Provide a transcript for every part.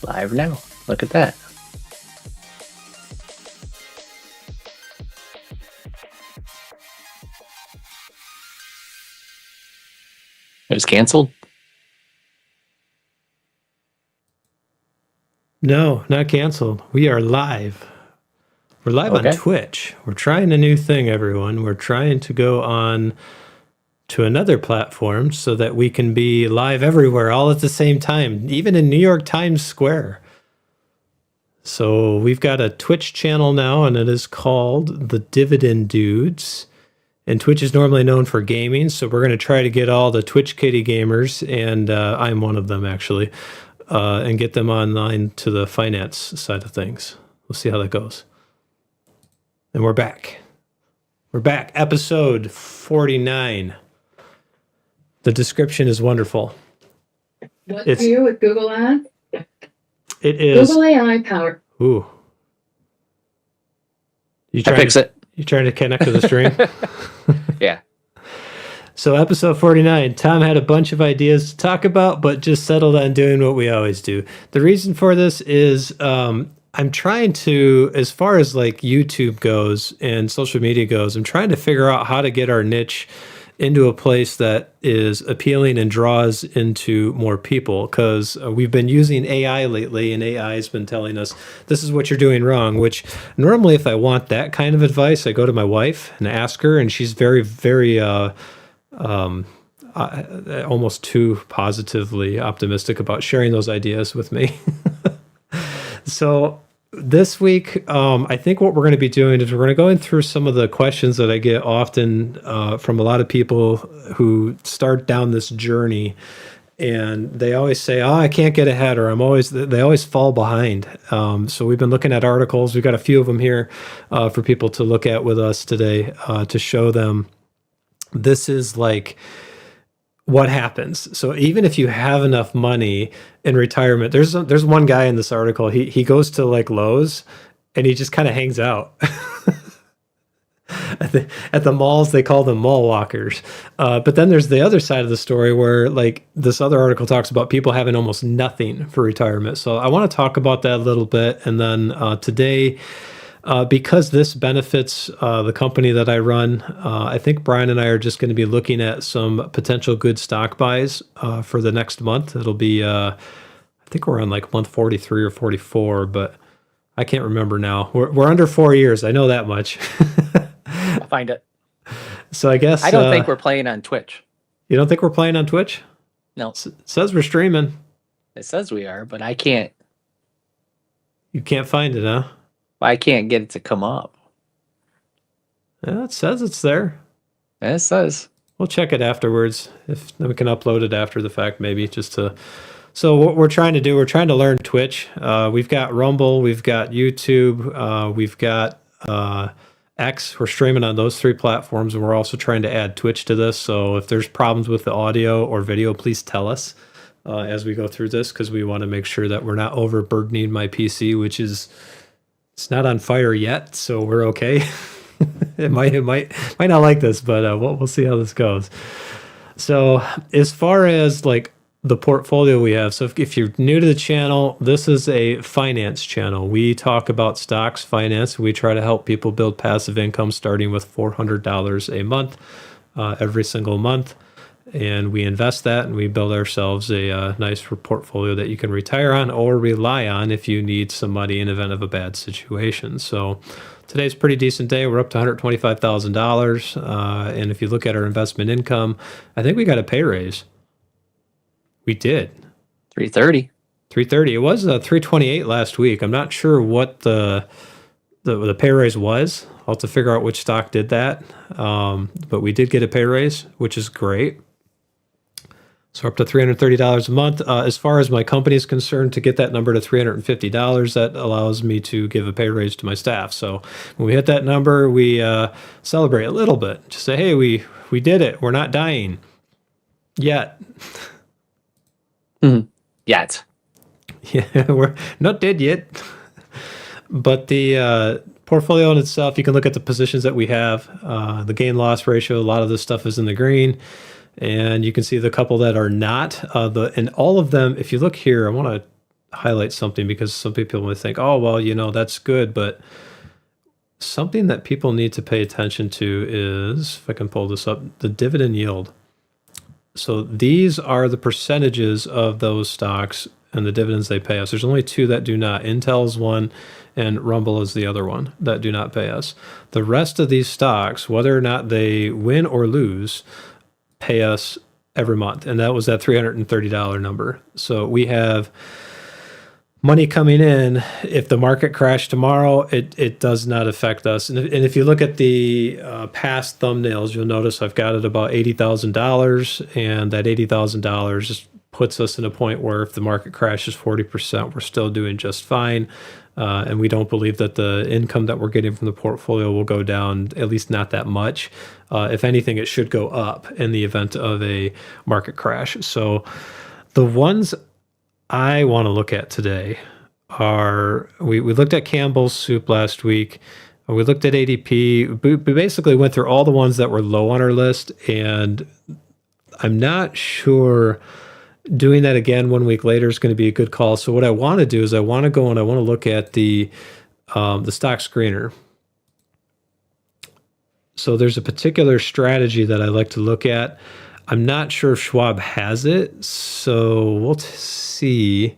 Live now. Look at that. It was canceled? No, not canceled. We are live. We're live on Twitch. We're trying a new thing, everyone. We're trying to go on to another platform so that we can be live everywhere all at the same time, even in New York Times Square. So we've got a Twitch channel now, and it is called The Dividend Dudes. And Twitch is normally known for gaming, so we're going to try to get all the Twitch kitty gamers, and I'm one of them, actually, and get them online to the finance side of things. We'll see how that goes. And we're back. We're back. Episode 49. The description is wonderful. What do you with Google Ads? It is. Google AI power. Ooh. You fix it. You trying to connect to the stream? Yeah. So episode 49, Tom had a bunch of ideas to talk about, but just settled on doing what we always do. The reason for this is I'm trying to, as far as like YouTube goes and social media goes, I'm trying to figure out how to get our niche into a place that is appealing and draws into more people, because we've been using AI lately, and AI has been telling us this is what you're doing wrong, which normally if I want that kind of advice, I go to my wife and ask her, and she's very, very almost too positively optimistic about sharing those ideas with me. So this week, I think what we're going to be doing is we're going to go through some of the questions that I get often from a lot of people who start down this journey, and they always say, "Oh, I can't get ahead," or they always fall behind. So we've been looking at articles. We've got a few of them here for people to look at with us today to show them this is like what happens. So even if you have enough money in retirement, there's one guy in this article, he goes to like Lowe's and he just kind of hangs out. At the malls, they call them mall walkers. But then there's the other side of the story where like this other article talks about people having almost nothing for retirement. So I want to talk about that a little bit. And then today, because this benefits the company that I run, I think Brian and I are just going to be looking at some potential good stock buys for the next month. It'll be, I think we're on like month 43 or 44, but I can't remember now. We're under 4 years. I know that much. I'll find it. So I guess I don't think we're playing on Twitch. You don't think we're playing on Twitch? No. It says we're streaming. It says we are, but I can't. You can't find it, huh? I can't get it to come up. Yeah, it says it's there. It says. We'll check it afterwards. If we can upload it after the fact, maybe just to. So what we're trying to do, we're trying to learn Twitch. We've got Rumble, we've got YouTube, we've got X. We're streaming on those three platforms, and we're also trying to add Twitch to this. So if there's problems with the audio or video, please tell us as we go through this, because we want to make sure that we're not overburdening my PC, which is. It's not on fire yet, so we're okay. It might not like this, but we'll see how this goes. So as far as like the portfolio we have, so if you're new to the channel, this is a finance channel. We talk about stocks, finance. We try to help people build passive income starting with $400 a month, every single month. And we invest that, and we build ourselves a nice portfolio that you can retire on or rely on if you need some money in event of a bad situation. So today's a pretty decent day. We're up to $125,000. And if you look at our investment income, I think we got a pay raise. We did. 330. 330. It was 328 last week. I'm not sure what the pay raise was. I'll have to figure out which stock did that. But we did get a pay raise, which is great. So up to $330 a month. As far as my company is concerned, to get that number to $350, that allows me to give a pay raise to my staff. So when we hit that number, we celebrate a little bit. Just say, hey, we did it. We're not dying yet. Yet. Yeah, we're not dead yet. But the portfolio in itself, you can look at the positions that we have. The gain-loss ratio, a lot of this stuff is in the green. And you can see the couple that are not. And all of them, if you look here, I want to highlight something because some people may think, oh, well, that's good. But something that people need to pay attention to is, if I can pull this up, the dividend yield. So these are the percentages of those stocks and the dividends they pay us. There's only two that do not. Intel is one, and Rumble is the other one that do not pay us. The rest of these stocks, whether or not they win or lose, pay us every month. And that was that $330 number. So we have money coming in. If the market crashed tomorrow, it does not affect us. And if you look at the past thumbnails, you'll notice I've got it about $80,000, and that $80,000 just puts us in a point where if the market crashes 40%, we're still doing just fine. And we don't believe that the income that we're getting from the portfolio will go down, at least not that much. If anything, it should go up in the event of a market crash. So the ones I want to look at today are, we looked at Campbell's Soup last week. We looked at ADP. We basically went through all the ones that were low on our list, and I'm not sure doing that again 1 week later is going to be a good call. So what I want to do is I want to go and I want to look at the stock screener. So there's a particular strategy that I like to look at. I'm not sure if Schwab has it, so we'll see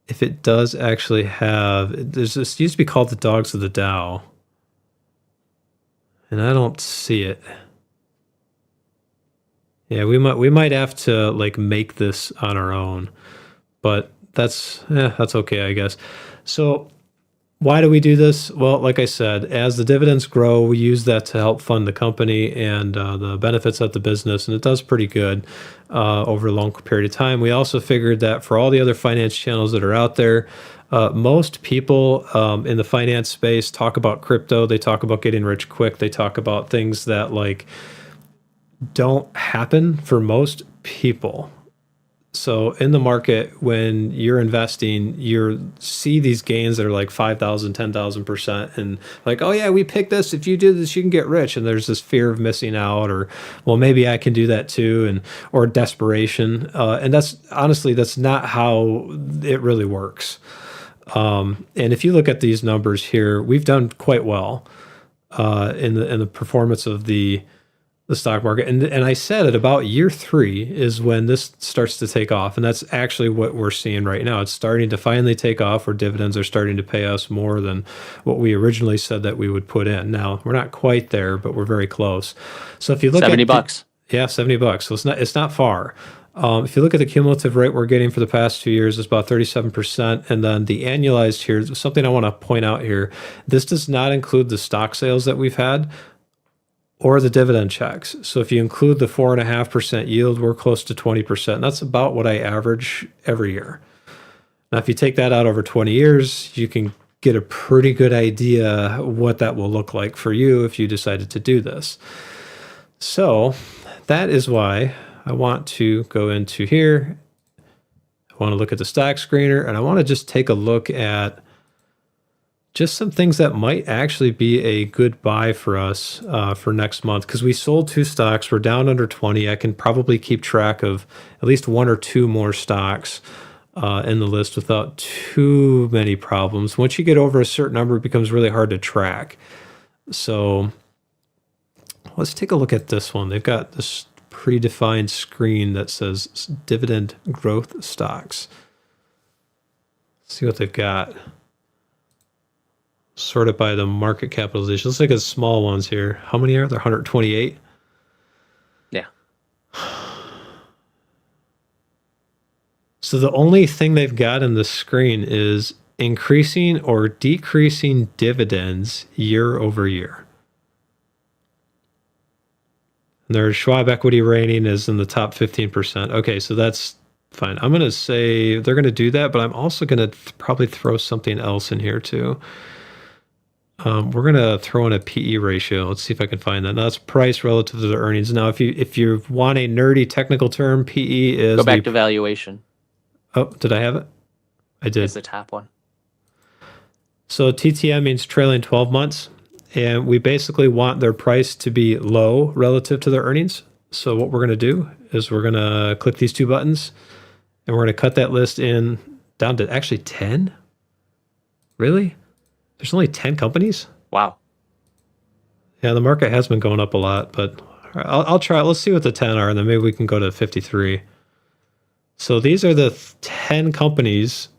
if it does actually have. There's this used to be called the Dogs of the Dow, and I don't see it. Yeah, we might have to like make this on our own, but that's okay, I guess. So why do we do this? Well, like I said, as the dividends grow, we use that to help fund the company and the benefits of the business, and it does pretty good over a long period of time. We also figured that for all the other finance channels that are out there, most people in the finance space talk about crypto. They talk about getting rich quick. They talk about things that like don't happen for most people. So in the market, when you're investing, you see these gains that are like 5,000, 10,000%. And like, oh yeah, we picked this. If you do this, you can get rich. And there's this fear of missing out, or, well, maybe I can do that too. Or desperation. And that's honestly, that's not how it really works. And if you look at these numbers here, we've done quite well in the performance of the stock market. And I said at about year 3 is when this starts to take off. And that's actually what we're seeing right now. It's starting to finally take off, where dividends are starting to pay us more than what we originally said that we would put in. Now, we're not quite there, but we're very close. So if you look $70. Yeah, $70. So it's not far. If you look at the cumulative rate we're getting for the past 2 years, it's about 37%. And then the annualized here, something I want to point out here, this does not include the stock sales that we've had or the dividend checks. So if you include the 4.5% yield, we're close to 20%. And that's about what I average every year. Now, if you take that out over 20 years, you can get a pretty good idea what that will look like for you if you decided to do this. So that is why I want to go into here. I want to look at the stock screener, and I want to just take a look at just some things that might actually be a good buy for us for next month, because we sold 2 stocks. We're down under 20. I can probably keep track of at least 1 or 2 more stocks in the list without too many problems. Once you get over a certain number, it becomes really hard to track. So let's take a look at this one. They've got this predefined screen that says dividend growth stocks. Let's see what they've got. Sort it by the market capitalization. Let's look at small ones here. How many are there? 128? Yeah. So the only thing they've got in the screen is increasing or decreasing dividends year over year. And their Schwab equity rating is in the top 15%. Okay, so that's fine. I'm going to say they're going to do that, but I'm also going to probably throw something else in here too. We're going to throw in a PE ratio. Let's see if I can find that. Now, that's price relative to the earnings. Now, if you want a nerdy technical term, PE is... Go back to valuation. Oh, did I have it? I did. It's the top one. So TTM means trailing 12 months. And we basically want their price to be low relative to their earnings. So what we're going to do is we're going to click these 2 buttons. And we're going to cut that list in down to actually 10? Really? There's only 10 companies? Wow. Yeah, the market has been going up a lot, but I'll try. Let's see what the 10 are, and then maybe we can go to 53. So these are the 10 companies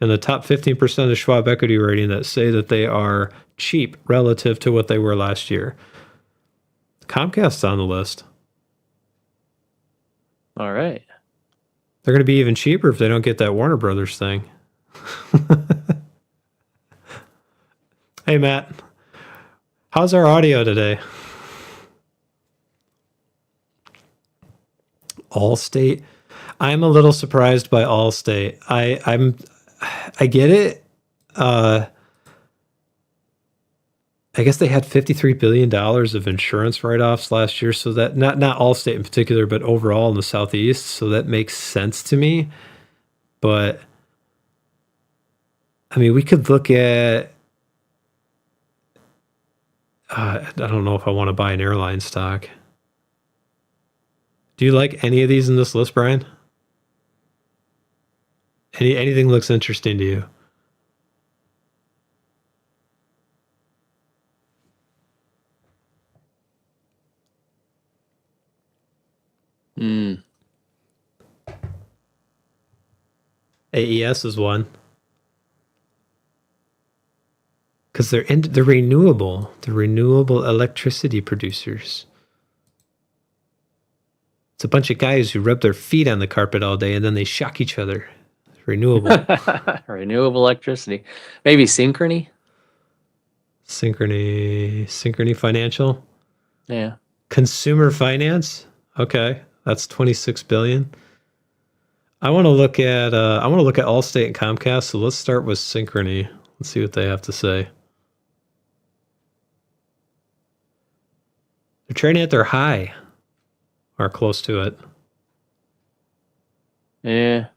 in the top 15% of Schwab equity rating that say that they are cheap relative to what they were last year. Comcast's on the list. All right. They're going to be even cheaper if they don't get that Warner Brothers thing. Hey, Matt. How's our audio today? Allstate. I'm a little surprised by Allstate. I get it. I guess they had $53 billion of insurance write-offs last year. So that not Allstate in particular, but overall in the Southeast. So that makes sense to me. But I mean, we could look at, I don't know if I want to buy an airline stock. Do you like any of these in this list, Brian? Anything looks interesting to you? AES is one. Because they're renewable. They're renewable electricity producers. It's a bunch of guys who rub their feet on the carpet all day and then they shock each other. Renewable. Renewable electricity. Maybe Synchrony? Synchrony Financial. Yeah. Consumer finance. Okay. That's 26 billion. I want to look at Allstate and Comcast. So let's start with Synchrony. Let's see what they have to say. They're trading at their high or close to it. Yeah.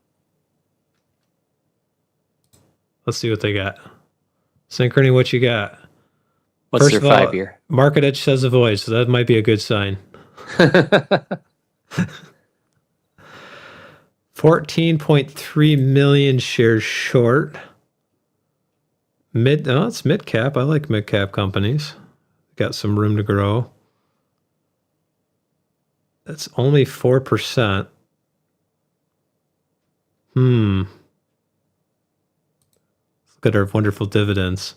Let's see what they got. Synchrony, what you got? What's First their of all, 5 year? Market edge says avoid, so that might be a good sign. 14.3 million shares short. It's mid cap. I like mid cap companies. Got some room to grow. That's only 4%. Look at our wonderful dividends.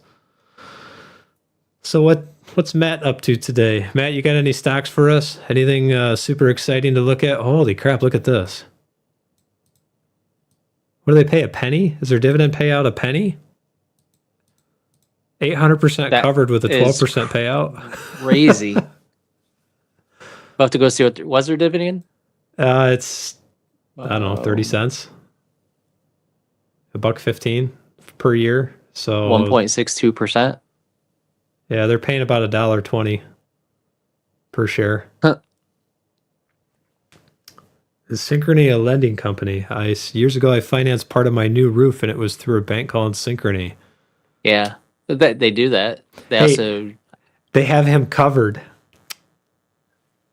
So what's Matt up to today? Matt, you got any stocks for us? Anything super exciting to look at? Holy crap, look at this. What do they pay, a penny? Is their dividend payout a penny? 800% covered with a 12% payout. Crazy. We'll have to go see what was their dividend? It's, I don't know, 30 cents. $1.15 per year. So 1.62%. Yeah, they're paying about $1.20 per share. Huh. Is Synchrony a lending company? Years ago I financed part of my new roof and it was through a bank called Synchrony. Yeah. They do that. They have him covered.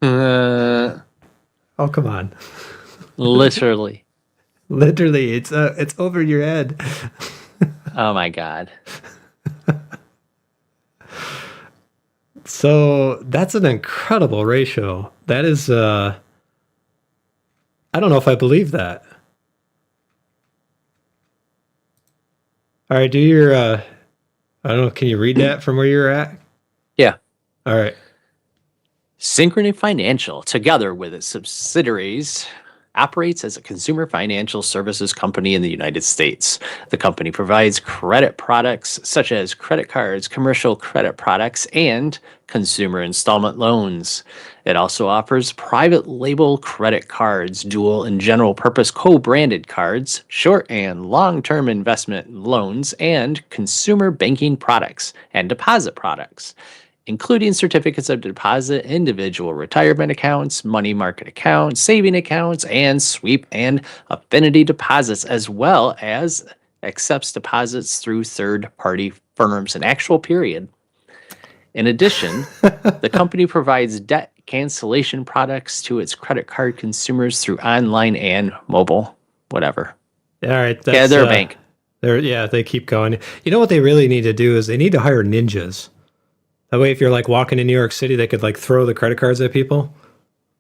Oh, come on. Literally. Literally, it's over your head. Oh my God. So that's an incredible ratio. That is, I don't know if I believe that. All right, do your, I don't know, can you read that from where you're at? Yeah. All right. Synchrony Financial, together with its subsidiaries, operates as a consumer financial services company in the United States. The company provides credit products such as credit cards, commercial credit products, and consumer installment loans. It also offers private label credit cards, dual and general purpose co-branded cards, short and long-term investment loans, and consumer banking products and deposit products, including certificates of deposit, individual retirement accounts, money market accounts, saving accounts, and sweep and affinity deposits, as well as accepts deposits through third-party firms in actual period. In addition, the company provides debt cancellation products to its credit card consumers through online and mobile whatever. All right. Yeah, they're a bank. They keep going. You know what they really need to do is they need to hire ninjas. That way, if you're like walking in New York City, they could like throw the credit cards at people.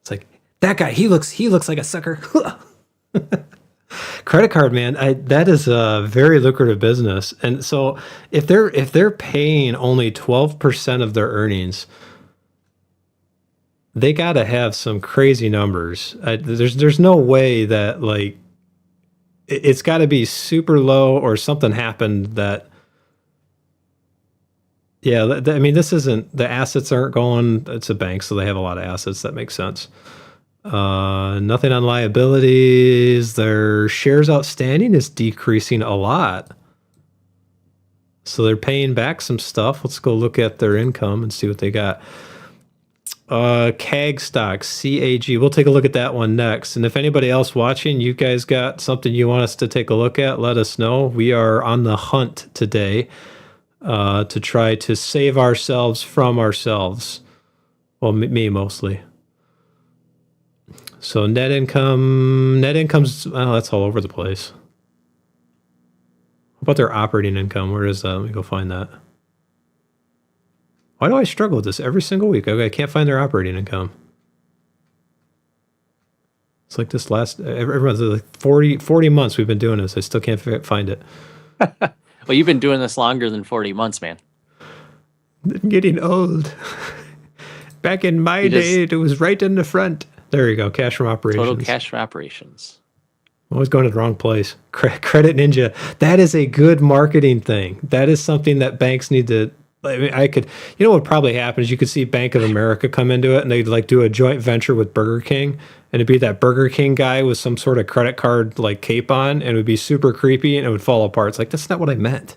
It's like, that guy, he looks like a sucker. Credit card, man, that is a very lucrative business. And so if they're paying only 12% of their earnings, they got to have some crazy numbers. There's no way that like it's got to be super low or something happened that. Yeah, I mean, this isn't, the assets aren't going. It's a bank, so they have a lot of assets. That makes sense. Nothing on liabilities. Their shares outstanding is decreasing a lot. So they're paying back some stuff. Let's go look at their income and see what they got. CAG stock, CAG. We'll take a look at that one next. And if anybody else watching, you guys got something you want us to take a look at, let us know. We are on the hunt today to try to save ourselves from ourselves. Well, me mostly. So net income's, well, that's all over the place. What about their operating income? Where is that? Let me go find that. Why do I struggle with this every single week? I can't find their operating income. It's like this every month, like 40 months we've been doing this. I still can't find it. Well, you've been doing this longer than 40 months, man. I'm getting old. Back in my day, it was right in the front. There you go. Cash from operations. Total cash from operations. I'm always going to the wrong place. Credit Ninja. That is a good marketing thing. That is something that banks need to. I mean, you know what would probably happen is you could see Bank of America come into it and they'd like do a joint venture with Burger King, and it'd be that Burger King guy with some sort of credit card like cape on, and it would be super creepy and it would fall apart. It's like, that's not what I meant.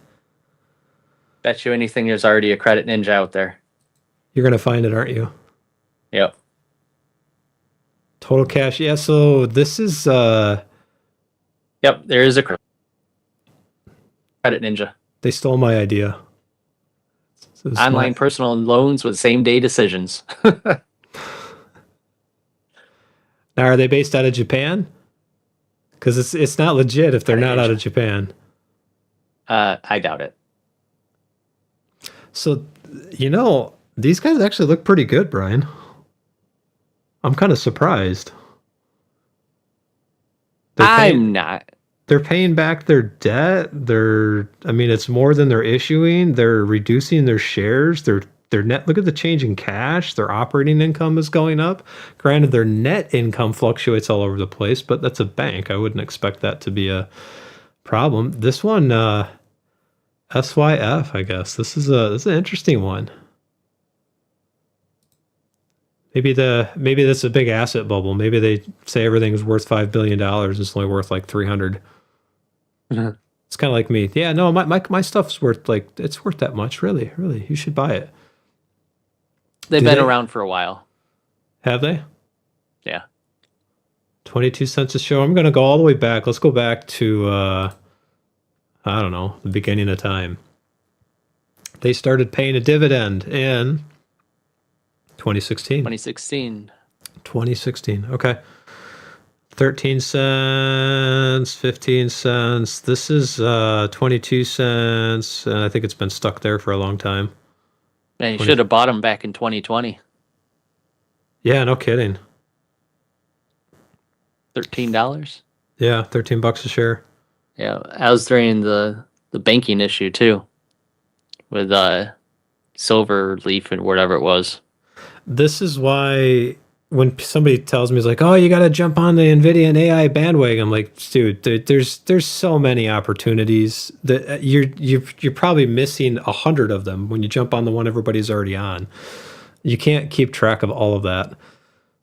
Bet you anything there's already a Credit Ninja out there. You're going to find it, aren't you? Yep. Total cash. Yeah, so this is Yep, there is a Credit Ninja. They stole my idea. So Online personal loans with same day decisions. Now, are they based out of Japan? Because it's not legit if they're not out of Japan. I doubt it. So, you know, these guys actually look pretty good, Brian. I'm kind of surprised. I'm not. They're paying back their debt. It's more than they're issuing. They're reducing their shares. Their net, look at the change in cash. Their operating income is going up. Granted, their net income fluctuates all over the place, but that's a bank. I wouldn't expect that to be a problem. This one, SYF, I guess. This is an interesting one. Maybe that's a big asset bubble. Maybe they say everything's worth $5 billion. It's only worth like 300. Mm-hmm. It's kind of like me. Yeah, no, my stuff's worth it's worth that much. Really, really. You should buy it. They've been around for a while. Have they? Yeah. 22 cents a share. I'm going to go all the way back. Let's go back to, I don't know, the beginning of time. They started paying a dividend in 2016. 2016. Okay. 13 cents, 15 cents. This is 22 cents. And I think it's been stuck there for a long time. And you should have bought them back in 2020. Yeah, no kidding. $13. Yeah, $13 a share. Yeah, I was during the banking issue too, with Silverleaf and whatever it was. This is why when somebody tells me, it's like, oh, you got to jump on the NVIDIA and AI bandwagon. I'm like, dude, there's so many opportunities that you're probably missing 100 of them when you jump on the one everybody's already on. You can't keep track of all of that.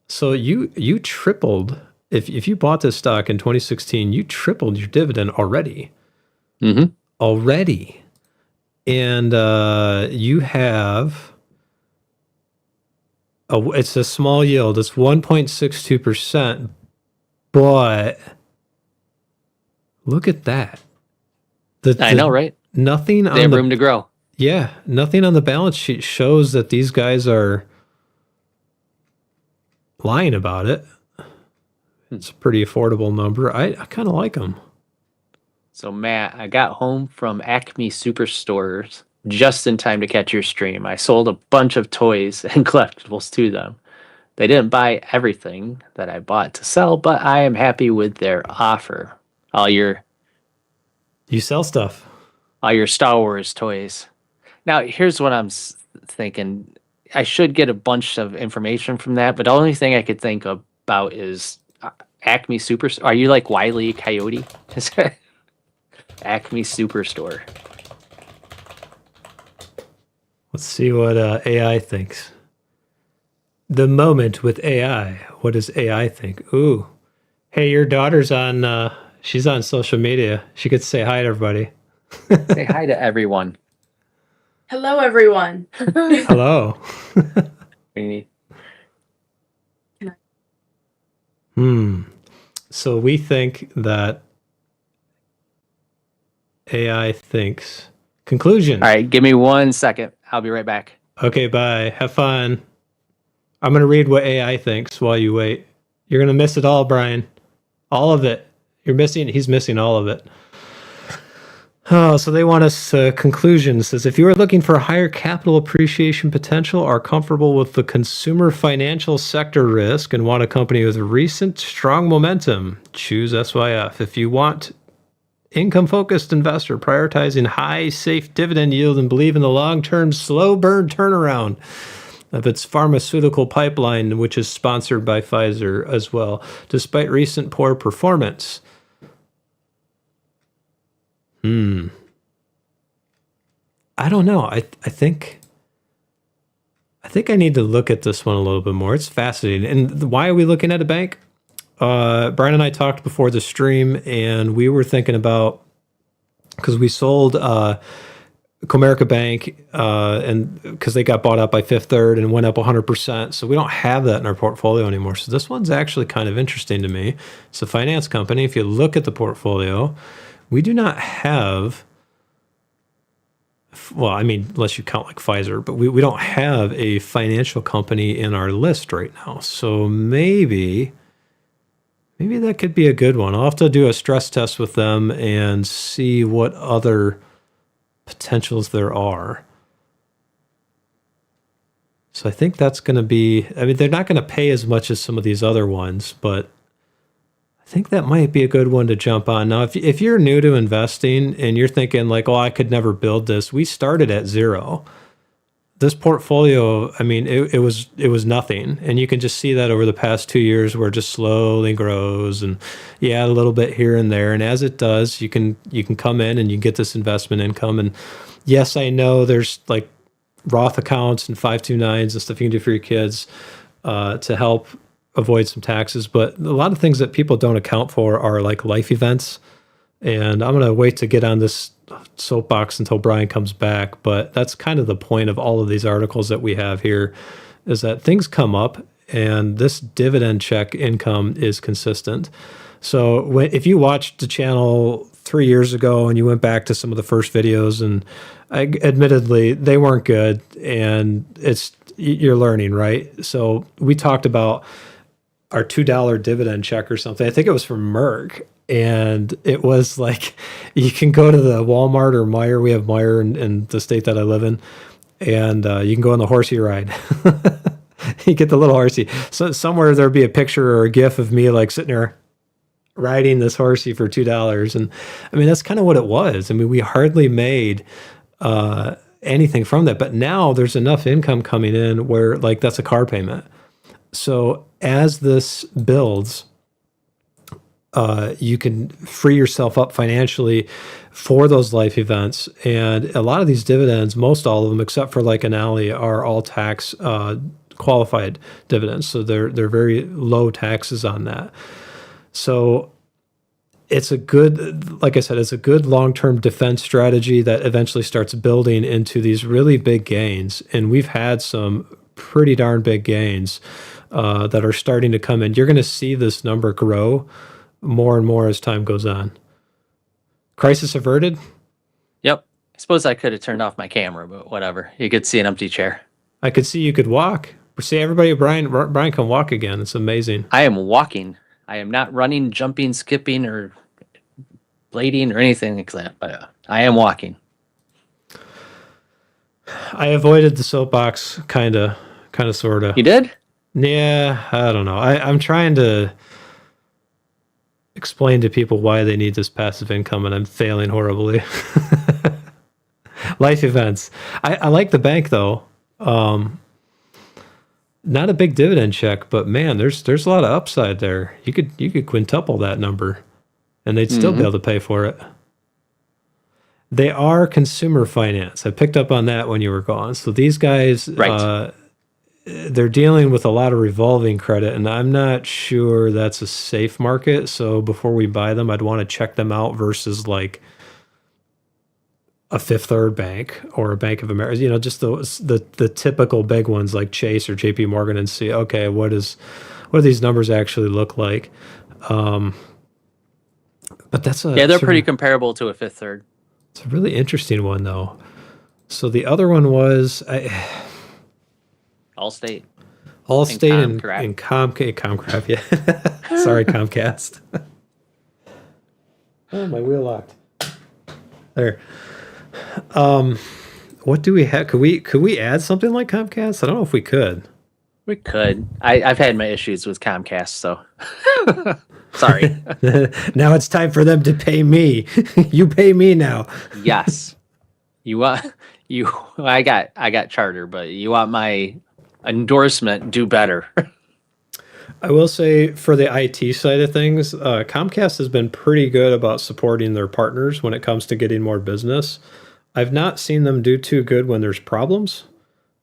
So you tripled. If you bought this stock in 2016, you tripled your dividend already. Mm-hmm. Already. And you have... it's a small yield. It's 1.62%. But look at that. I know, right? Nothing on they have room to grow. Yeah, nothing on the balance sheet shows that these guys are lying about it. It's a pretty affordable number. I kind of like them. So Matt, I got home from Acme Superstores just in time to catch your stream. I sold a bunch of toys and collectibles to them. They didn't buy everything that I bought to sell, but I am happy with their offer. All your You sell stuff. Star Wars toys. Now, here's what I'm thinking. I should get a bunch of information from that, but the only thing I could think about is Acme Superstore. Are you like Wile E. Coyote? Acme Superstore. Let's see what AI thinks. The moment with AI. What does AI think? Ooh. Hey, your daughter's on, she's on social media. She could say hi to everybody. Say hi to everyone. Hello, everyone. Hello. We need- So we think that AI thinks. Conclusion. All right, give me 1 second. I'll be right back. Okay, bye. Have fun. I'm going to read what AI thinks while you wait. You're going to miss it all, Brian. All of it. He's missing all of it. Oh, so they want us conclusion. Says if you are looking for higher capital appreciation potential, are comfortable with the consumer financial sector risk, and want a company with recent strong momentum, choose SYF. If you want income-focused investor prioritizing high, safe dividend yield and believe in the long-term slow burn turnaround of its pharmaceutical pipeline, which is sponsored by Pfizer as well, despite recent poor performance. I don't know. I think I need to look at this one a little bit more. It's fascinating. And why are we looking at a bank? Brian and I talked before the stream, and we were thinking about, because we sold Comerica Bank, and because they got bought out by Fifth Third and went up 100%. So we don't have that in our portfolio anymore. So this one's actually kind of interesting to me. It's a finance company. If you look at the portfolio, we do not have, well, I mean, unless you count like Pfizer, but we don't have a financial company in our list right now. So maybe that could be a good one. I'll have to do a stress test with them and see what other potentials there are. So I think that's going to be, I mean, they're not going to pay as much as some of these other ones, but I think that might be a good one to jump on. Now, if you're new to investing and you're thinking like, oh, I could never build this, we started at zero. This portfolio, I mean, it was nothing. And you can just see that over the past 2 years where it just slowly grows, and you add a little bit here and there. And as it does, you can come in and you get this investment income. And yes, I know there's like Roth accounts and 529s and stuff you can do for your kids to help avoid some taxes. But a lot of things that people don't account for are like life events. And I'm going to wait to get on this soapbox until Brian comes back. But that's kind of the point of all of these articles that we have here, is that things come up and this dividend check income is consistent. So if you watched the channel 3 years ago and you went back to some of the first videos, and admittedly, they weren't good, and you're learning, right? So we talked about our $2 dividend check or something. I think it was from Merck. And it was like, you can go to the Walmart or Meijer. We have Meijer in the state that I live in. And you can go on the horsey ride. You get the little horsey. So somewhere there'll be a picture or a GIF of me like sitting there riding this horsey for $2. And I mean, that's kind of what it was. I mean, we hardly made anything from that. But now there's enough income coming in where like that's a car payment. So as this builds, you can free yourself up financially for those life events. And a lot of these dividends, most all of them, except for like Anali, are all tax qualified dividends. So they're very low taxes on that. So it's a good, like I said, it's a good long-term defense strategy that eventually starts building into these really big gains. And we've had some pretty darn big gains that are starting to come in. You're going to see this number grow more and more as time goes on. Crisis averted? Yep. I suppose I could have turned off my camera, but whatever. You could see an empty chair. I could see you could walk. See, everybody, Brian can walk again. It's amazing. I am walking. I am not running, jumping, skipping, or blading or anything like that, but I am walking. I avoided the soapbox, kind of, sort of. You did? Yeah, I don't know. I'm trying to explain to people why they need this passive income, and I'm failing horribly. Life events. I like the bank though. Not a big dividend check, but man, there's a lot of upside there. You could quintuple that number, and they'd still be able to pay for it. They are consumer finance. I picked up on that when you were gone. So these guys, Right. They're dealing with a lot of revolving credit, and I'm not sure that's a safe market. So before we buy them, I'd want to check them out versus like a Fifth Third Bank or a Bank of America. Just the typical big ones like Chase or J.P. Morgan, and see, okay, what do these numbers actually look like? But that's They're pretty comparable to a Fifth Third. It's a really interesting one though. So the other one was Allstate. Allstate and Comcraft. Comcraft, yeah. Sorry, Comcast. Oh, my wheel locked. There. What do we have? Could we add something like Comcast? I don't know if we could. We could. I've had my issues with Comcast, so sorry. Now it's time for them to pay me. You pay me now. Yes. You want you I got Charter, but you want my endorsement, do better. I will say for the IT side of things, Comcast has been pretty good about supporting their partners when it comes to getting more business. I've not seen them do too good when there's problems.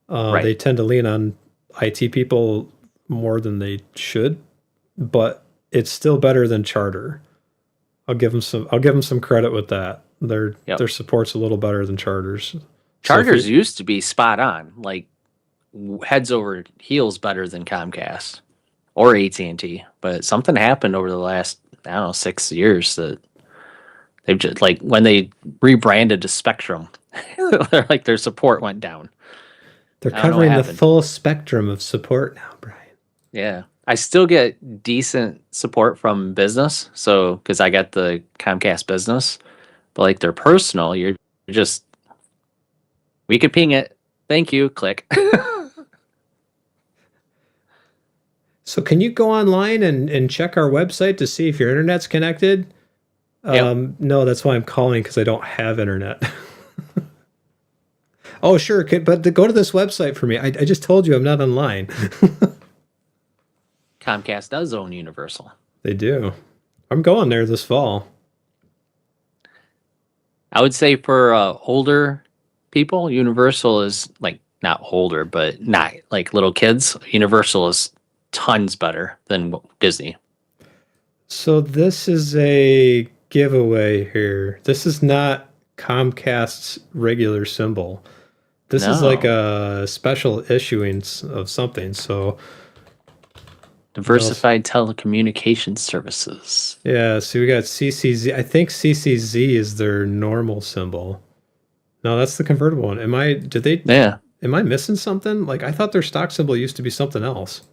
Right. They tend to lean on IT people more than they should, but it's still better than Charter. I'll give them some credit with that. Their support's a little better than Charter's. Charter's used to be spot on, like heads over heels better than Comcast or AT&T, but something happened over the last 6 years that they've just, like, when they rebranded to Spectrum, they're like their support went down. They're covering the full spectrum of support now, Brian. Yeah. I still get decent support from business, so because I got the Comcast business, but like their personal, you're just, we could ping it. Thank you. Click. So can you go online and check our website to see if your internet's connected? Yep. No, that's why I'm calling, because I don't have internet. Oh, sure. But go to this website for me. I just told you I'm not online. Comcast does own Universal. They do. I'm going there this fall. I would say for older people, Universal is like not older, but not like little kids. Universal is tons better than Disney. So this is a giveaway here. This is not Comcast's regular symbol. This is like a special issuing of something. So Diversified Telecommunications Services. yeah, so we got CCZ. I think CCZ is their normal symbol. No, that's the convertible one. Am I missing something? Like, I thought their stock symbol used to be something else.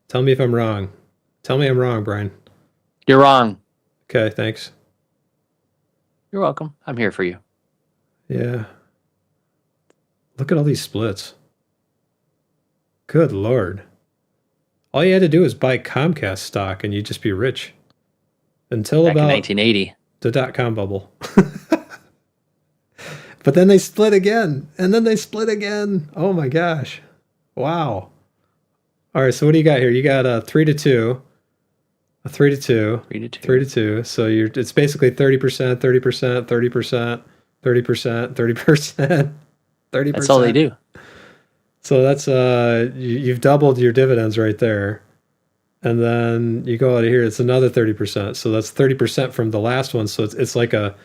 Tell me if I'm wrong. Tell me I'm wrong, Brian. You're wrong. Okay, thanks. You're welcome. I'm here for you. Yeah. Look at all these splits. Good Lord. All you had to do is buy Comcast stock and you'd just be rich. Until Back in about 1980. the dot-com bubble. But then they split again. And then they split again. Oh my gosh. Wow. All right, so what do you got here? You got a 3-2. A 3-2. 3-2. 3-2. So it's basically 30%, 30%, 30%, 30%, 30%, 30%. That's all they do. So that's you've doubled your dividends right there. And then you go out of here, it's another 30%. So that's 30% from the last one. So it's like a,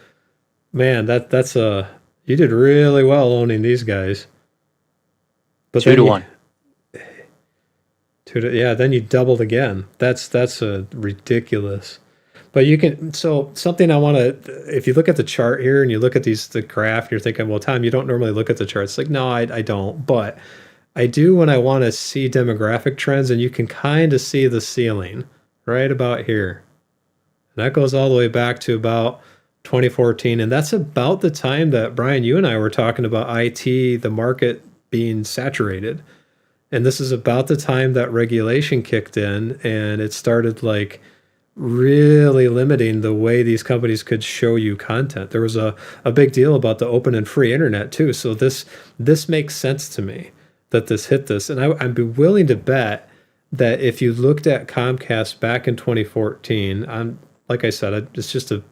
man, that's a, you did really well owning these guys. But 2-1. Then you doubled again. That's a ridiculous. But you can, so something I want to, if you look at the chart here and you look at the graph, you're thinking, well, Tom, you don't normally look at the charts. Like, no, I don't. But I do when I want to see demographic trends, and you can kind of see the ceiling right about here. And that goes all the way back to about 2014. And that's about the time that Brian, you and I were talking about IT, the market being saturated. And this is about the time that regulation kicked in and it started like really limiting the way these companies could show you content. There was a big deal about the open and free internet too. So this makes sense to me that this hit this. And I'd be willing to bet that if you looked at Comcast back in 2014, like I said, it's just a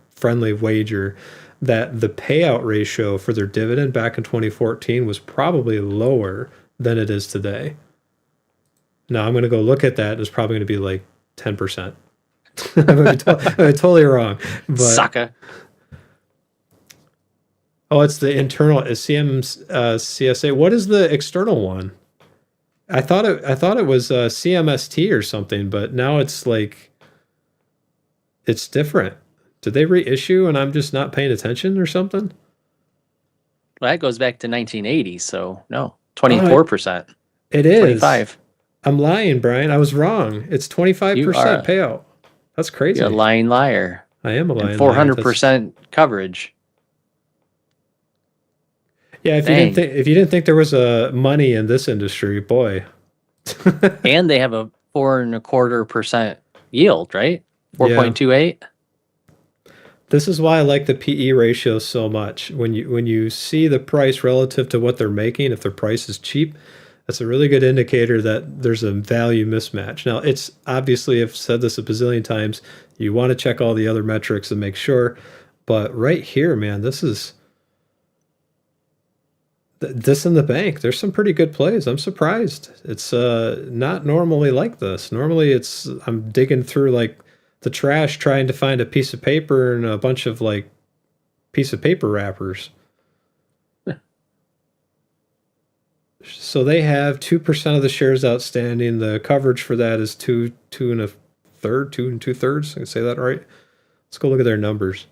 friendly wager that the payout ratio for their dividend back in 2014 was probably lower than it is today. Now I'm going to go look at that. It's probably going to be like 10%. I'm totally wrong. But, Sucker. oh, it's the internal CSA. What is the external one? I thought it was CMST or something, but now it's like it's different. Did they reissue and I'm just not paying attention or something? Well, that goes back to 1980, so no, 24%. It is 25. I'm lying, Brian. I was wrong. It's 25% You are- payout. That's crazy. You're a lying liar. I am a lying And liar. 400% coverage. Yeah, if you didn't think there was money in this industry, boy. And they have a 4.25% yield, right? 4.28. This is why I like the PE ratio so much. When you see the price relative to what they're making, if their price is cheap, that's a really good indicator that there's a value mismatch. Now, it's obviously, I've said this a bazillion times, you want to check all the other metrics and make sure. But right here, man, this is this in the bank. There's some pretty good plays. I'm surprised. It's not normally like this. Normally, I'm digging through like the trash trying to find a piece of paper and a bunch of like piece of paper wrappers. So they have 2% of the shares outstanding. The coverage for that is 2 2.3, 2 2/3. I can say that right. Let's go look at their numbers.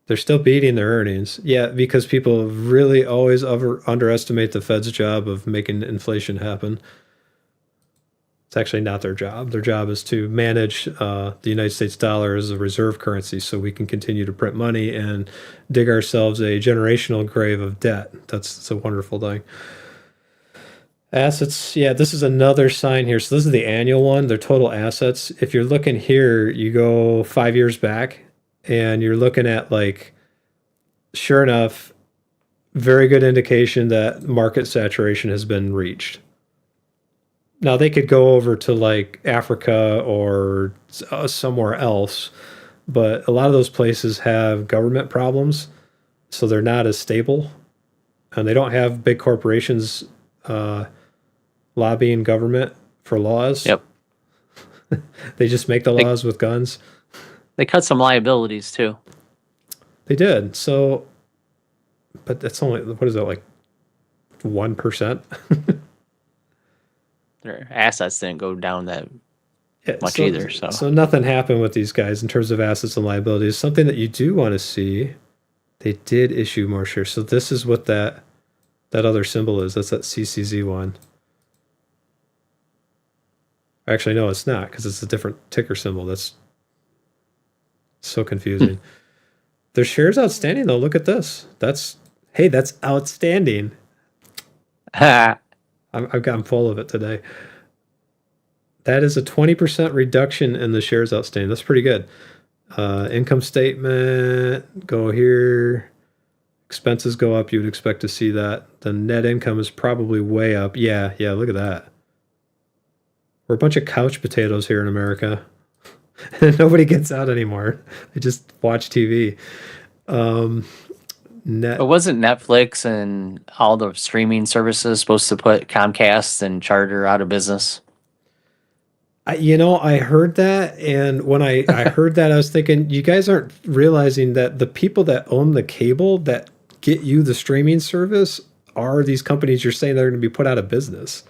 They're still beating their earnings. Yeah, because people really always underestimate the Fed's job of making inflation happen. It's actually not their job. Their job is to manage the United States dollar as a reserve currency so we can continue to print money and dig ourselves a generational grave of debt. That's a wonderful thing. Assets, yeah, this is another sign here. So this is the annual one, their total assets. If you're looking here, you go 5 years back and you're looking at like, sure enough, very good indication that market saturation has been reached. Now they could go over to like Africa or somewhere else, but a lot of those places have government problems, so they're not as stable, and they don't have big corporations lobbying government for laws. Yep. They just make the laws with guns. They cut some liabilities too. They did. So, but that's only, what is that, like 1%? Their assets didn't go down that much either. So nothing happened with these guys in terms of assets and liabilities. Something that you do want to see, they did issue more shares. So this is what that other symbol is. That's that CCZ one. Actually, no, it's not, because it's a different ticker symbol. That's so confusing. Their shares outstanding, though. Look at this. That's outstanding. I've gotten full of it today. That is a 20% reduction in the shares outstanding. That's pretty good. Income statement, go here. Expenses go up. You would expect to see that. The net income is probably way up. Yeah, look at that. We're a bunch of couch potatoes here in America. Nobody gets out anymore. They just watch TV. But wasn't Netflix and all the streaming services supposed to put Comcast and Charter out of business? I heard that, and when I heard that, I was thinking, you guys aren't realizing that the people that own the cable that get you the streaming service are these companies you're saying they're going to be put out of business.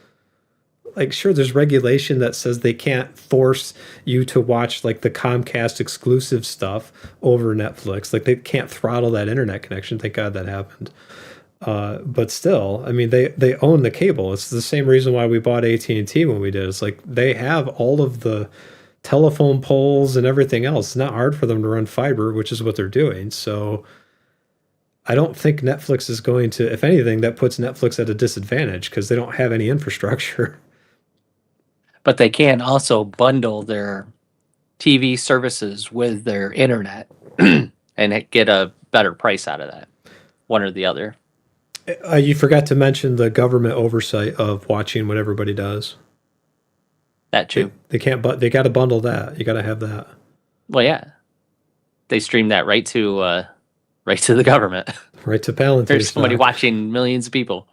Like, sure, there's regulation that says they can't force you to watch like the Comcast exclusive stuff over Netflix. Like, they can't throttle that internet connection. Thank God that happened. But still, I mean, they own the cable. It's the same reason why we bought AT&T when we did. It's like they have all of the telephone poles and everything else. It's not hard for them to run fiber, which is what they're doing. So I don't think Netflix is going to, if anything, that puts Netflix at a disadvantage because they don't have any infrastructure. But they can also bundle their TV services with their internet and get a better price out of that, one or the other. You forgot to mention the government oversight of watching what everybody does. That too. They can't, but they got to bundle that. You got to have that. Well, yeah, they stream that right to the government. Right to Palantir. There's somebody stock. watching millions of people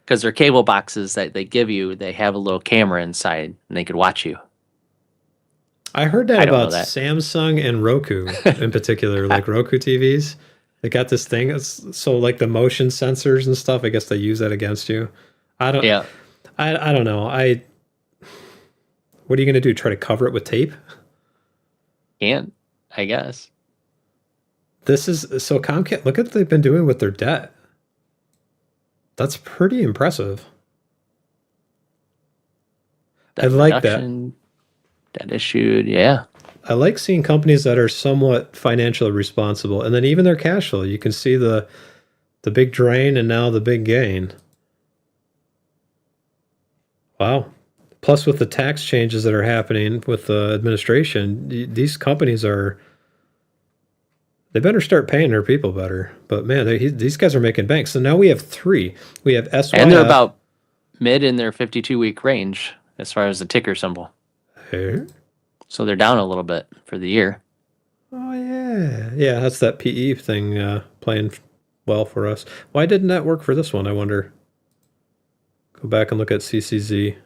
because their cable boxes that they give you, they have a little camera inside and they could watch you. I heard I that don't know about that. Samsung and Roku in particular, like Roku TVs. They got this thing. So like the motion sensors and stuff, I guess they use that against you. I don't. Yeah, I don't know. What are you gonna do? Try to cover it with tape? can I guess. This is so Comcast. Look at what they've been doing with their debt. That's pretty impressive. I like that. Reduction, debt issued. Yeah, I like seeing companies that are somewhat financially responsible, and then even their cash flow. You can see the big drain and now the big gain. Wow. Plus, with the tax changes that are happening with the administration, these companies they better start paying their people better. But man, these guys are making bank. So now we have three. We have SYF. and they're about mid in their 52-week range as far as the ticker symbol. Here. So they're down a little bit for the year. Oh yeah, yeah. That's that PE thing playing well for us. Why didn't that work for this one? I wonder. Go back and look at CCZ.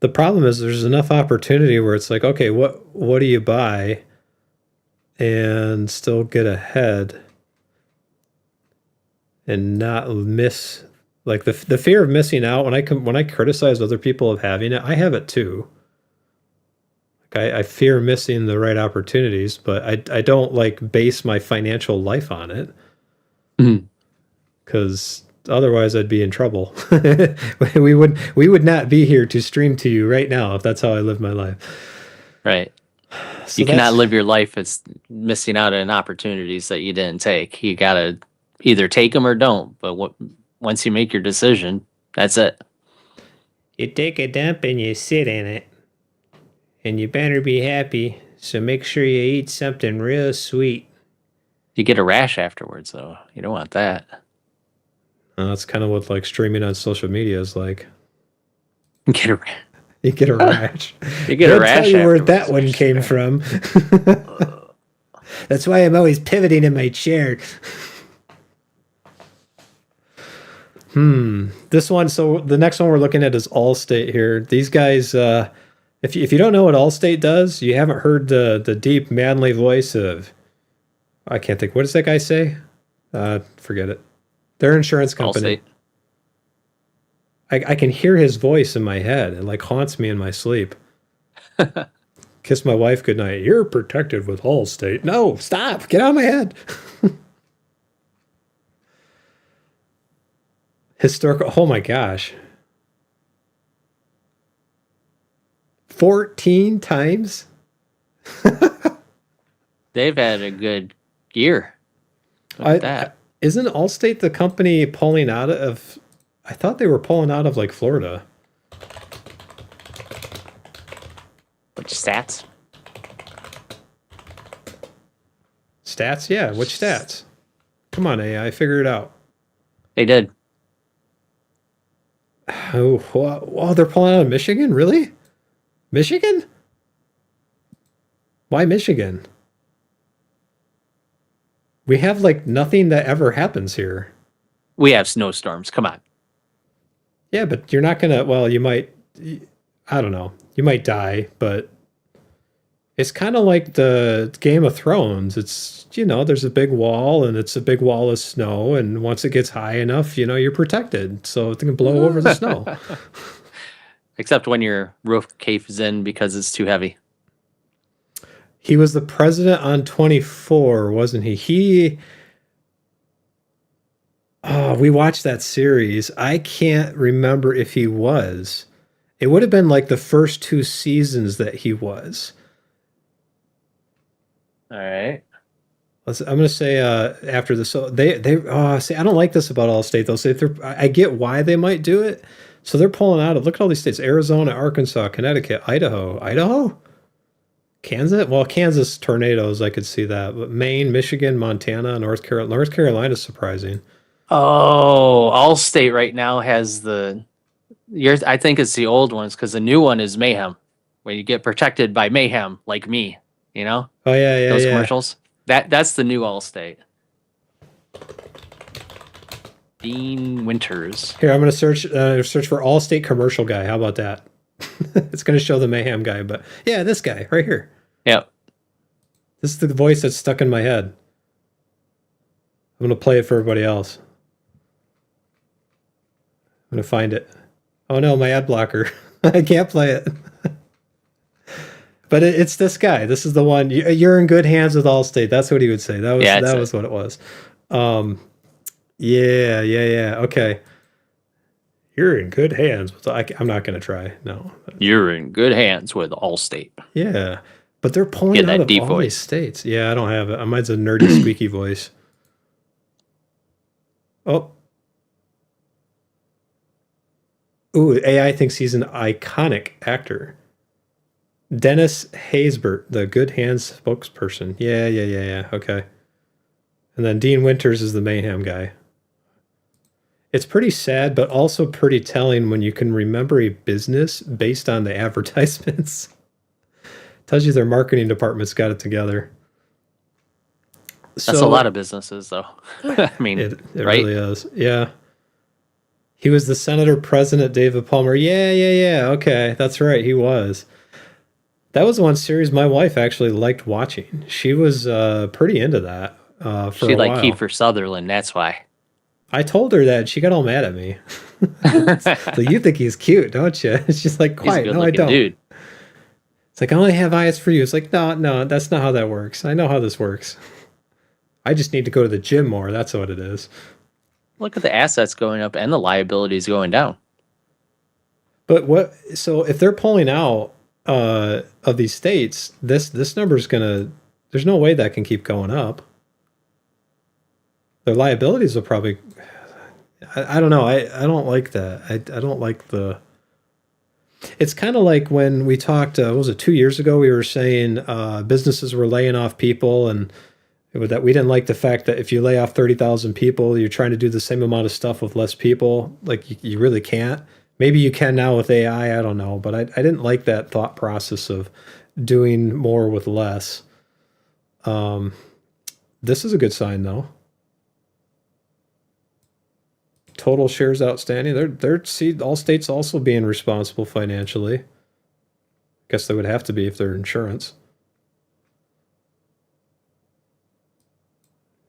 The problem is there's enough opportunity where it's like, okay, what do you buy and still get ahead and not miss, like the fear of missing out when I criticize other people of having it, I have it too. Like I fear missing the right opportunities, but I don't like base my financial life on it Mhm. because otherwise I'd be in trouble. we would not be here to stream to you right now if that's how I live my life. Right. So You cannot that's- live your life as missing out on opportunities that you didn't take. You gotta either take them or don't. But once you make your decision, that's it. You take a dump and you sit in it. And you better be happy. So make sure you eat something real sweet. You get a rash afterwards, though. You don't want that. That's kind of what like streaming on social media is like. You get a, You get a rash. you get a I'll rash. tell you where that afterwards. one came from. That's why I'm always pivoting in my chair. This one. So the next one we're looking at is Allstate here. These guys. If you don't know what Allstate does, you haven't heard the deep manly voice of. I can't think. What does that guy say? Forget it. Their insurance company. Allstate. I can hear his voice in my head. It like haunts me in my sleep. Kiss my wife goodnight. You're protected with Allstate. No, stop. Get out of my head. Historical. Oh my gosh. 14 times? They've had a good year. Look at that. Isn't Allstate the company pulling out of? I thought they were pulling out of like Florida. Which stats? Stats? Yeah, which stats? Come on, AI, figure it out. They did. Oh, wow, they're pulling out of Michigan? Really? Michigan? Why Michigan? We have like nothing that ever happens here. We have snowstorms. Come on. Yeah, but you're not gonna. Well, you might. I don't know. You might die, but it's kind of like the Game of Thrones. It's there's a big wall, and it's a big wall of snow, and once it gets high enough, you're protected, so it can blow over the snow. Except when your roof caves in because it's too heavy. He was the president on 24, wasn't he? We watched that series. I can't remember if he was. It would have been like the first 2 seasons that he was. All right. I'm gonna say after this. So they see. I don't like this about Allstate though. So I get why they might do it. So they're pulling out of. Look at all these states: Arizona, Arkansas, Connecticut, Idaho, Kansas. Well, Kansas tornadoes. I could see that. But Maine, Michigan, Montana, North Carolina. North Carolina's surprising. Oh, Allstate right now has I think it's the old ones because the new one is Mayhem, where you get protected by Mayhem, like me. You know Oh yeah, those commercials. That's the new Allstate. Dean Winters. Here, I'm gonna search for Allstate commercial guy. How about that? It's gonna show the Mayhem guy, but yeah, this guy right here. Yep. This is the voice that's stuck in my head. I'm gonna play it for everybody else. I'm gonna find it. Oh no, my ad blocker. I can't play it. But it's this guy. This is the one. You're in good hands with Allstate. That's what he would say. That was what it was. Yeah. Okay. You're in good hands with. I'm not gonna try. No. You're in good hands with Allstate. Yeah, but they're pulling Get out that of deep all voice. these states. Yeah, I don't have it. Mine's a nerdy, squeaky voice. Oh. Ooh, AI thinks he's an iconic actor. Dennis Haysbert, the Good Hands spokesperson. Yeah. Okay. And then Dean Winters is the Mayhem guy. It's pretty sad, but also pretty telling when you can remember a business based on the advertisements. Tells you their marketing department's got it together. That's a lot of businesses, though. I mean, It right? really is. Yeah. He was the Senator President David Palmer. Yeah. Okay, that's right. He was. That was one series my wife actually liked watching. She was pretty into that for She a like while. Kiefer Sutherland. That's why. I told her that. She got all mad at me. So you think he's cute, don't you? She's like, He's a quiet. No, I good-looking don't. dude. It's like, I only have eyes for you. It's like, no, that's not how that works. I know how this works. I just need to go to the gym more. That's what it is. Look at the assets going up and the liabilities going down. But so if they're pulling out of these states, this number's gonna. There's no way that can keep going up. Their liabilities will probably. I don't know. I don't like that. I don't like the. It's kind of like when we talked. What was it 2 years ago? We were saying businesses were laying off people, and that we didn't like the fact that if you lay off 30,000 people, you're trying to do the same amount of stuff with less people. Like you really can't. Maybe you can now with AI. I don't know, but I didn't like that thought process of doing more with less. This is a good sign, though. Total shares outstanding. All states also being responsible financially. Guess they would have to be if they're insurance.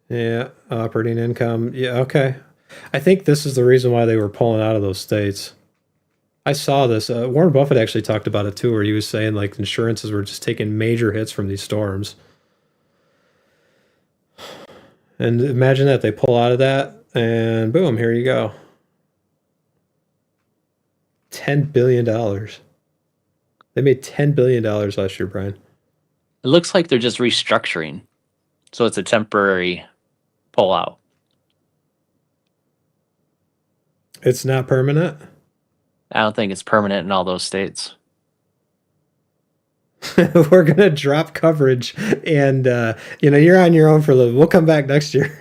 Yeah, operating income. Yeah, okay. I think this is the reason why they were pulling out of those states. I saw this. Warren Buffett actually talked about it too, where he was saying like insurances were just taking major hits from these storms. And imagine that they pull out of that, and boom, here you go. $10 billion. They made $10 billion last year, Brian. It looks like they're just restructuring. So it's a temporary pullout. It's not permanent. I don't think it's permanent in all those states. We're gonna drop coverage, and you're on your own for a little. We'll come back next year.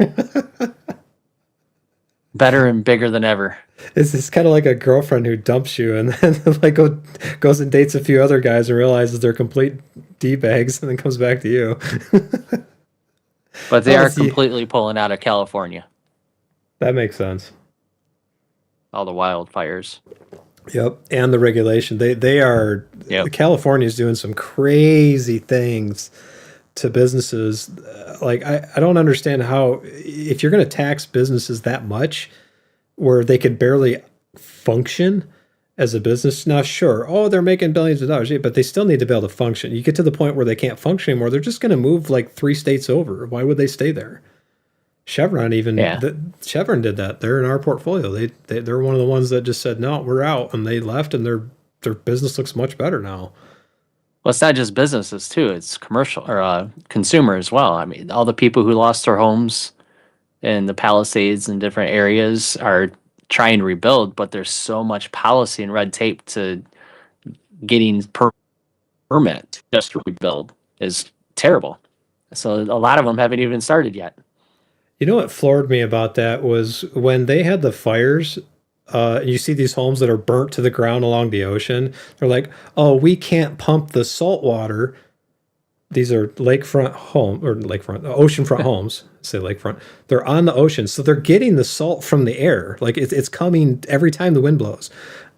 Better and bigger than ever. It's kind of like a girlfriend who dumps you, and then like goes and dates a few other guys and realizes they're complete d-bags, and then comes back to you. But they are see. completely pulling out of California. That makes sense. All the wildfires. Yep, and the regulation. They are. Yep. California is doing some crazy things to businesses. Like I don't understand how, if you're going to tax businesses that much, where they could barely function, as a business. Now, sure, oh, they're making billions of dollars, yeah, but they still need to be able to function. You get to the point where they can't function anymore, they're just going to move like 3 states over. Why would they stay there? Chevron Yeah. Chevron did that. They're in our portfolio. They're one of the ones that just said no, we're out, and they left, and their business looks much better now. Well, it's not just businesses too; it's commercial or consumer as well. I mean, all the people who lost their homes in the Palisades and different areas are trying to rebuild, but there's so much policy and red tape to getting permit just to rebuild is terrible. So a lot of them haven't even started yet. You know what floored me about that was when they had the fires. You see these homes that are burnt to the ground along the ocean. They're like, oh, we can't pump the salt water. These are oceanfront homes. Say lakefront. They're on the ocean, so they're getting the salt from the air. Like it's coming every time the wind blows.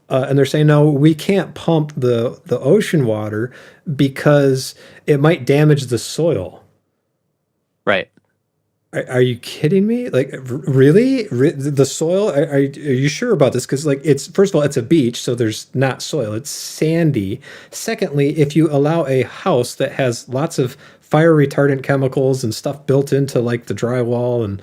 And they're saying, no, we can't pump the ocean water because it might damage the soil. Right. Are you kidding me? Like, really? The soil? Are you sure about this? Because, like, it's first of all, it's a beach, so there's not soil. It's sandy. Secondly, if you allow a house that has lots of fire retardant chemicals and stuff built into like the drywall and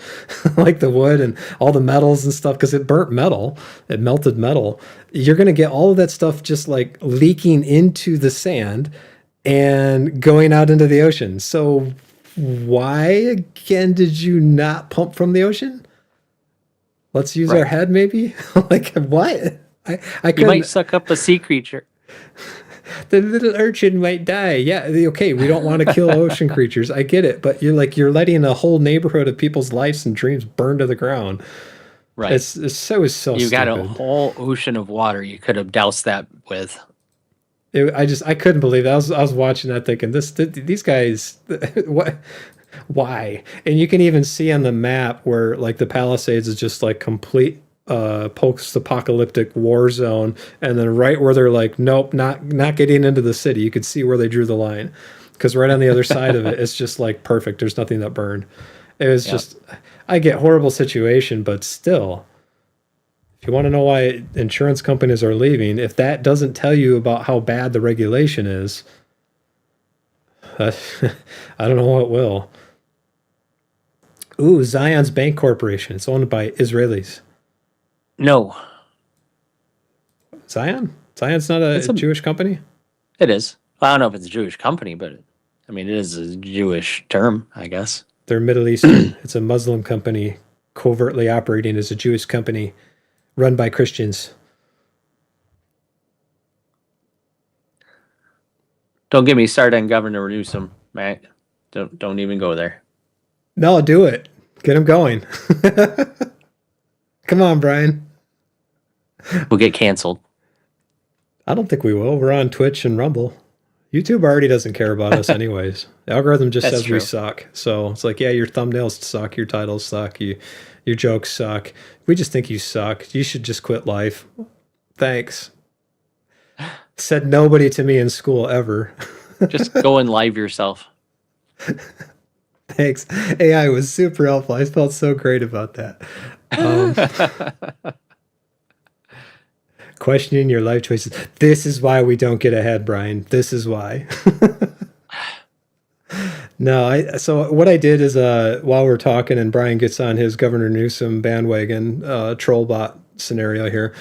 like the wood and all the metals and stuff, because it burnt metal, it melted metal, you're going to get all of that stuff just like leaking into the sand and going out into the ocean. So why again did you not pump from the ocean? Let's use our head, maybe. Like what? I You couldn't. might suck up a sea creature. The little urchin might die. Yeah, okay. We don't want to kill ocean creatures. I get it, but you're letting a whole neighborhood of people's lives and dreams burn to the ground. Right. It's so You got a stupid. whole ocean of water you could have doused that with. I couldn't believe it. I was watching that thinking these guys what why? And you can even see on the map where like the Palisades is just like complete post-apocalyptic war zone, and then right where they're like, nope, not getting into the city, you could see where they drew the line, because right on the other side of it, it's just like perfect. There's nothing that burned. It was just, I get horrible situation, but still, if you want to know why insurance companies are leaving, if that doesn't tell you about how bad the regulation is, I don't know what will. Ooh, Zion's Bank Corporation. It's owned by Israelis. No, Zion's not a Jewish company? it is. Well, I don't know if it's a Jewish company, but I mean, it is a Jewish term, I guess. They're Middle Eastern. It's a Muslim company covertly operating as a Jewish company run by Christians. Don't get me started on Governor Newsom, Matt. Don't even go there. No, do it. Get him going. Come on, Brian. We'll get canceled. I don't think we will. We're on Twitch and Rumble. YouTube already doesn't care about us anyways. The algorithm just That's says true. we suck. So it's like, yeah, your thumbnails suck, your titles suck, your jokes suck. We just think you suck. You should just quit life. Thanks. Said nobody to me in school ever. Just go and live yourself. Thanks. AI was super helpful. I felt so great about that. Questioning your life choices. This is why we don't get ahead, Brian. This is why. No, so what I did is while we're talking and Brian gets on his Governor Newsom bandwagon troll bot scenario here,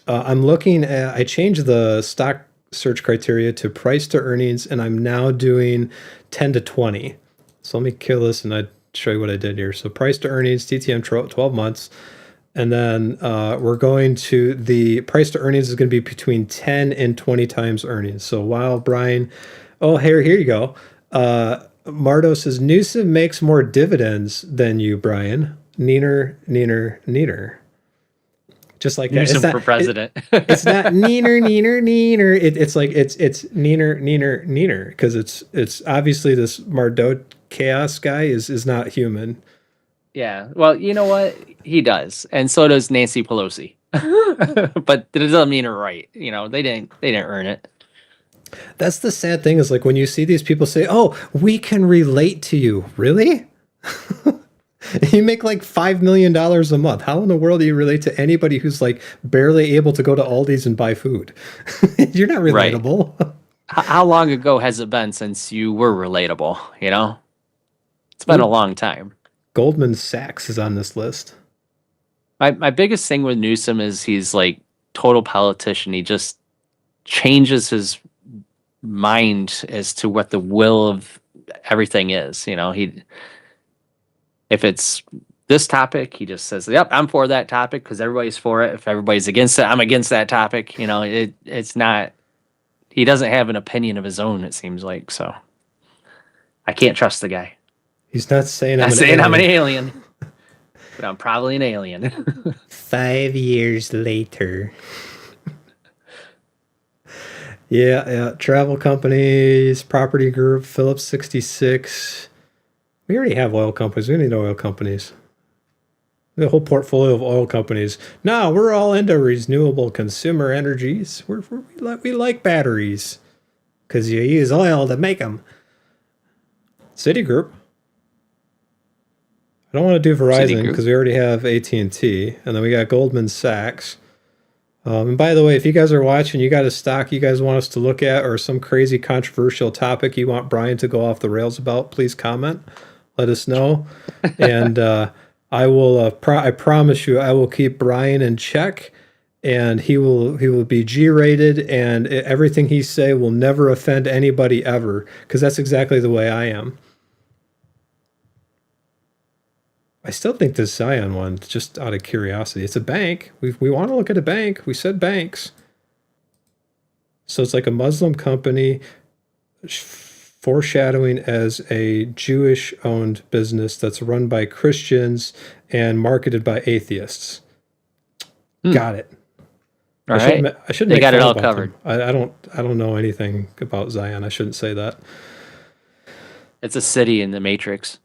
I changed the stock search criteria to price to earnings, and I'm now doing 10 to 20. So let me kill this and I'd show you what I did here. So price to earnings, TTM 12 months. And then we're going to the price to earnings is going to be between 10 and 20 times earnings. So while Brian, here you go. Mardo says Newsom makes more dividends than you, Brian. Neener. Just like that. Newsom for president. It's not neener. It's like it's neener because it's obviously this Mardo chaos guy is not human. Yeah. Well, you know what? He does, and so does Nancy Pelosi. But it doesn't mean her right. You know, they didn't earn it. That's the sad thing is like when you see these people say, "Oh, we can relate to you." Really? You make like $5 million a month. How in the world do you relate to anybody who's like barely able to go to Aldi's and buy food? You're not Right. relatable. How long ago has it been since you were relatable? You know, it's been a long time. Goldman Sachs is on this list. My biggest thing with Newsom is he's like total politician. He just changes his mind as to what the will of everything is. You know, if it's this topic, he just says, "Yep, I'm for that topic because everybody's for it. If everybody's against it, I'm against that topic." You know, it's not. He doesn't have an opinion of his own. It seems like so. I can't trust the guy. He's not saying I'm I'm saying I'm an alien. alien, but I'm probably an alien. 5 years later. Yeah. Travel companies, property group, Phillips 66. We already have oil companies. We don't need oil companies. The whole portfolio of oil companies. No, we're all into renewable consumer energies. We like batteries because you use oil to make them. Citigroup. I don't want to do Verizon Citigroup. because we already have AT&T, and then we got Goldman Sachs. And by the way, if you guys are watching, you got a stock you guys want us to look at, or some crazy controversial topic you want Brian to go off the rails about, please comment. Let us know, and I will. I promise you, I will keep Brian in check, and he will be G-rated, and everything he say will never offend anybody ever, because that's exactly the way I am. I still think this Zion one, just out of curiosity, it's a bank. We want to look at a bank. We said banks. So it's like a Muslim company foreshadowing as a Jewish-owned business that's run by Christians and marketed by atheists. Got it. All right, I shouldn't they make got it fun all about covered. them. I don't know anything about Zion. I shouldn't say that. It's a city in the Matrix.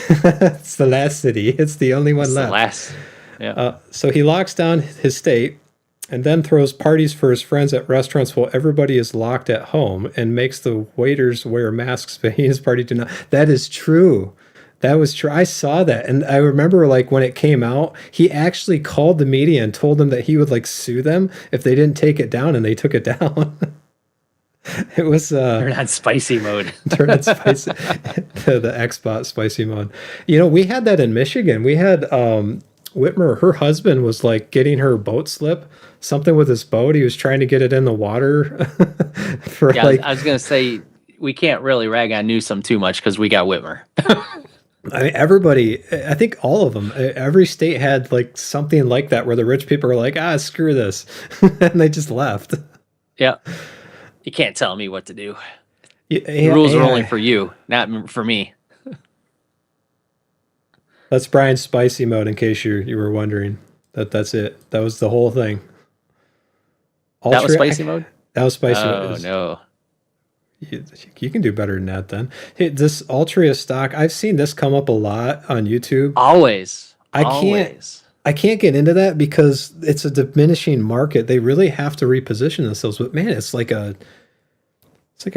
It's the last city. It's the only one It's left. the last. Yeah. So he locks down his state and then throws parties for his friends at restaurants while everybody is locked at home and makes the waiters wear masks, but he and his party do not. That is true. That was true. I saw that. And I remember like when it came out, he actually called the media and told them that he would like sue them if they didn't take it down, and they took it down. It was They're not spicy mode. turn it spicy. The Xbot spicy mode. You know, we had that in Michigan. We had Whitmer, her husband was like getting her boat slip, something with his boat. He was trying to get it in the water for Yeah, like I was gonna say we can't really rag on Newsom too much because we got Whitmer. I mean, everybody, I think all of them, every state had like something like that where the rich people are like, screw this. And they just left. Yeah, you can't tell me what to do. The The rules are only for you, not for me. That's Brian's spicy mode, in case you were wondering. That's it. That was the whole thing. That was spicy mode? That was spicy Oh mode. no. You can do better than that then. Hey, this Altria stock, I've seen this come up a lot on YouTube. Always. I can't get into that because it's a diminishing market. They really have to reposition themselves. But man, it's like a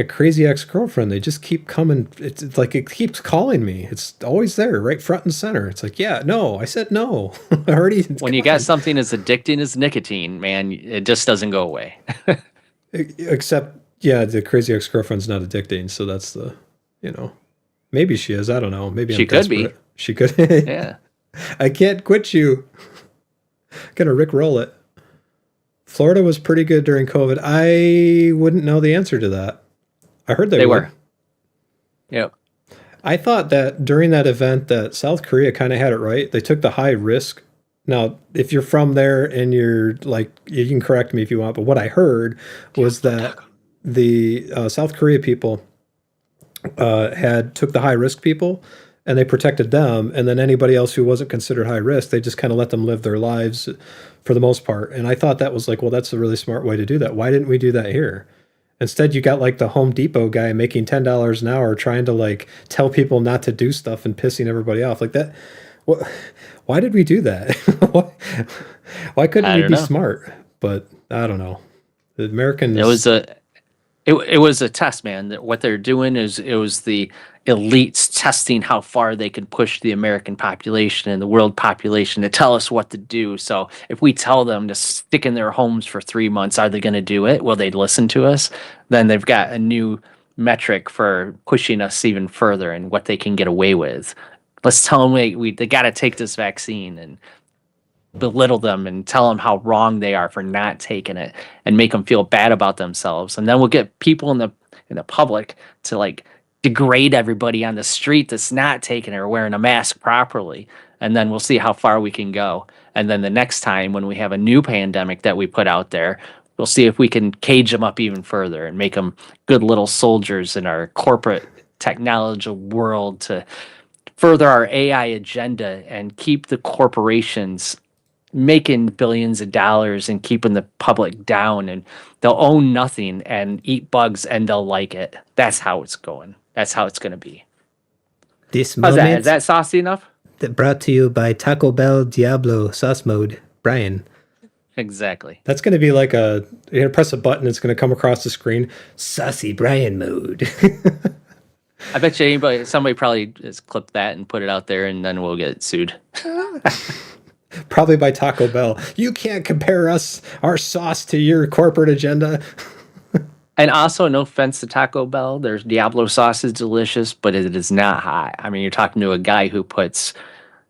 crazy ex-girlfriend. They just keep coming. It's like it keeps calling me. It's always there, right front and center. It's like, yeah, no, I said no. Already. When you got something as addicting as nicotine, man, it just doesn't go away. Except, yeah, the crazy ex-girlfriend's not addicting, so that's the, maybe she is. I don't know. Maybe She I'm could be. desperate. She could. Yeah. I can't quit you. Gonna Rickroll it. Florida was pretty good during COVID. I wouldn't know the answer to that. I heard they were. Yep. I thought that during that event that South Korea kind of had it right. They took the high risk. Now, if you're from there and you're like, you can correct me if you want, but what I heard was that the South Korea people took the high risk people and they protected them, and then anybody else who wasn't considered high risk, they just kind of let them live their lives for the most part. And I thought that was like, well, that's a really smart way to do that. Why didn't we do that here? Instead, you got like the Home Depot guy making $10 an hour trying to like tell people not to do stuff and pissing everybody off like that. Why did we do that? Why couldn't we be smart? But I don't know. The Americans. It It was a test, man. That what they're doing is it was the elites testing how far they could push the American population and the world population to tell us what to do. So if we tell them to stick in their homes for 3 months, are they going to do it? Will they listen to us? Then they've got a new metric for pushing us even further and what they can get away with. Let's tell them they got to take this vaccine and belittle them and tell them how wrong they are for not taking it and make them feel bad about themselves. And then we'll get people in the public to like degrade everybody on the street that's not taking it or wearing a mask properly. And then we'll see how far we can go. And then the next time when we have a new pandemic that we put out there, we'll see if we can cage them up even further and make them good little soldiers in our corporate technology world to further our AI agenda and keep the corporations making billions of dollars and keeping the public down, and they'll own nothing and eat bugs and they'll like it. That's how it's going. That's how it's going to be. This How's that? moment Is that saucy enough? brought to you by Taco Bell Diablo Sauce Mode. Brian. Exactly. That's going to be like you're going to press a button, it's going to come across the screen. Saucy Brian mode. I bet you somebody probably just clipped that and put it out there, and then we'll get sued. Probably by Taco Bell. You can't compare our sauce to your corporate agenda. And also, no offense to Taco Bell, their Diablo sauce is delicious, but it is not hot. I mean, you're talking to a guy who puts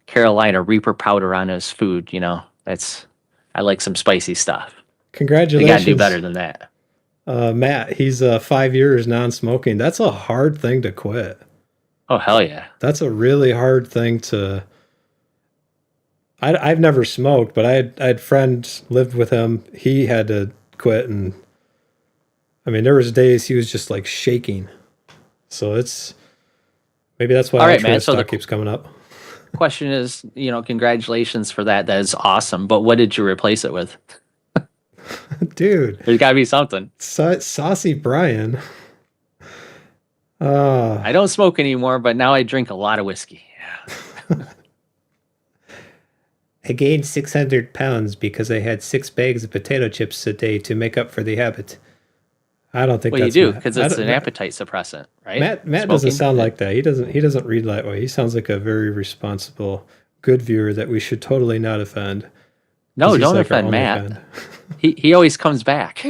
Carolina Reaper powder on his food. I like some spicy stuff. They Congratulations. got to do better than that. Matt, he's 5 years non-smoking. That's a hard thing to quit. Oh, hell yeah. That's a really hard thing to... I've never smoked, but I had friends lived with him. He had to quit, and I mean, there was days he was just like shaking. So maybe that's why All right, altruist man, so stock the- keeps coming up. Question is, congratulations for that. That is awesome. But what did you replace it with? Dude, There's got to be something. Saucy Brian. I don't smoke anymore, but now I drink a lot of whiskey. I gained 600 pounds because I had 6 bags of potato chips a day to make up for the habit. I don't think Well, you that's do Matt. because I it's don't- an appetite suppressant, right? Matt doesn't Smoking? sound like that. He doesn't read that way. He sounds like a very responsible, good viewer that we should totally not offend. 'Cause No, he's don't like our offend only Matt. fan. He always comes back.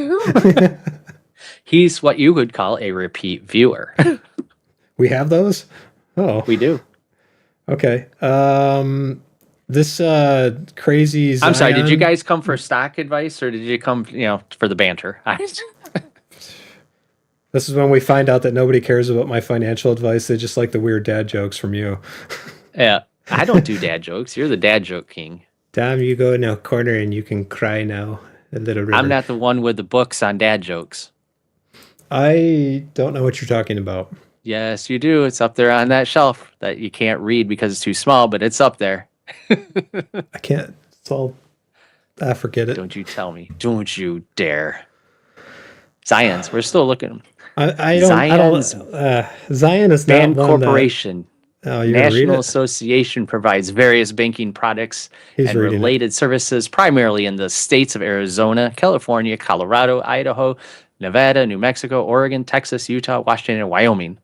He's what you would call a repeat viewer. We have those? Oh, We do. okay. This crazy Zion, I'm sorry. Did you guys come for stock advice, or did you come, for the banter? This is when we find out that nobody cares about my financial advice. They just like the weird dad jokes from you. Yeah, I don't do dad jokes. You're the dad joke king. Dom, you go in a corner and you can cry now. A little river. I'm not the one with the books on dad jokes. I don't know what you're talking about. Yes, you do. It's up there on that shelf that you can't read because it's too small, but it's up there. I can't. It's all. I forget it. Don't you tell me. Don't you dare. Zion's. We're still looking. I don't. Zion is not Band one that- Corporation. Oh, you're gonna read National it? Association provides various banking products He's and reading it. related services primarily in the states of Arizona, California, Colorado, Idaho, Nevada, New Mexico, Oregon, Texas, Utah, Washington, and Wyoming.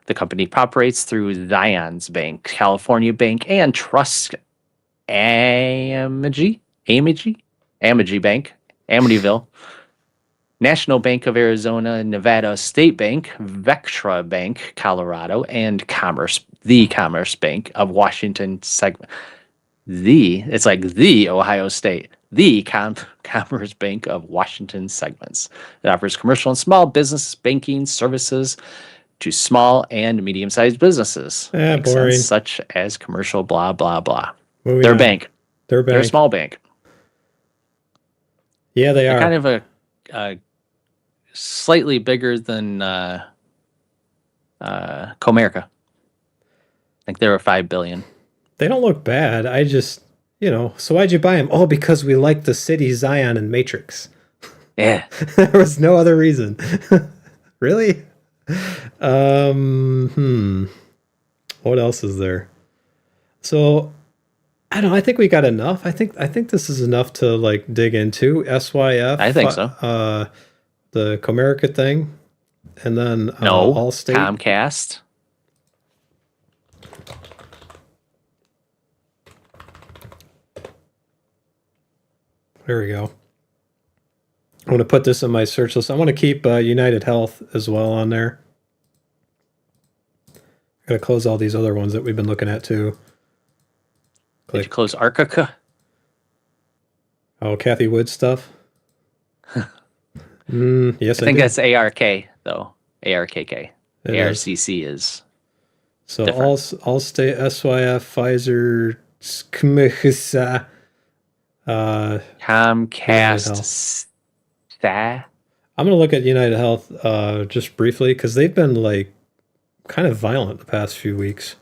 The company operates through Zions Bank, California Bank, and Trust Amity Bank, Amityville, National Bank of Arizona, Nevada State Bank, Vectra Bank, Colorado, and the Commerce Bank of Washington segment. It's like the Ohio State, the Commerce Bank of Washington segments. It offers commercial and small business banking services to small and medium-sized businesses. Ah, Makes sense, boring. such as commercial, blah, blah, blah. Moving They're a on. bank. They're They're a bank. small bank. Yeah, they They're are. kind of a slightly bigger than Comerica. I think they were 5 billion. They don't look bad. I just, so why'd you buy them? Oh, because we like the city Zion and Matrix. Yeah. There was no other reason. Really? What else is there? So, I don't know. I think we got enough. I think this is enough to like dig into. SYF. I think so. The Comerica thing. and then No. Allstate. Comcast. There we go. I'm going to put this in my search list. I want to keep United Health as well on there. I'm going to close all these other ones that we've been looking at too. Did you close Arca? Oh, Kathy Wood stuff. Yes, I think did. that's ARK though. ARKK. It is. ARCC is. So different. Allstate, SYF, Pfizer, Skmhsa, Comcast. I'm going to look at United Health just briefly because they've been like kind of violent the past few weeks.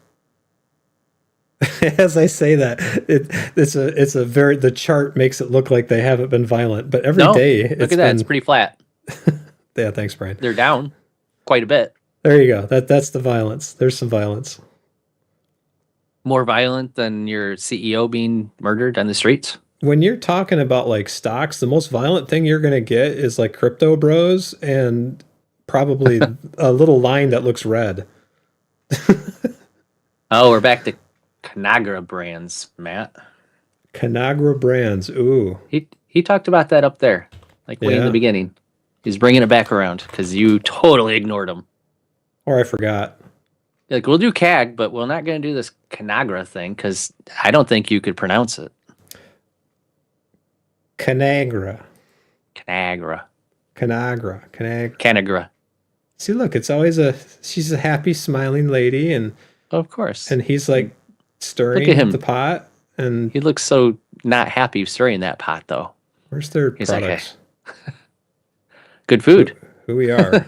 As I say that, it's a very, the chart makes it look like they haven't been violent, but every day Look at that. It's pretty flat. Yeah, thanks, Brian. They're down quite a bit. There you go. That's the violence. There's some violence. More violent than your CEO being murdered on the streets. When you're talking about like stocks, the most violent thing you're going to get is like crypto bros and probably a little line that looks red. Oh, we're back to Conagra Brands, Matt. Conagra Brands. Ooh. He talked about that up there, like way in Yeah. the beginning. He's bringing it back around because you totally ignored him. Or I forgot. Like, we'll do CAG, but we're not going to do this Conagra thing because I don't think you could pronounce it. Conagra. Conagra. Conagra. See, look, it's always she's a happy, smiling lady, and Of course. he's like stirring Look at him. the pot. And He looks so not happy stirring that pot, though. where's their He's like, products? Good food. Who we are.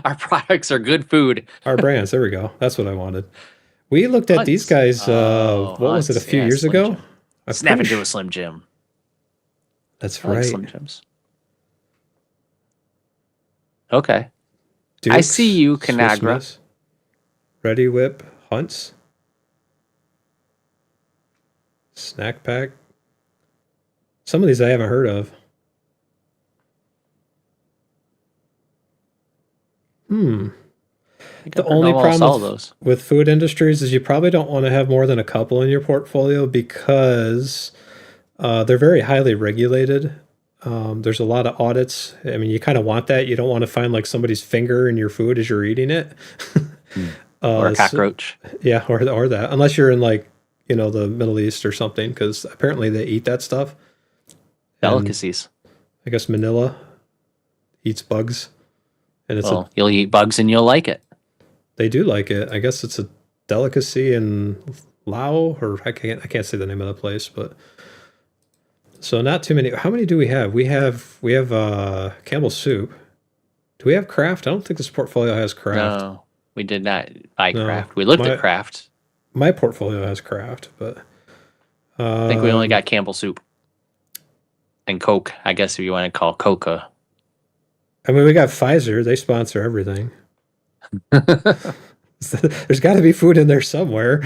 Our products are good food. Our brands. There we go. That's what I wanted. We looked at these Hunts. guys, Oh, what was it, a Hunts, few yeah, years Slim ago? Jim. I'm Snap pretty into sure- a Slim Jim. That's I like right. Slim Jims. Okay. I Dukes, see you, Swiss Conagra. Miss, Ready Whip, Hunts, Snack Pack. Some of these I haven't heard of. I think The I've heard only almost all problem of those. with food industries is you probably don't want to have more than a couple in your portfolio because they're very highly regulated. There's a lot of audits. I mean, you kind of want that. You don't want to find like somebody's finger in your food as you're eating it. Or a So- cockroach. yeah, or that. Unless you're in like, the Middle East or something, because apparently they eat that stuff. Delicacies. I guess Manila eats bugs, and Well, you'll eat bugs and you'll like it. they do like it. I guess it's a delicacy in Laos, or I can't say the name of the place, but so not too many. How many do we have? We have Campbell's soup. Do we have Kraft? I don't think this portfolio has Kraft. No, we did not buy No. Kraft. We looked My- at Kraft. My portfolio has Kraft, but I think we only got Campbell soup and Coke. I guess if you want to call Coca. I mean, we got Pfizer. They sponsor everything. There's got to be food in there somewhere.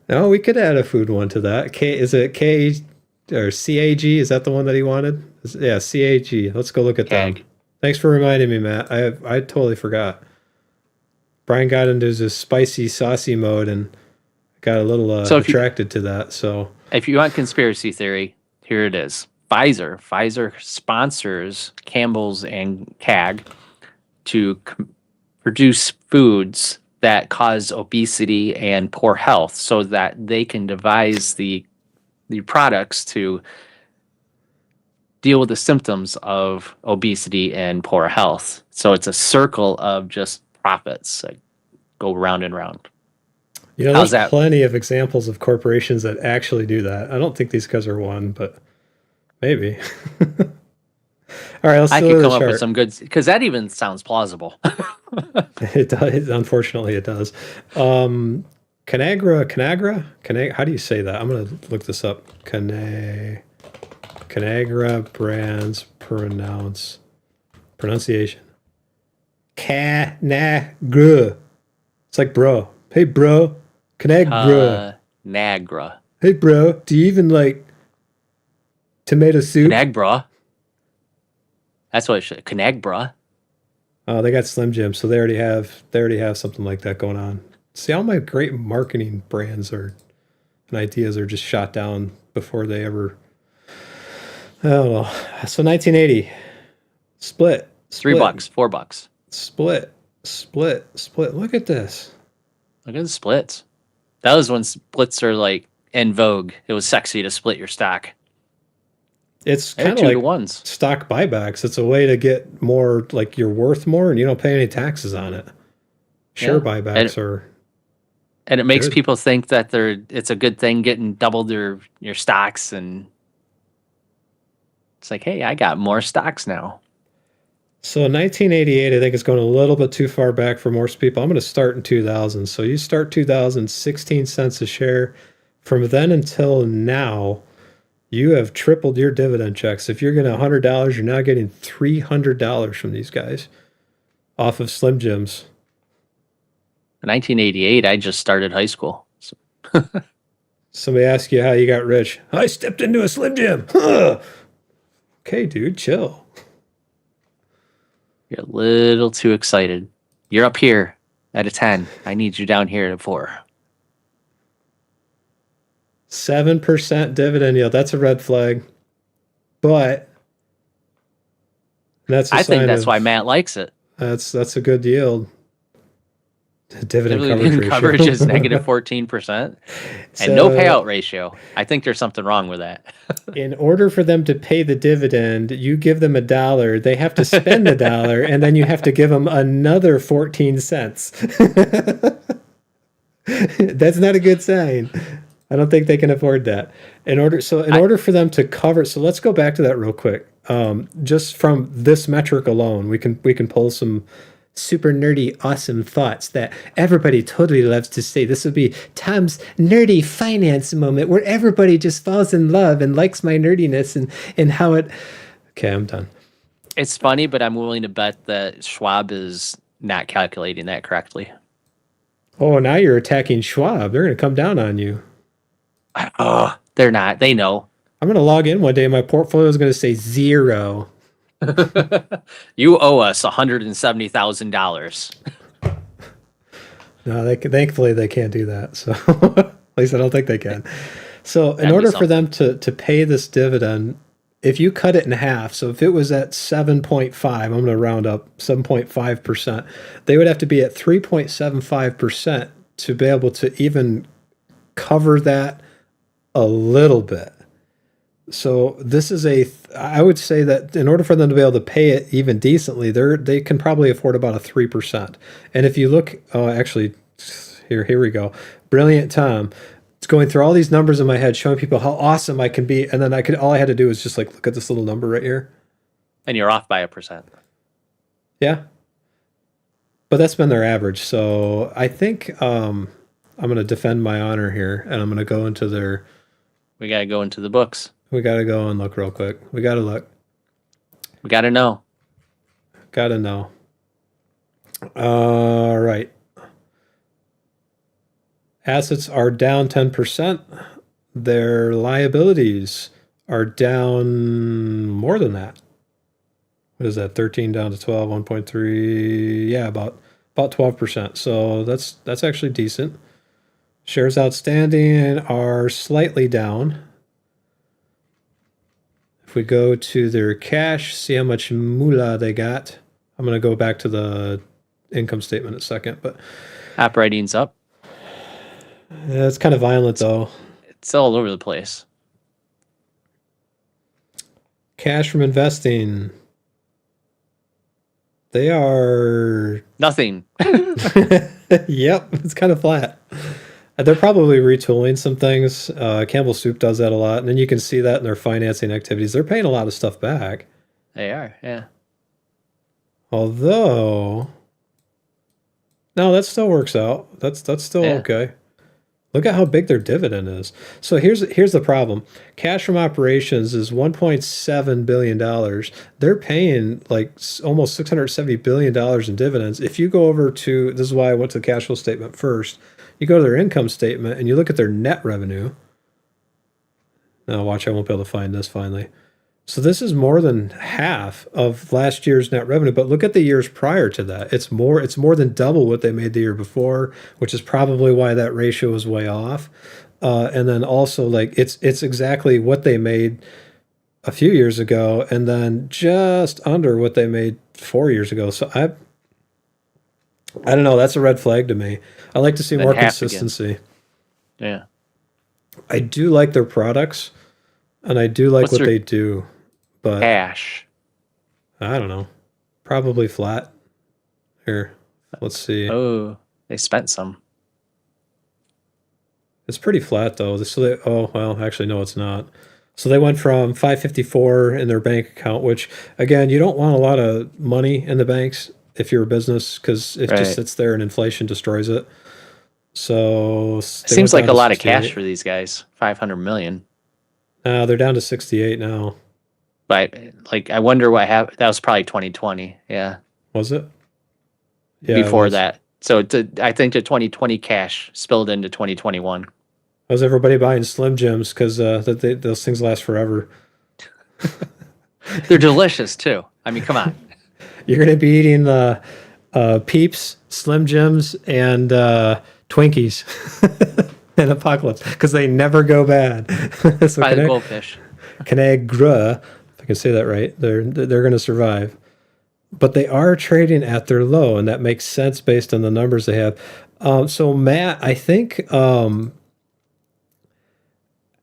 No, we could add a food one to that. Is it K or CAG? Is that the one that he wanted? Yeah, CAG. Let's go look at them. CAG. Thanks for reminding me, Matt. I totally forgot. Brian got into his spicy, saucy mode and got a little So if you- attracted to that. So If you want conspiracy theory, here it is. Pfizer sponsors Campbell's and CAG to produce foods that cause obesity and poor health so that they can devise the products to deal with the symptoms of obesity and poor health. So it's a circle of just profits that go round and round. There's How's that? plenty of examples of corporations that actually do that. I don't think these guys are one, but maybe. All right, let's I do could the come up with chart. some good, because that even sounds plausible. It does. Unfortunately, it does. Conagra. How do you say that? I'm gonna look this up. Conagra Brands pronunciation. Conagra. It's like bro. Hey bro. Conagra. Nagra. Hey bro. Do you even like tomato soup? Nagbra. That's what it should. Conagra. Oh, they got Slim Jim, so they already have something like that going on. See, all my great marketing brands and ideas are just shot down before they ever. Oh well. So 1980, split, $3, $4. split. Look at this. Look at the splits. That was when splits are like in vogue. It was sexy to split your stock. It's They're kind of 2 to like 1s. stock buybacks. It's a way to get more, like you're worth more, and you don't pay any taxes on it. Share Yeah. buybacks are. And it makes Good. people think that it's a good thing getting doubled your stocks, and it's like, hey, I got more stocks now. So 1988, I think it's going a little bit too far back for most people. I'm going to start in 2000. So you start 2000, 16 cents a share. From then until now, you have tripled your dividend checks. If you're getting $100, you're now getting $300 from these guys off of Slim Jims. In 1988, I just started high school. So Somebody asks you how you got rich. I stepped into a Slim Jim. Huh. Okay, dude, chill. you're a little too excited. You're up here at a 10. I need you down here at a 4. 7% dividend yield. That's a red flag. But that's a I think sign that's of- why Matt likes it. That's a good yield. Dividend Dividend coverage coverage ratio. is negative 14% So, and no payout ratio. I think there's something wrong with that. In order for them to pay the dividend, you give them $1. They have to spend $1, and then you have to give them another 14 cents. That's not a good sign. I don't think they can afford that. In order for them to cover, so let's go back to that real quick. Just from this metric alone, we can pull some super nerdy, awesome thoughts that everybody totally loves to say. This would be Tom's nerdy finance moment where everybody just falls in love and likes my nerdiness and how it. Okay, I'm done. It's funny, but I'm willing to bet that Schwab is not calculating that correctly. Oh, now you're attacking Schwab. They're going to come down on you. Oh, they're not. They know. I'm going to log in one day and my portfolio is going to say 0. You owe us $170,000. No, thankfully they can't do that. So at least I don't think they can. So in That'd be order for them to pay this dividend, if you cut it in half, so if it was at 7.5, I'm going to round up 7.5%, they would have to be at 3.75% to be able to even cover that a little bit. So this is I would say that in order for them to be able to pay it even decently, they can probably afford about a 3%. And if you look, actually, here we go. Brilliant Tom. It's going through all these numbers in my head, showing people how awesome I can be. And then all I had to do was just like, look at this little number right here. And you're off by 1%. Yeah. But that's been their average. So I think I'm going to defend my honor here and I'm going to go into their. We got to go into the books. We got to go and look real quick. We got to look. We got to know. Got to know. All right. Assets are down 10%. Their liabilities are down more than that. What is that? 13 down to 12, 1.3. Yeah, about 12%. So that's actually decent. Shares outstanding are slightly down. If we go to their cash, see how much moolah they got. I'm going to go back to the income statement in a second, but Operating's up. it's kind of violent though. It's all over the place. Cash from investing. They are. Nothing. Yep, it's kind of flat. They're probably retooling some things. Campbell Soup does that a lot. And then you can see that in their financing activities. They're paying a lot of stuff back. They are, yeah. Although, no, that still works out. That's still Yeah. okay. Look at how big their dividend is. So here's the problem. Cash from operations is $1.7 billion. They're paying like almost $670 billion in dividends. If you go over to, this is why I went to the cash flow statement first. You go to their income statement and you look at their net revenue. Now watch, I won't be able to find this finally. So this is more than half of last year's net revenue, but look at the years prior to that. It's more than double what they made the year before, which is probably why that ratio is way off. And then also like it's exactly what they made a few years ago, and then just under what they made 4 years ago. So I don't know. That's a red flag to me. I like to see Then more half again. consistency. Yeah. I do like their products, and I do like What's what their they do, but cash? I don't know. Probably flat. Here, let's see. Oh, they spent some. It's pretty flat though. Oh well, actually no, it's not. So they went from 554 in their bank account, which again, you don't want a lot of money in the banks if you're a business because it Right. just sits there and inflation destroys it. So they Seems went like down a to lot of cash 68. for these guys. 500 million. They're down to 68 now. But like, I wonder what happened. That was probably 2020. Yeah. Was it? Yeah, it Before was. that. So I think the 2020 cash spilled into 2021. How's everybody buying Slim Jims? Because those things last forever. They're delicious too. I mean, come on. You're going to be eating the Peeps, Slim Jims, and Twinkies in Apocalypse because they never go bad. So By the goldfish. Conagra, if I can say that right, they're going to survive. But they are trading at their low, and that makes sense based on the numbers they have. So Matt, I think, I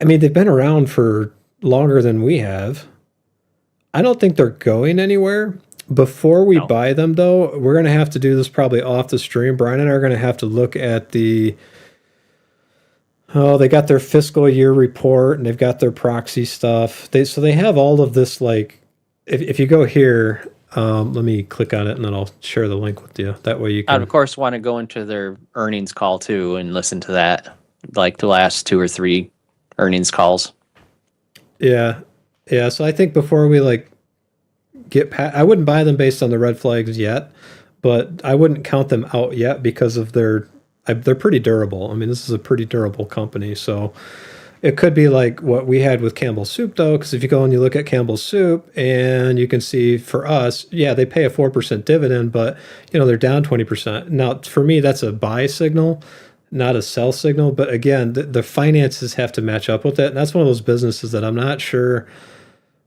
mean, they've been around for longer than we have. I don't think they're going anywhere. Before we No. buy them, though, we're going to have to do this probably off the stream. Brian and I are going to have to look at they got their fiscal year report and they've got their proxy stuff. So they have all of this, like, if you go here, let me click on it and then I'll share the link with you. That way you I'd can. of course want to go into their earnings call too and listen to that, like the last 2 or 3 earnings calls. Yeah. Yeah. So I think before we like I wouldn't buy them based on the red flags yet, but I wouldn't count them out yet because of they're pretty durable. I mean, this is a pretty durable company. So it could be like what we had with Campbell's Soup though, because if you go and you look at Campbell's Soup and you can see for us, yeah, they pay a 4% dividend, but they're down 20%. Now for me, that's a buy signal, not a sell signal. But again, the finances have to match up with it. And that's one of those businesses that I'm not sure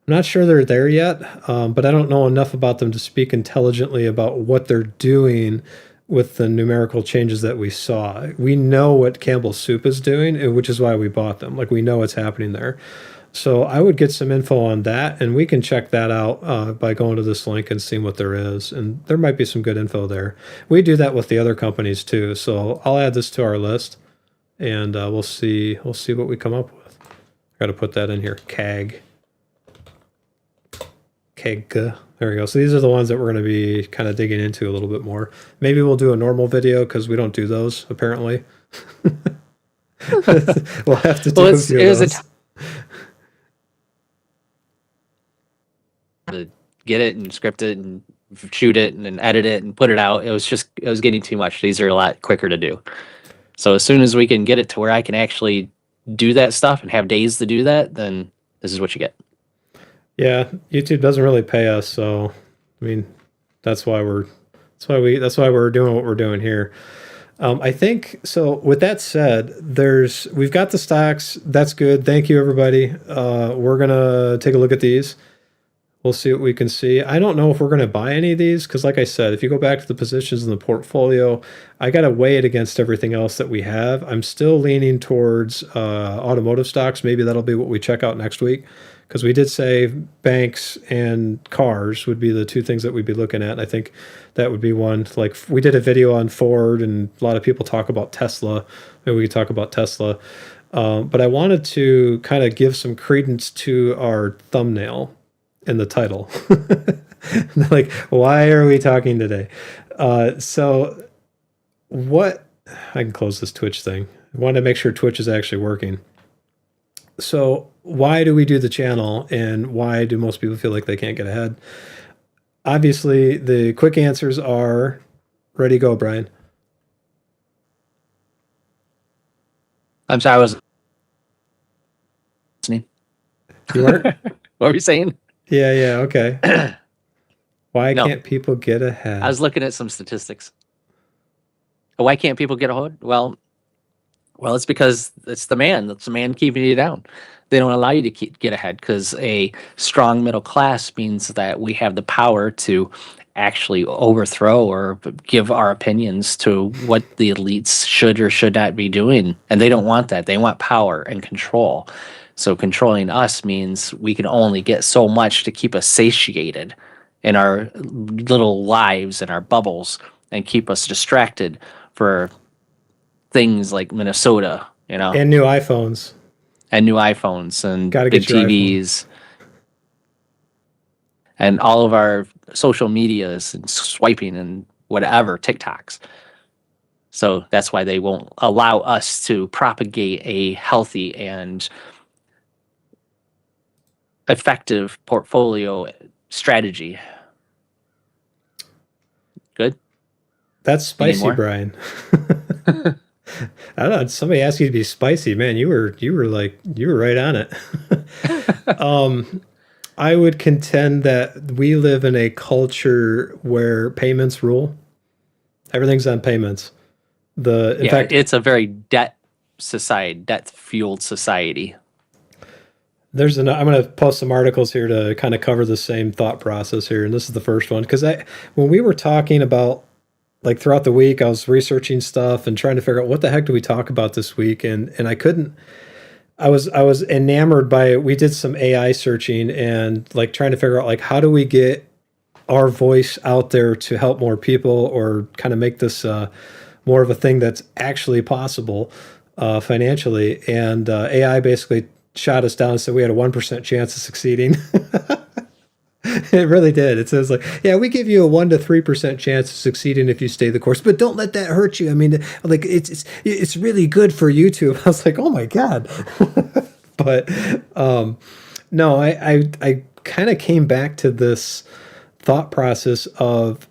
they're there yet, but I don't know enough about them to speak intelligently about what they're doing with the numerical changes that we saw. We know what Campbell's Soup is doing, which is why we bought them. Like we know what's happening there. So I would get some info on that, and we can check that out by going to this link and seeing what there is. And there might be some good info there. We do that with the other companies too. So I'll add this to our list, and we'll see what we come up with. Got to put that in here. CAG. There we go. So these are the ones that we're going to be kind of digging into a little bit more. Maybe we'll do a normal video because we don't do those apparently. We'll have to do Well, a few it of was a those. To get it and script it and shoot it and then edit it and put it out. It was getting too much. These are a lot quicker to do. So as soon as we can get it to where I can actually do that stuff and have days to do that, then this is what you get. Yeah, YouTube doesn't really pay us, so I mean that's why we're doing what we're doing here. I think so. With that said, we've got the stocks. That's good. Thank you, everybody. We're gonna take a look at these. We'll see what we can see. I don't know if we're gonna buy any of these because, like I said, if you go back to the positions in the portfolio, I gotta weigh it against everything else that we have. I'm still leaning towards automotive stocks. Maybe that'll be what we check out next week. Because we did say banks and cars would be the two things that we'd be looking at. I think that would be one. Like we did a video on Ford, and a lot of people talk about Tesla. Maybe we could talk about Tesla. But I wanted to kind of give some credence to our thumbnail in the title. Like, why are we talking today? So what? I can close this Twitch thing. I wanted to make sure Twitch is actually working. So why do we do the channel, and why do most people feel like they can't get ahead? Obviously, the quick answers are ready, go, Brian. I'm sorry, I was listening. You are? What were you saying? Yeah, okay. Why No. can't people get ahead? I was looking at some statistics. Why can't people get a hold? Well, it's because it's the man. That's the man keeping you down. They don't allow you to get ahead because a strong middle class means that we have the power to actually overthrow or give our opinions to what the elites should or should not be doing. And they don't want that. They want power and control. So controlling us means we can only get so much to keep us satiated in our little lives and our bubbles and keep us distracted for things like Minnesota, And new iPhones. and new iPhones and Gotta big get your TVs and all of our social medias and swiping and whatever, TikToks. So that's why they won't allow us to propagate a healthy and effective portfolio strategy. Good. That's spicy, more? Brian. I don't know. Somebody asked you to be spicy, man. You were right on it. I would contend that we live in a culture where payments rule. Everything's on payments. In fact, it's a very debt fueled society. I'm going to post some articles here to kind of cover the same thought process here, and this is the first one because when we were talking about like throughout the week, I was researching stuff and trying to figure out what the heck do we talk about this week, and I couldn't. I was enamored by it. We did some AI searching and like trying to figure out like how do we get our voice out there to help more people or kind of make this more of a thing that's actually possible financially. And AI basically shot us down and said we had a 1% chance of succeeding. It really did. It says like, yeah, we give you a 1 to 3% chance of succeeding if you stay the course, but don't let that hurt you. I mean, like it's really good for YouTube. I was like, oh my God. But no, I kind of came back to this thought process of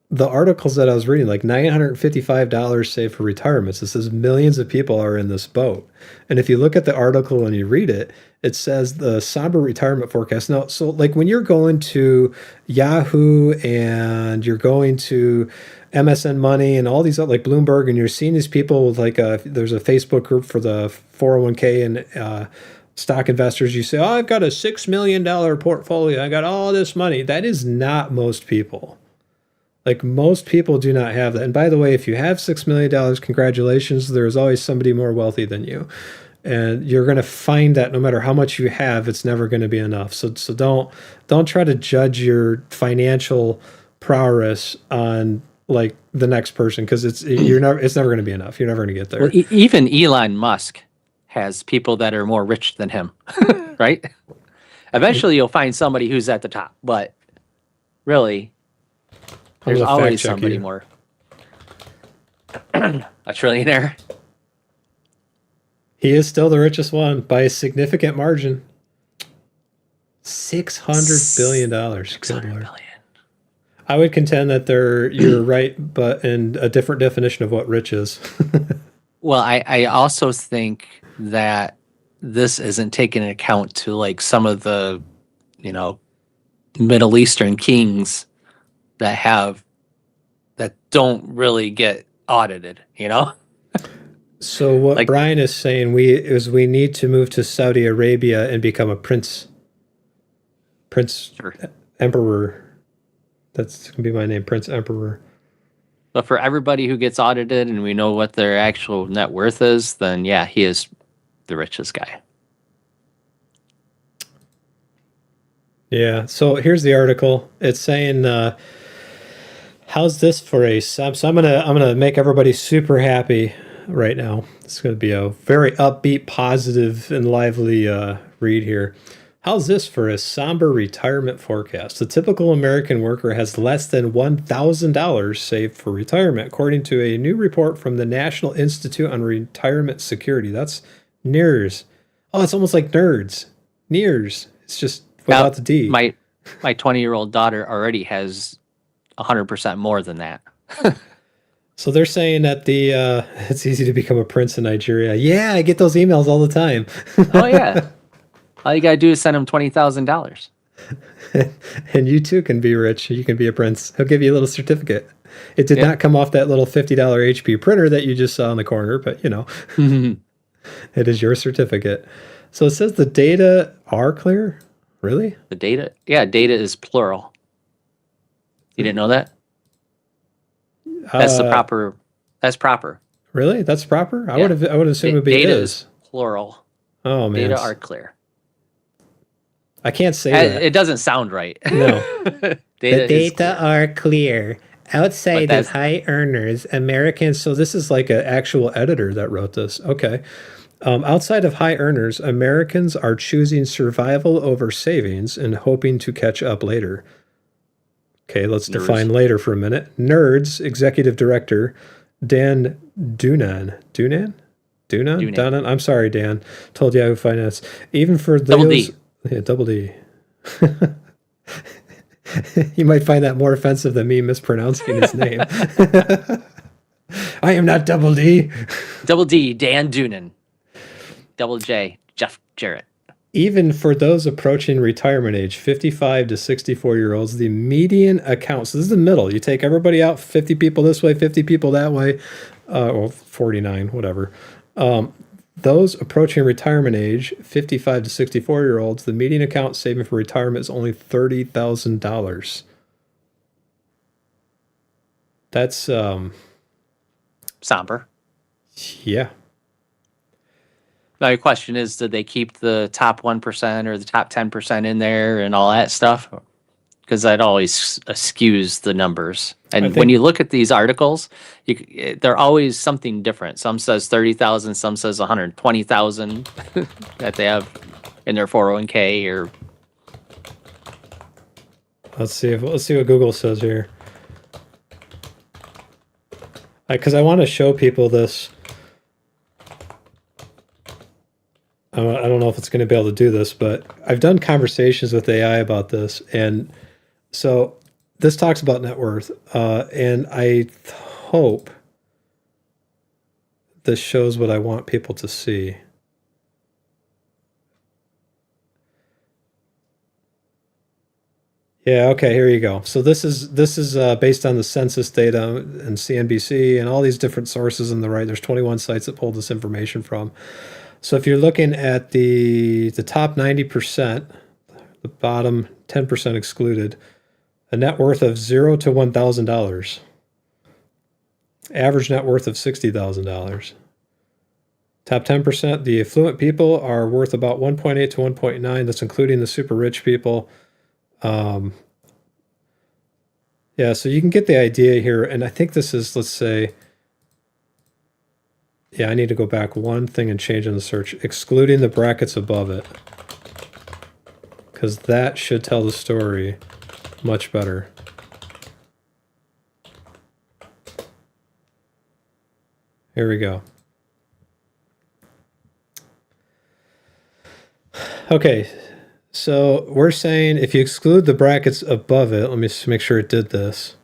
the articles that I was reading, like $955 saved for retirements. It says millions of people are in this boat. And if you look at the article and you read it, it says the somber retirement forecast. Now, so like when you're going to Yahoo and you're going to MSN Money and all these like Bloomberg, and you're seeing these people with like there's a Facebook group for the 401k and stock investors. You say, oh, I've got a $6 million portfolio. I got all this money. That is not most people. Like most people do not have that. And by the way, if you have $6 million, congratulations. There is always somebody more wealthy than you. And you're going to find that no matter how much you have, it's never going to be enough. So don't try to judge your financial prowess on like the next person because it's never going to be enough. You're never going to get there. Well, even Elon Musk has people that are more rich than him, right? Eventually, you'll find somebody who's at the top, but really, there's always somebody more. A trillionaire. He is still the richest one by a significant margin. $600 billion. $600 billion. I would contend that you're right, but in a different definition of what rich is. Well, I also think that this isn't taking into account to like some of the, Middle Eastern kings that don't really get audited, So what Brian is saying we need to move to Saudi Arabia and become a prince, sure. Emperor. That's gonna be my name, Prince Emperor. But for everybody who gets audited and we know what their actual net worth is, then yeah, he is the richest guy. Yeah. So here's the article. It's saying, how's this for a sub? So I'm gonna make everybody super happy right now. It's gonna be a very upbeat, positive, and lively read here. How's this for a somber retirement forecast? The typical American worker has less than $1,000 saved for retirement, according to a new report from the National Institute on Retirement Security. That's NIRS. Oh, it's almost like nerds. NIRS. It's just without the D. My 20-year-old daughter already has 100% more than that. So they're saying that it's easy to become a prince in Nigeria. Yeah, I get those emails all the time. Oh yeah. All you gotta do is send him $20,000. And you too can be rich. You can be a prince. He'll give you a little certificate. It did not come off that little $50 HP printer that you just saw in the corner, but it is your certificate. So it says the data are clear. Really? The data, data is plural. You didn't know that? That's the proper. That's proper. Really? That's proper? I Yeah. would assume it would be Data is. is plural. Oh man. Data are clear. I can't say that. It doesn't sound right. No. Data The is data clear. are clear. Outside of that's- high earners, Americans, so this is like an actual editor that wrote this. Okay. Outside of high earners, Americans are choosing survival over savings and hoping to catch up later. Okay, let's define later for a minute. Nerds, executive director, Dan Dunan. I'm sorry, Dan. Told Yahoo Finance. Even for Double those, D. Yeah, double D. You might find that more offensive than me mispronouncing his name. I am not double D. Double D, Dan Doonan. Double J, Jeff Jarrett. Even for those approaching retirement age, 55 to 64-year-olds, the median account, so this is the middle. You take everybody out, 50 people this way, 50 people that way, or 49, whatever. Those approaching retirement age, 55 to 64-year-olds, the median account saving for retirement is only $30,000. That's, Somber. yeah. Now your question is, did they keep the top 1% or the top 10% in there and all that stuff? Because that always skews the numbers. And when think- you look at these articles, they're always something different. Some says 30,000, some says 120,000 that they have in their 401k or Let's see what Google says here. Because I want to show people this. I don't know if it's going to be able to do this, but I've done conversations with AI about this, and so this talks about net worth, and I hope this shows what I want people to see. Yeah, okay, here you go. So this is based on the census data and CNBC and all these different sources on the right. There's 21 sites that pulled this information from. So if you're looking at the top 90%, the bottom 10% excluded, a net worth of $0 to $1,000. Average net worth of $60,000. Top 10%, the affluent people are worth about 1.8 to 1.9. That's including the super rich people. Yeah, so you can get the idea here. And I think this is, let's say, yeah, I need to go back one thing and change in the search, excluding the brackets above it, because that should tell the story much better. Here we go. Okay, so we're saying if you exclude the brackets above it, let me just make sure it did this.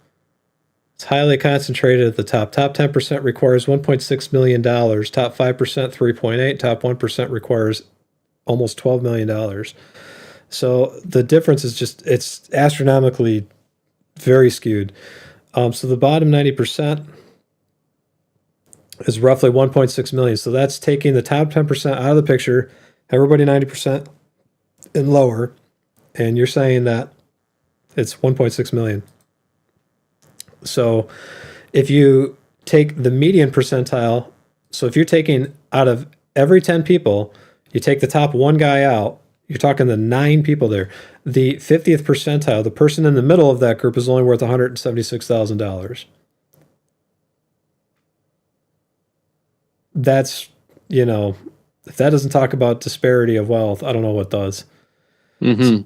It's highly concentrated at the top. Top 10% requires $1.6 million. Top 5%, 3.8. Top 1% requires almost $12 million. So the difference is just, it's astronomically very skewed. So the bottom 90% is roughly 1.6 million. So that's taking the top 10% out of the picture, everybody 90% and lower, and you're saying that it's 1.6 million. So if you take the median percentile, so if you're taking out of every 10 people, you take the top one guy out, you're talking the 9 people there. The 50th percentile, the person in the middle of that group, is only worth $176,000. That's, if that doesn't talk about disparity of wealth, I don't know what does. Mm-hmm.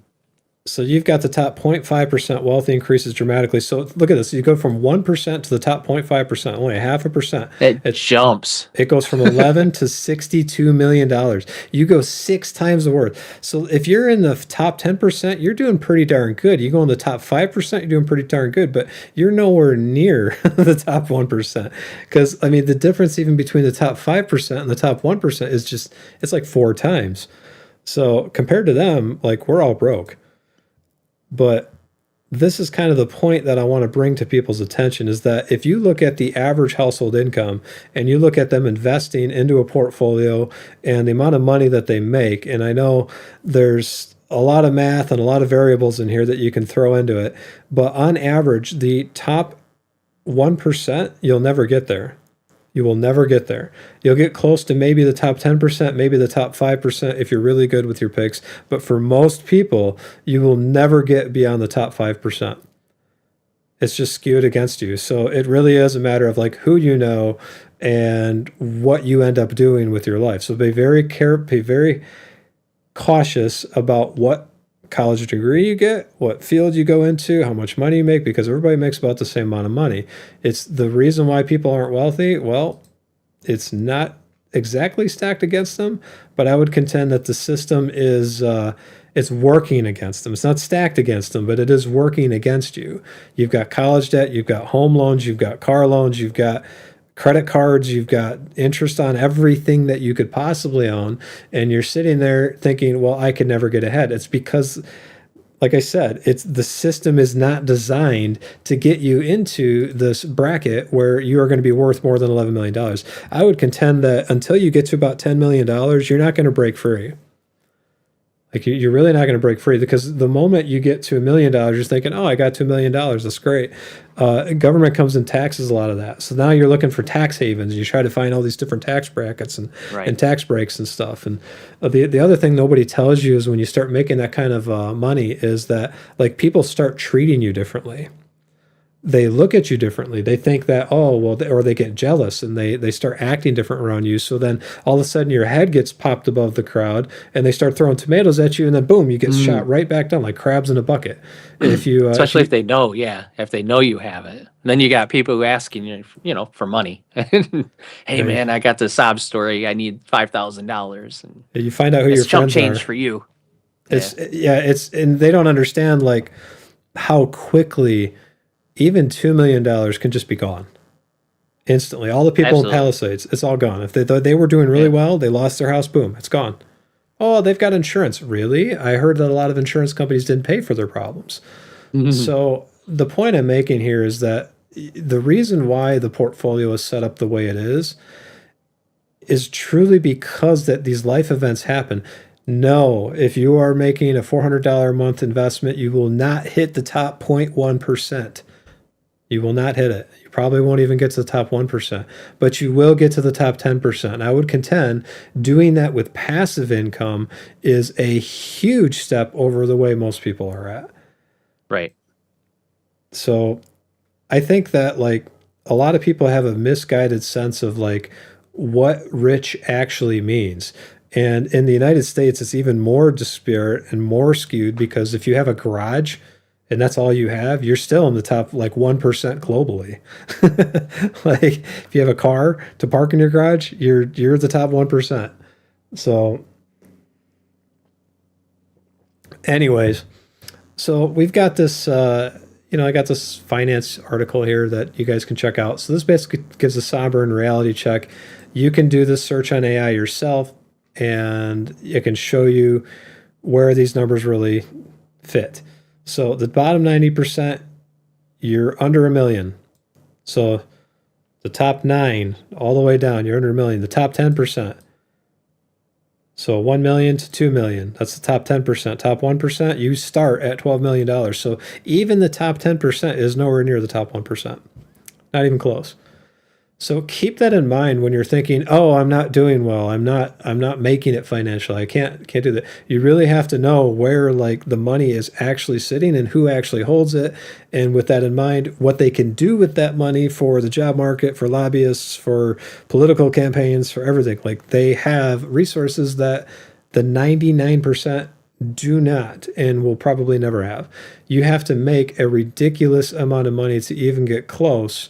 So you've got the top 0.5% wealth increases dramatically. So look at this. You go from 1% to the top 0.5%, only 0.5%. It jumps. It goes from 11 to $62 million. You go 6 times the worth. So if you're in the top 10%, you're doing pretty darn good. You go in the top 5%, you're doing pretty darn good, but you're nowhere near the top 1%. Because, the difference even between the top 5% and the top 1% is just, it's like 4 times. So compared to them, like we're all broke. But this is kind of the point that I want to bring to people's attention is that if you look at the average household income and you look at them investing into a portfolio and the amount of money that they make, and I know there's a lot of math and a lot of variables in here that you can throw into it, but on average, the top 1%, you'll never get there. You will never get there. You'll get close to maybe the top 10%, maybe the top 5% if you're really good with your picks. But for most people, you will never get beyond the top 5%. It's just skewed against you. So it really is a matter of like who you know and what you end up doing with your life. So be very cautious about what college degree you get, what field you go into, how much money you make, because everybody makes about the same amount of money. It's the reason why people aren't wealthy. Well, it's not exactly stacked against them, but I would contend that the system is it's working against them. It's not stacked against them, but it is working against you. You've got college debt, you've got home loans, you've got car loans, you've got credit cards, you've got interest on everything that you could possibly own, and you're sitting there thinking, well, I could never get ahead. It's because, like I said, it's the system is not designed to get you into this bracket where you are going to be worth more than $11 million. I would contend that until you get to about $10 million, you're not going to break free. Like you're really not going to break free, because the moment you get to $1 million, you're thinking, oh, I got to $1 million. That's great. Government comes and taxes a lot of that. So now you're looking for tax havens. You try to find all these different tax brackets and tax breaks and stuff. And the other thing nobody tells you is when you start making that kind of money is that like people start treating you differently. They look at you differently. They think that, oh, well, or they get jealous and they start acting different around you. So then all of a sudden your head gets popped above the crowd and they start throwing tomatoes at you, and then boom, you get shot right back down like crabs in a bucket. If you Especially if they know, if they know you have it. And then you got people who asking you, for money. Hey man, I got this sob story. I need $5,000. And you find out who your it's chump friends change are. for you. And they don't understand like how quickly even $2 million can just be gone instantly. All the people in Palisades, it's all gone. If they were doing really well, they lost their house, boom, it's gone. Oh, they've got insurance. Really? I heard that a lot of insurance companies didn't pay for their problems. So the point I'm making here is that the reason why the portfolio is set up the way it is truly because that these life events happen. No, if you are making a $400 a month investment, you will not hit the top 0.1%. You will not hit it. You probably won't even get to the top 1%, but you will get to the top 10%. I would contend doing that with passive income is a huge step over the way most people are at. Right. So I think that like a lot of people have a misguided sense of like what rich actually means. And in the United States, it's even more disparate and more skewed, because if you have a garage and that's all you have, you're still in the top like 1% globally. Like if you have a car to park in your garage, you're the top 1%. So anyways, so we've got this, I got this finance article here that you guys can check out. So this basically gives a somber and reality check. You can do this search on AI yourself, and it can show you where these numbers really fit. So the bottom 90%, you're under $1 million. So the top 9 all the way down, you're under $1 million. The top 10%. So 1 million to 2 million, that's the top 10%. Top 1%, you start at $12 million. So even the top 10% is nowhere near the top 1%. Not even close. So keep that in mind when you're thinking, oh, I'm not doing well. I'm not making it financially. I can't do that. You really have to know where like the money is actually sitting and who actually holds it. And with that in mind, what they can do with that money for the job market, for lobbyists, for political campaigns, for everything. Like they have resources that the 99% do not and will probably never have. You have to make a ridiculous amount of money to even get close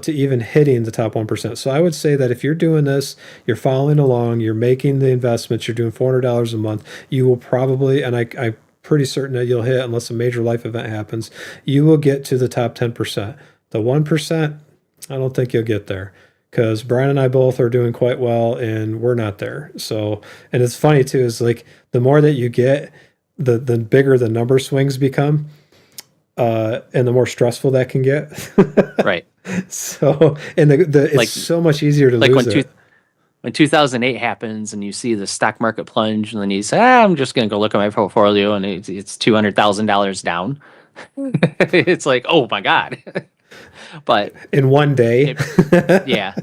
to even hitting the top 1%. So I would say that if you're doing this, you're following along, you're making the investments, you're doing $400 a month, you will probably, and I'm pretty certain that you'll hit, unless a major life event happens, you will get to the top 10%. The 1%, I don't think you'll get there. because Brian and I both are doing quite well and we're not there. So, and it's funny too, is like the more that you get, the bigger the number swings become, and the more stressful that can get. Right. So, and it's Like- so much easier to Like lose when it. when 2008 happens and you see the stock market plunge, and then you say, I'm just going to go look at my portfolio, and it's $200,000 down. It's like, oh my God. But In one day. yeah,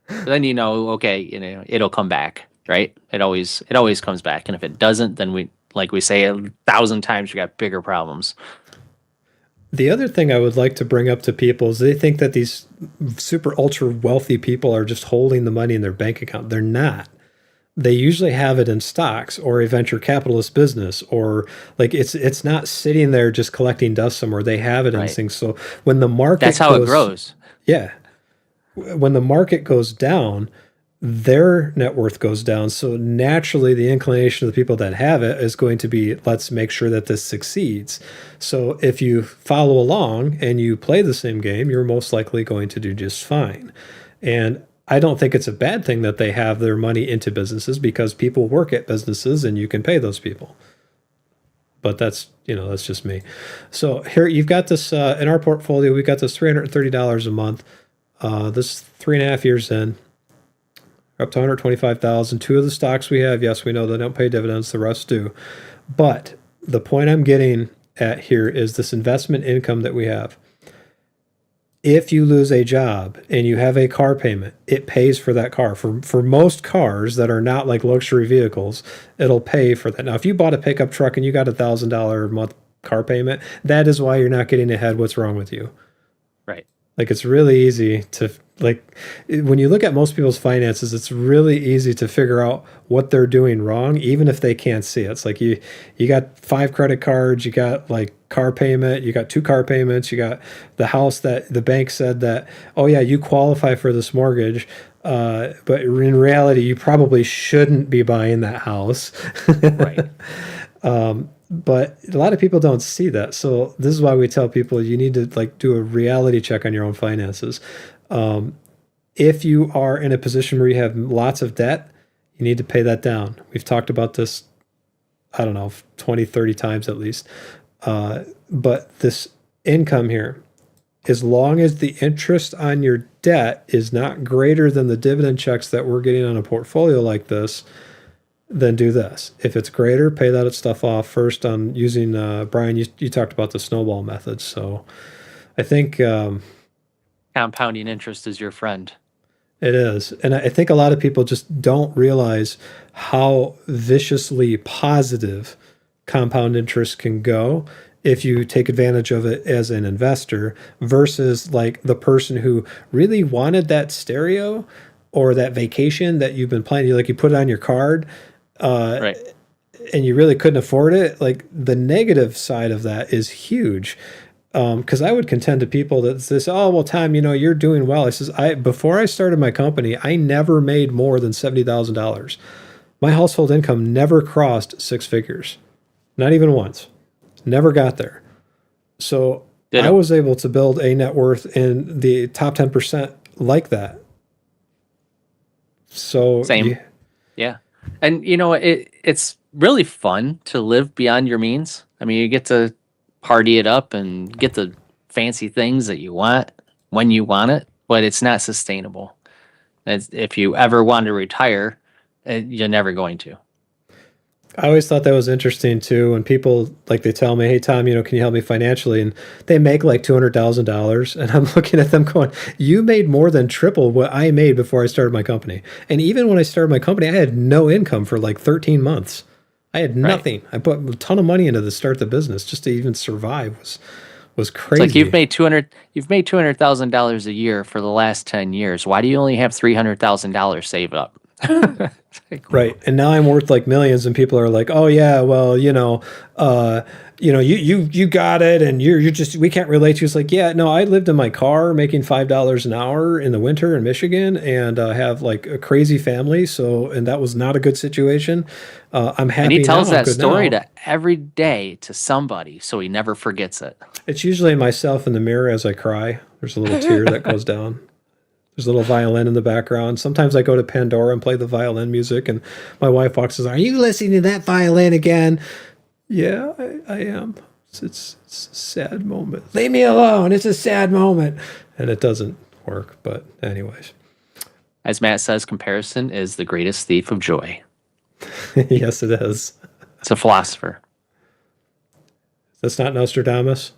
then okay, it'll come back, right? It always comes back. And if it doesn't, then like we say 1,000 times, we got bigger problems. The other thing I would like to bring up to people is they think that these super ultra wealthy people are just holding the money in their bank account. They're not. They usually have it in stocks or a venture capitalist business, or like it's not sitting there just collecting dust somewhere. They have it in Right. things. So when the market That's how it grows. Yeah. When the market goes down, their net worth goes down. So naturally, the inclination of the people that have it is going to be, let's make sure that this succeeds. So if you follow along and you play the same game, you're most likely going to do just fine. And I don't think it's a bad thing that they have their money into businesses, because people work at businesses and you can pay those people. But that's just me. So here you've got this in our portfolio. We've got this $330 a month. This 3.5 years in, we're up to 125,000. Two of the stocks we have, yes, we know they don't pay dividends. The rest do. But the point I'm getting at here is this investment income that we have. If you lose a job and you have a car payment, it pays for that car. For most cars that are not like luxury vehicles, it'll pay for that. Now, if you bought a pickup truck and you got $1,000 a month car payment, that is why you're not getting ahead. What's wrong with you? Right. Like, it's really easy to, like, when you look at most people's finances, it's really easy to figure out what they're doing wrong, even if they can't see it. It's like you got 5 credit cards, you got like car payment, you got 2 car payments, you got the house that the bank said that, oh yeah, you qualify for this mortgage. But in reality, you probably shouldn't be buying that house. Right. But a lot of people don't see that. So this is why we tell people you need to like do a reality check on your own finances. If you are in a position where you have lots of debt, you need to pay that down. We've talked about this, I don't know, 20, 30 times at least. But this income here, as long as the interest on your debt is not greater than the dividend checks that we're getting on a portfolio like this, then do this. If it's greater, pay that stuff off first on using, Brian, you talked about the snowball method. So I think Compounding interest is your friend. it is. And I think a lot of people just don't realize how viciously positive compound interest can go if you take advantage of it as an investor, versus like the person who really wanted that stereo or that vacation that you've been planning. You put it on your card, Right. and you really couldn't afford it. Like, the negative side of that is huge. Because I would contend to people that says, oh, well, Tom, you're doing well. I says, before I started my company, I never made more than $70,000. My household income never crossed 6 figures. Not even once. Never got there. So Ditto. I was able to build a net worth in the top 10% like that. So Same. Yeah. And it's really fun to live beyond your means. I mean, you get to party it up and get the fancy things that you want when you want it, but it's not sustainable. If you ever want to retire, you're never going to. I always thought that was interesting too. When people they tell me, "Hey Tom, can you help me financially?" and they make like $200,000, and I'm looking at them going, "You made more than triple what I made before I started my company." And even when I started my company, I had no income for like 13 months. I had nothing. I put a ton of money into the start the business just to even survive. Was crazy. It's like you've made $200,000 a year for the last 10 years. Why do you only have $300,000 saved up? Right. And now I'm worth like millions, and people are like, "Oh yeah, well, you got it, and you're just, we can't relate to you." It's like, yeah, no, I lived in my car making $5 an hour in the winter in Michigan, and have like a crazy family. So, and that was not a good situation. I'm happy. And he tells now. I'm that good story now. to every day to somebody, so he never forgets it. It's usually myself in the mirror as I cry. There's a little tear that goes down. There's a little violin in the background. Sometimes I go to Pandora and play the violin music, and my wife walks in. Are you listening to that violin again? Yeah, I am. It's a sad moment. Leave me alone. It's a sad moment. And it doesn't work. But anyways. As Matt says, comparison is the greatest thief of joy. Yes, it is. It's a philosopher. That's not Nostradamus?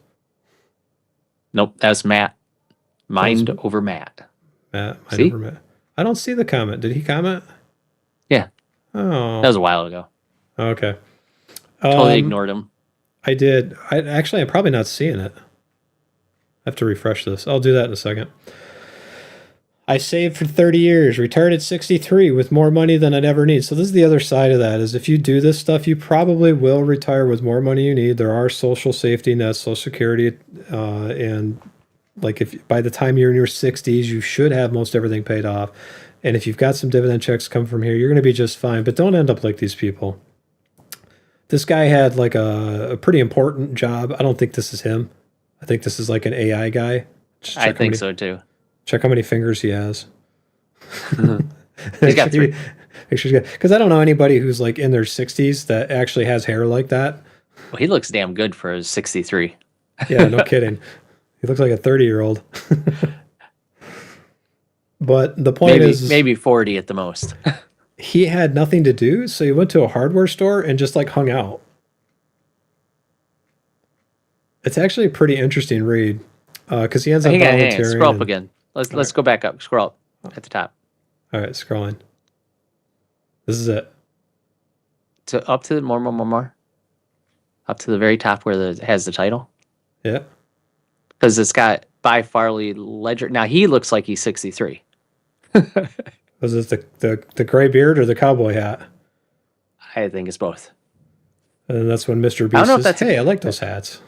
Nope, that's Matt. Mind over Matt. Matt, I See? never met. I don't see the comment. Did he comment? Yeah, Oh, that was a while ago. okay. Totally ignored him. I did. I'm probably not seeing it. I have to refresh this. I'll do that in a second. I saved for 30 years, retired at 63 with more money than I'd ever need. So this is the other side of that, is if you do this stuff, you probably will retire with more money you need. There are social safety nets, Social Security, and like if by the time you're in your 60s, you should have most everything paid off. And if you've got some dividend checks come from here, you're going to be just fine. But don't end up like these people. This guy had like a pretty important job. I don't think this is him. I think this is like an AI guy. Just I check think so too. Check how many fingers he has. He's got 3. Because I don't know anybody who's like in their 60s that actually has hair like that. Well, he looks damn good for his 63. Yeah, no kidding. He looks like a 30-year-old. But the point is Maybe 40 at the most. he had nothing to do, so he went to a hardware store and just like hung out. It's actually a pretty interesting read because he ends up volunteering. Scroll up again. Let's go back up. Scroll up at the top. All right, scrolling. This is it. Up to more. Up to the very top where it has the title. Yeah. Because it's got by Farley Ledger. Now he looks like he's 63. Was it the gray beard or the cowboy hat? I think it's both. And that's when Mr. I don't Beast know if says, that's "Hey, I like those hats."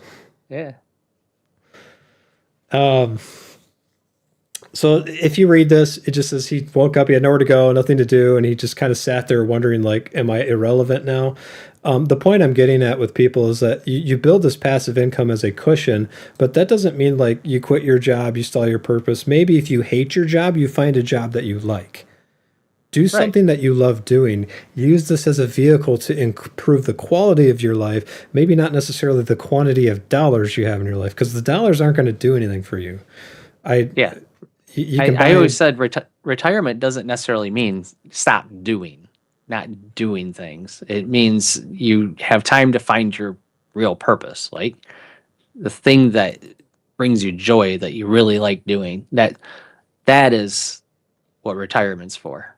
Yeah. So if you read this, it just says he woke up, he had nowhere to go, nothing to do, and he just kind of sat there wondering, like, am I irrelevant now? The point I'm getting at with people is that you build this passive income as a cushion, but that doesn't mean like you quit your job, you stall your purpose. Maybe if you hate your job, you find a job that you like. Do something that you love doing. Use this as a vehicle to improve the quality of your life, maybe not necessarily the quantity of dollars you have in your life, because the dollars aren't going to do anything for you. I always said retirement doesn't necessarily mean stop not doing things. It means you have time to find your real purpose, like the thing that brings you joy that you really like doing. That is what retirement's for.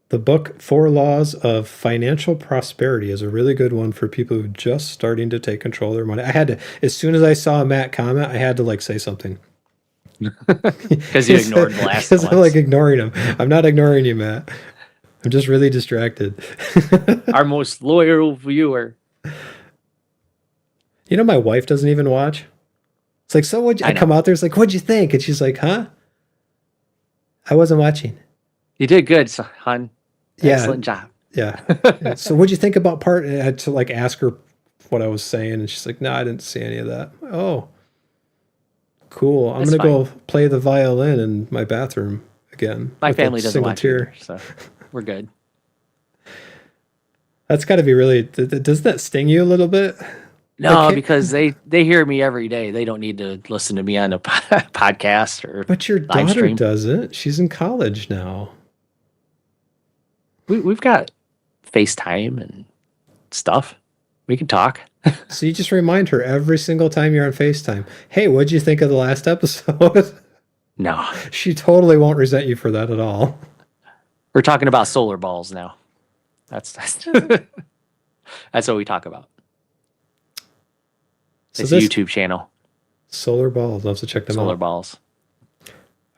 The book 4 Laws of Financial Prosperity is a really good one for people who are just starting to take control of their money. I had to, as soon as I saw Matt comment, I had to like say something. Because you ignored the last one. I'm like ignoring him. I'm not ignoring you, Matt. I'm just really distracted. Our most loyal viewer. You know, my wife doesn't even watch. It's like, so I come out there, it's like, what'd you think? And she's like, huh? I wasn't watching. You did good, hon. Yeah. Excellent job. Yeah. So what'd you think about part? And I had to like ask her what I was saying. And she's like, no, I didn't see any of that. Oh, cool. I'm going to go play the violin in my bathroom again. My family doesn't watch either, so we're good. That's got to be really, doesn't that sting you a little bit? No, Okay. because they hear me every day. They don't need to listen to me on a podcast or But your live daughter stream. doesn't. She's in college now. We've got FaceTime and stuff. We can talk. So you just remind her every single time you're on FaceTime, hey, what'd you think of the last episode? No, She totally won't resent you for that at all. we're talking about solar balls now. That's that's what we talk about. So It's a this YouTube channel. solar balls, I'll have to check them Solar out. balls.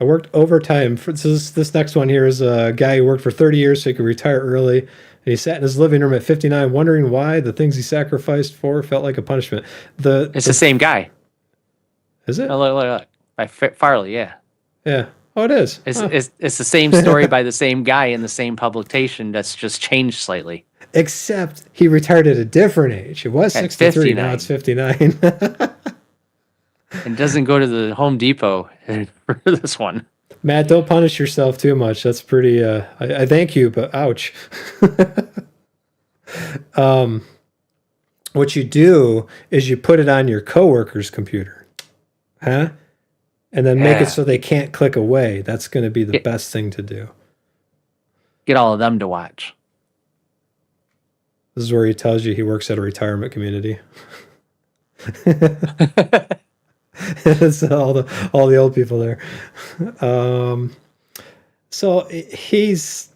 I worked overtime. This next one here is a guy who worked for 30 years so he could retire early. And he sat in his living room at 59 wondering why the things he sacrificed for felt like a punishment. It's the same guy. Is it? Oh, look. By Farley, yeah. Yeah. Oh, it is. It's, Huh. it's the same story by the same guy in the same publication that's just changed slightly. Except he retired at a different age. It was At 63, now 59. it's 59. and doesn't go to the Home Depot for this one. Matt, don't punish yourself too much. That's pretty. I thank you, but ouch. What you do is you put it on your coworker's computer, huh? And then make Yeah. it so they can't click away. That's going to be the best thing to do. Get all of them to watch. This is where he tells you he works at a retirement community. It's all the old people there. So he's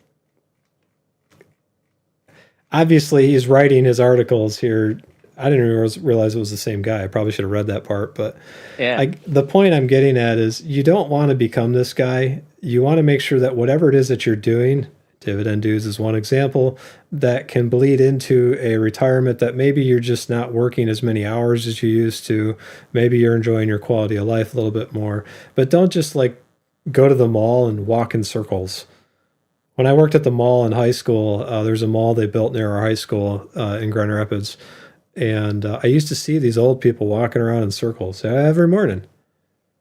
obviously he's writing his articles here. I didn't realize it was the same guy. I probably should have read that part, but Yeah. the point I'm getting at is you don't want to become this guy. You want to make sure that whatever it is that you're doing, dividend dues is one example, that can bleed into a retirement that maybe you're just not working as many hours as you used to. Maybe you're enjoying your quality of life a little bit more, but don't just like go to the mall and walk in circles. When I worked at the mall in high school, there's a mall they built near our high school in Grand Rapids. And I used to see these old people walking around in circles every morning.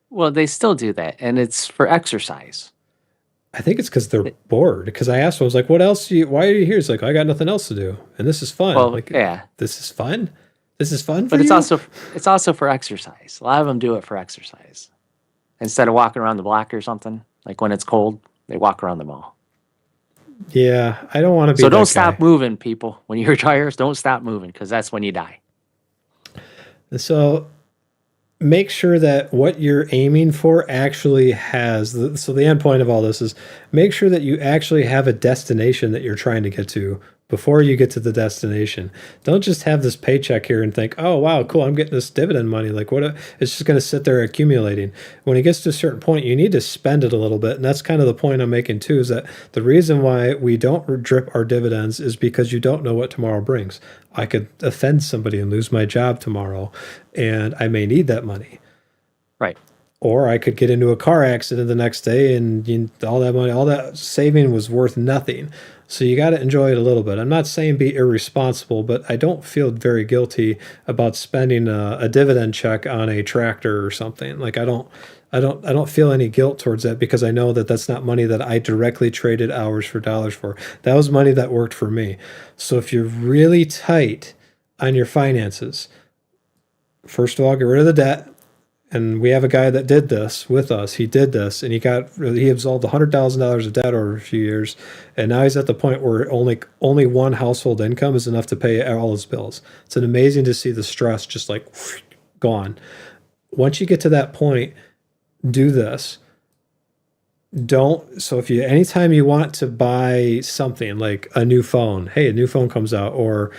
Well, they still do that, and it's for exercise. I think it's because they're bored. Because I asked him, I was like, "What else? Why are you here?" He's like, "I got nothing else to do, and this is fun." Well, like, yeah, this is fun. This is fun for but you. it's also for exercise. A lot of them do it for exercise. Instead of walking around the block or something, like when it's cold, they walk around the mall. Yeah, I don't want to be. So don't that stop guy. moving, people. When you retire, don't stop moving because that's when you die. So make sure that what you're aiming for actually has so the end point of all this is make sure that you actually have a destination that you're trying to get to before you get to the destination. Don't just have this paycheck here and think, oh wow, cool, I'm getting this dividend money, like it's just going to sit there accumulating. When it gets to a certain point, you need to spend it a little bit. And that's kind of the point I'm making too, is that the reason why we don't drip our dividends is because you don't know what tomorrow brings. I could offend somebody and lose my job tomorrow, and I may need that money. Right. Or I could get into a car accident the next day and all that money, all that saving was worth nothing. So you got to enjoy it a little bit. I'm not saying be irresponsible, but I don't feel very guilty about spending a dividend check on a tractor or something. Like I don't feel any guilt towards that because I know that that's not money that I directly traded hours for dollars for. That was money that worked for me. So if you're really tight on your finances, first of all, get rid of the debt. And we have a guy that did this with us. He did this, and he absolved $100,000 of debt over a few years, and now he's at the point where only one household income is enough to pay all his bills. It's amazing to see the stress just like gone. Once you get to that point, do this. So if anytime you want to buy something like a new phone, hey, a new phone comes out, or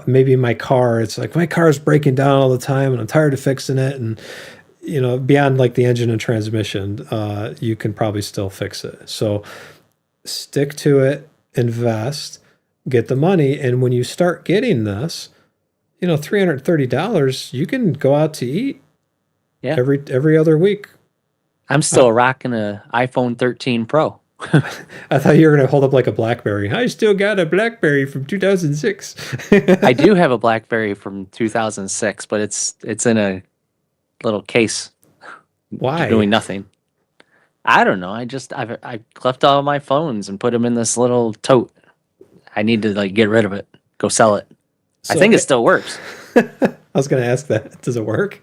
maybe my car, it's like my car is breaking down all the time and I'm tired of fixing it. And, beyond like the engine and transmission, you can probably still fix it. So stick to it, invest, get the money. And when you start getting this, $330, you can go out to eat every other week. I'm still rocking a iPhone 13 Pro. I thought you were going to hold up like a BlackBerry. I still got a BlackBerry from 2006. I do have a BlackBerry from 2006, but it's in a little case. Why? Doing nothing. I don't know. I left all my phones and put them in this little tote. I need to like get rid of it. Go sell it. I think it still works. I was going to ask that. Does it work?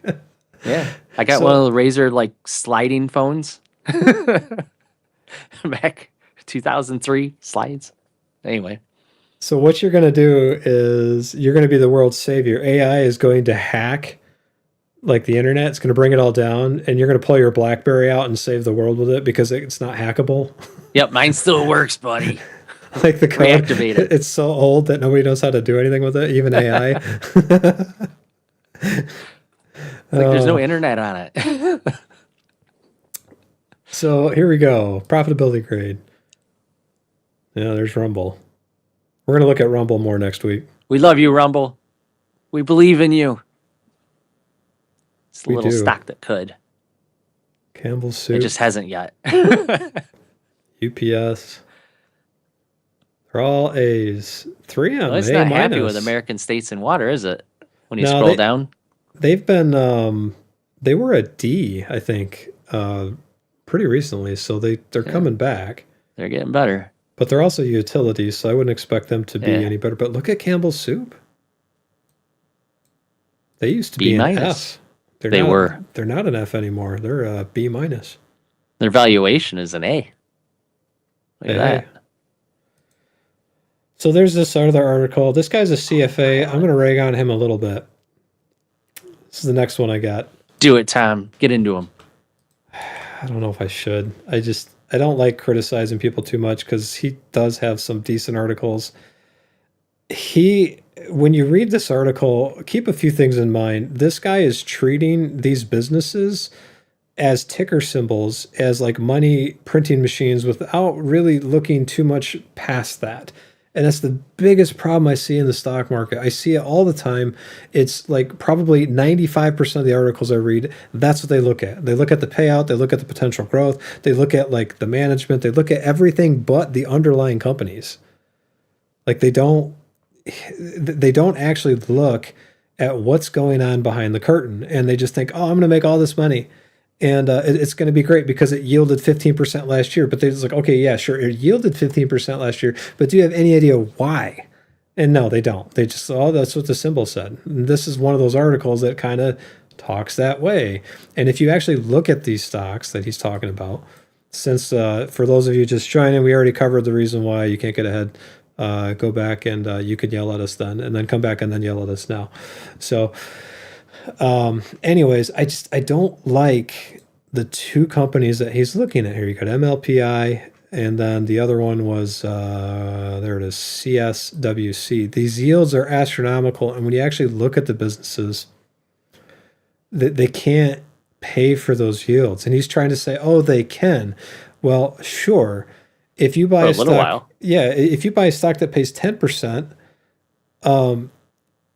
Yeah. I got one of the Razer like sliding phones. Back 2003 slides. Anyway. So what you're going to do is you're going to be the world's savior. AI is going to hack like the internet. It's going to bring it all down, and you're going to pull your BlackBerry out and save the world with it because it's not hackable. Yep, mine still works, buddy. Like the code, Reactivate it. It's so old that nobody knows how to do anything with it, even AI. There's no internet on it. So here we go. Profitability grade. Yeah, there's Rumble. We're going to look at Rumble more next week. We love you, Rumble. We believe in you. It's a We little do. stock that could. Campbell's Soup. It just hasn't yet. UPS. They're all A's. 3M. Well, it's A not happy with minus. American States and Water, is it? When you No, scroll down. They've been They were a D, I think, pretty recently. So they're Yeah. coming back. They're getting better. But they're also utilities, so I wouldn't expect them to be Yeah. any better. But look at Campbell's Soup. They used to B be an minus. F. They were. They're not an F anymore. They're a B minus. Their valuation is an A. Look at Hey. that. So there's this other article. This guy's a CFA. I'm going to rag on him a little bit. This is the next one I got. Do it, Tom. Get into them. I don't know if I should. I don't like criticizing people too much because he does have some decent articles. When you read this article, keep a few things in mind. This guy is treating these businesses as ticker symbols, as like money printing machines without really looking too much past that. And that's the biggest problem I see in the stock market. I see it all the time. It's like probably 95% of the articles I read, that's what they look at. They look at the payout, they look at the potential growth, they look at like the management, they look at everything but the underlying companies. Like they don't actually look at what's going on behind the curtain, and they just think, oh, I'm going to make all this money. And it's going to be great because it yielded 15% last year. But they're just like, okay, yeah, sure, it yielded 15% last year. But do you have any idea why? And no, they don't. They just, oh, that's what the symbol said. And this is one of those articles that kind of talks that way. And if you actually look at these stocks that he's talking about, since for those of you just joining, we already covered the reason why you can't get ahead. Go back and you could yell at us then, and then come back and then yell at us now. So anyways, I don't like the two companies that he's looking at here. You got MLPI, and then the other one was there it is, CSWC. These yields are astronomical, and when you actually look at the businesses, they can't pay for those yields. And he's trying to say, oh, they can. Well, sure. If you buy For a a little stock, while. yeah, if you buy a stock that pays 10%,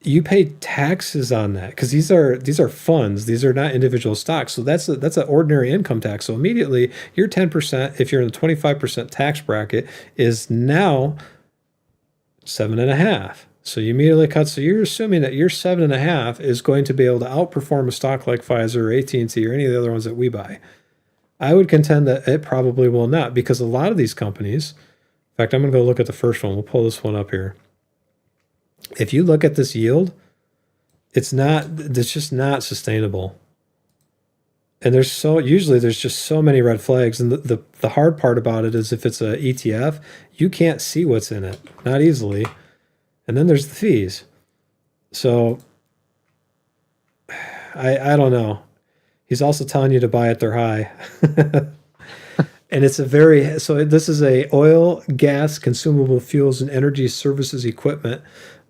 you pay taxes on that because these are funds. These are not individual stocks. So that's an ordinary income tax. So immediately your 10%, if you're in the 25% tax bracket, is now 7.5. So you immediately cut. So you're assuming that your 7.5 is going to be able to outperform a stock like Pfizer or AT&T or any of the other ones that we buy. I would contend that it probably will not, because a lot of these companies, in fact, I'm going to go look at the first one. We'll pull this one up here. If you look at this yield, it's just not sustainable. And usually there's just so many red flags. And the hard part about it is if it's a ETF, you can't see what's in it, not easily. And then there's the fees. So I don't know. He's also telling you to buy at their high. And it's so this is a oil, gas, consumable fuels, and energy services equipment.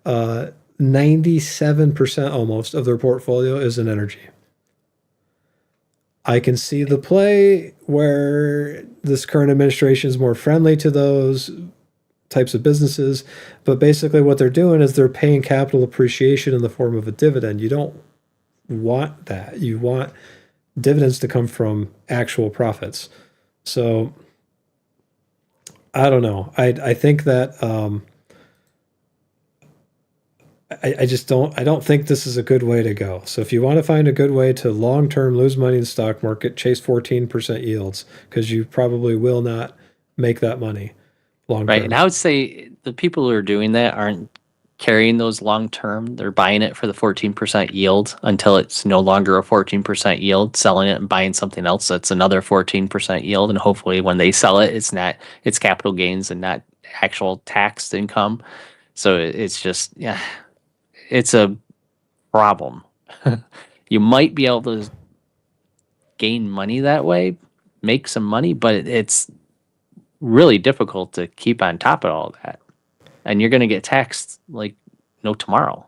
97% almost of their portfolio is in energy. I can see the play where this current administration is more friendly to those types of businesses, but basically what they're doing is they're paying capital appreciation in the form of a dividend. You don't want that. You want dividends to come from actual profits. So I don't know. I think that I don't think this is a good way to go. So if you want to find a good way to long-term lose money in the stock market, chase 14% yields, because you probably will not make that money long-term. Right. And I would say the people who are doing that aren't carrying those long-term. They're buying it for the 14% yield until it's no longer a 14% yield, selling it and buying something else that's another 14% yield. And hopefully when they sell it, it's capital gains and not actual taxed income. So it's just, yeah, it's a problem. You might be able to gain money that way, make some money, but it's really difficult to keep on top of all that. And you're going to get taxed like no tomorrow.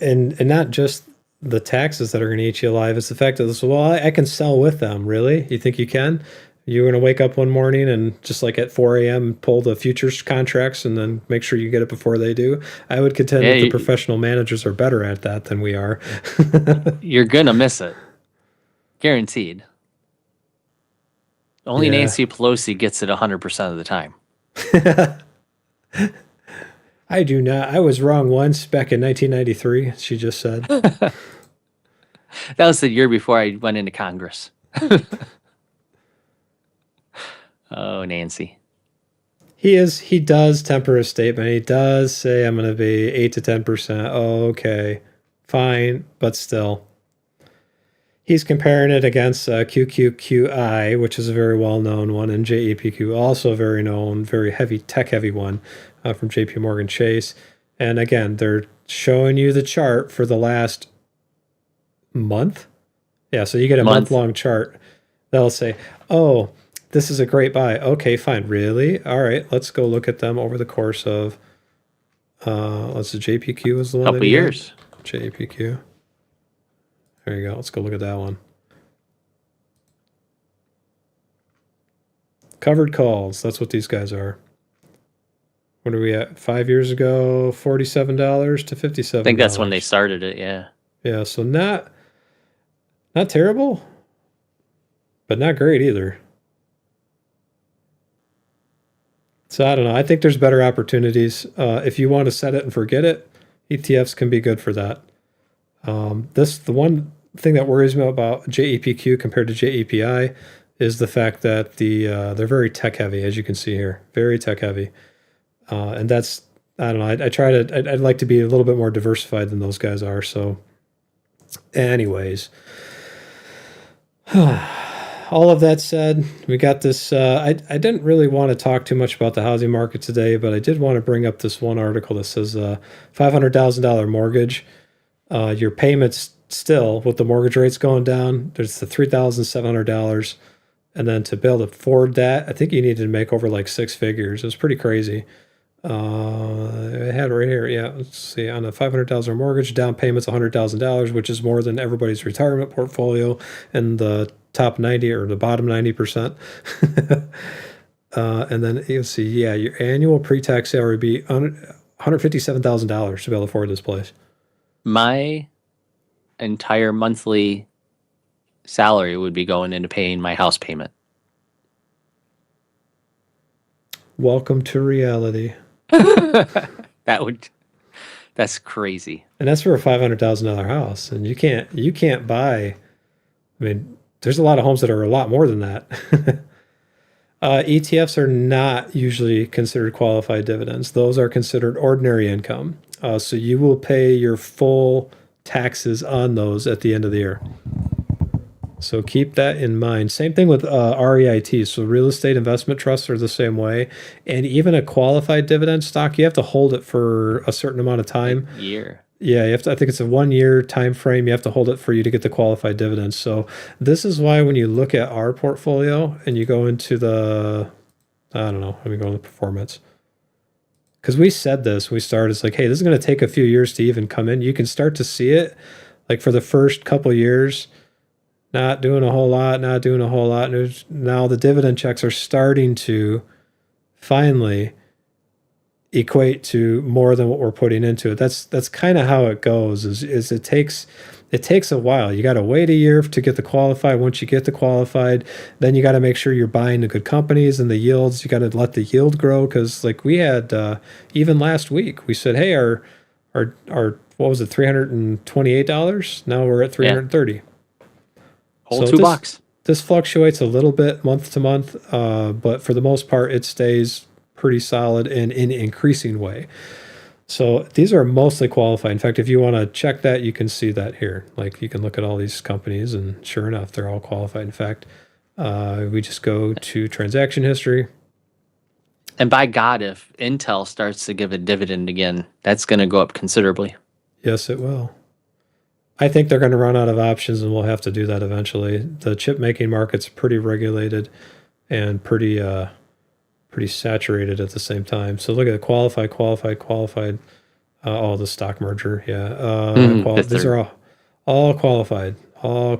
And not just the taxes that are going to eat you alive. It's the fact that, well, I can sell with them. Really? You think you can? You're going to wake up one morning and just like at 4 a.m. pull the futures contracts and then make sure you get it before they do. I would contend that the professional managers are better at that than we are. You're going to miss it. Guaranteed. Only Nancy Pelosi gets it 100% of the time. I do not. I was wrong once back in 1993, she just said. That was the year before I went into Congress. Oh, Nancy. He does temper his statement. He does say I'm going to be 8 to 10%. Oh, okay. Fine, but still. He's comparing it against QQQI, which is a very well-known one, and JEPQ, also a very known, very heavy, tech-heavy one from JP Morgan Chase. And again, they're showing you the chart for the last month. Yeah, so you get a month-long chart that'll say, oh, this is a great buy. Okay, fine. Really? All right, let's go look at them over the course of, let's see, JPQ is the one. Couple years. JPQ. There you go. Let's go look at that one. Covered calls. That's what these guys are. What are we at? 5 years ago, $47 to $57. I think that's when they started it. Yeah. Yeah. So not terrible, but not great either. So I don't know. I think there's better opportunities. If you want to set it and forget it, ETFs can be good for that. The one thing that worries me about JEPQ compared to JEPI is the fact that they're very tech heavy, as you can see here, very tech heavy, and that's, I don't know. I'd like to be a little bit more diversified than those guys are. So, anyways, all of that said, we got this. I didn't really want to talk too much about the housing market today, but I did want to bring up this one article that says $500,000 mortgage. Your payments still, with the mortgage rates going down, there's the $3,700. And then to be able to afford that, I think you needed to make over like 6 figures. It was pretty crazy. I had it right here. Yeah, let's see. On a $500,000 mortgage, down payment's $100,000, which is more than everybody's retirement portfolio in the top 90 or the bottom 90%. And then you'll see, yeah, your annual pre-tax salary would be $157,000 to be able to afford this place. My entire monthly salary would be going into paying my house payment. Welcome to reality. That's crazy. And that's for a $500,000 house. And you can't buy, I mean, there's a lot of homes that are a lot more than that. ETFs are not usually considered qualified dividends. Those are considered ordinary income. So you will pay your full taxes on those at the end of the year. So keep that in mind. Same thing with REITs. So real estate investment trusts are the same way. And even a qualified dividend stock, you have to hold it for a certain amount of time. Year. Yeah, you have to, I think it's a 1 year time frame. You have to hold it for you to get the qualified dividends. So this is why when you look at our portfolio and you go into the, I don't know, let me go into performance. Because we said this, we started, it's like, hey, this is going to take a few years to even come in. You can start to see it like for the first couple years, not doing a whole lot. Now the dividend checks are starting to finally equate to more than what we're putting into it. That's kind of how it goes. Is it takes a while. You got to wait a year to get the qualified. Once you get the qualified, then you got to make sure you're buying the good companies and the yields. You got to let the yield grow, because like we had even last week, we said, hey, our what was it, $328? Now we're at $330. Whole So $2. This fluctuates a little bit month to month, but for the most part, it stays pretty solid and in an increasing way. So these are mostly qualified. In fact, if you want to check that, you can see that here. Like you can look at all these companies, and sure enough, they're all qualified. In fact, we just go to transaction history. And by God, if Intel starts to give a dividend again, that's going to go up considerably. Yes, it will. I think they're going to run out of options, and we'll have to do that eventually. The chip making market's pretty regulated and pretty saturated at the same time. So look at qualified. The stock merger. Yeah. These are all qualified. So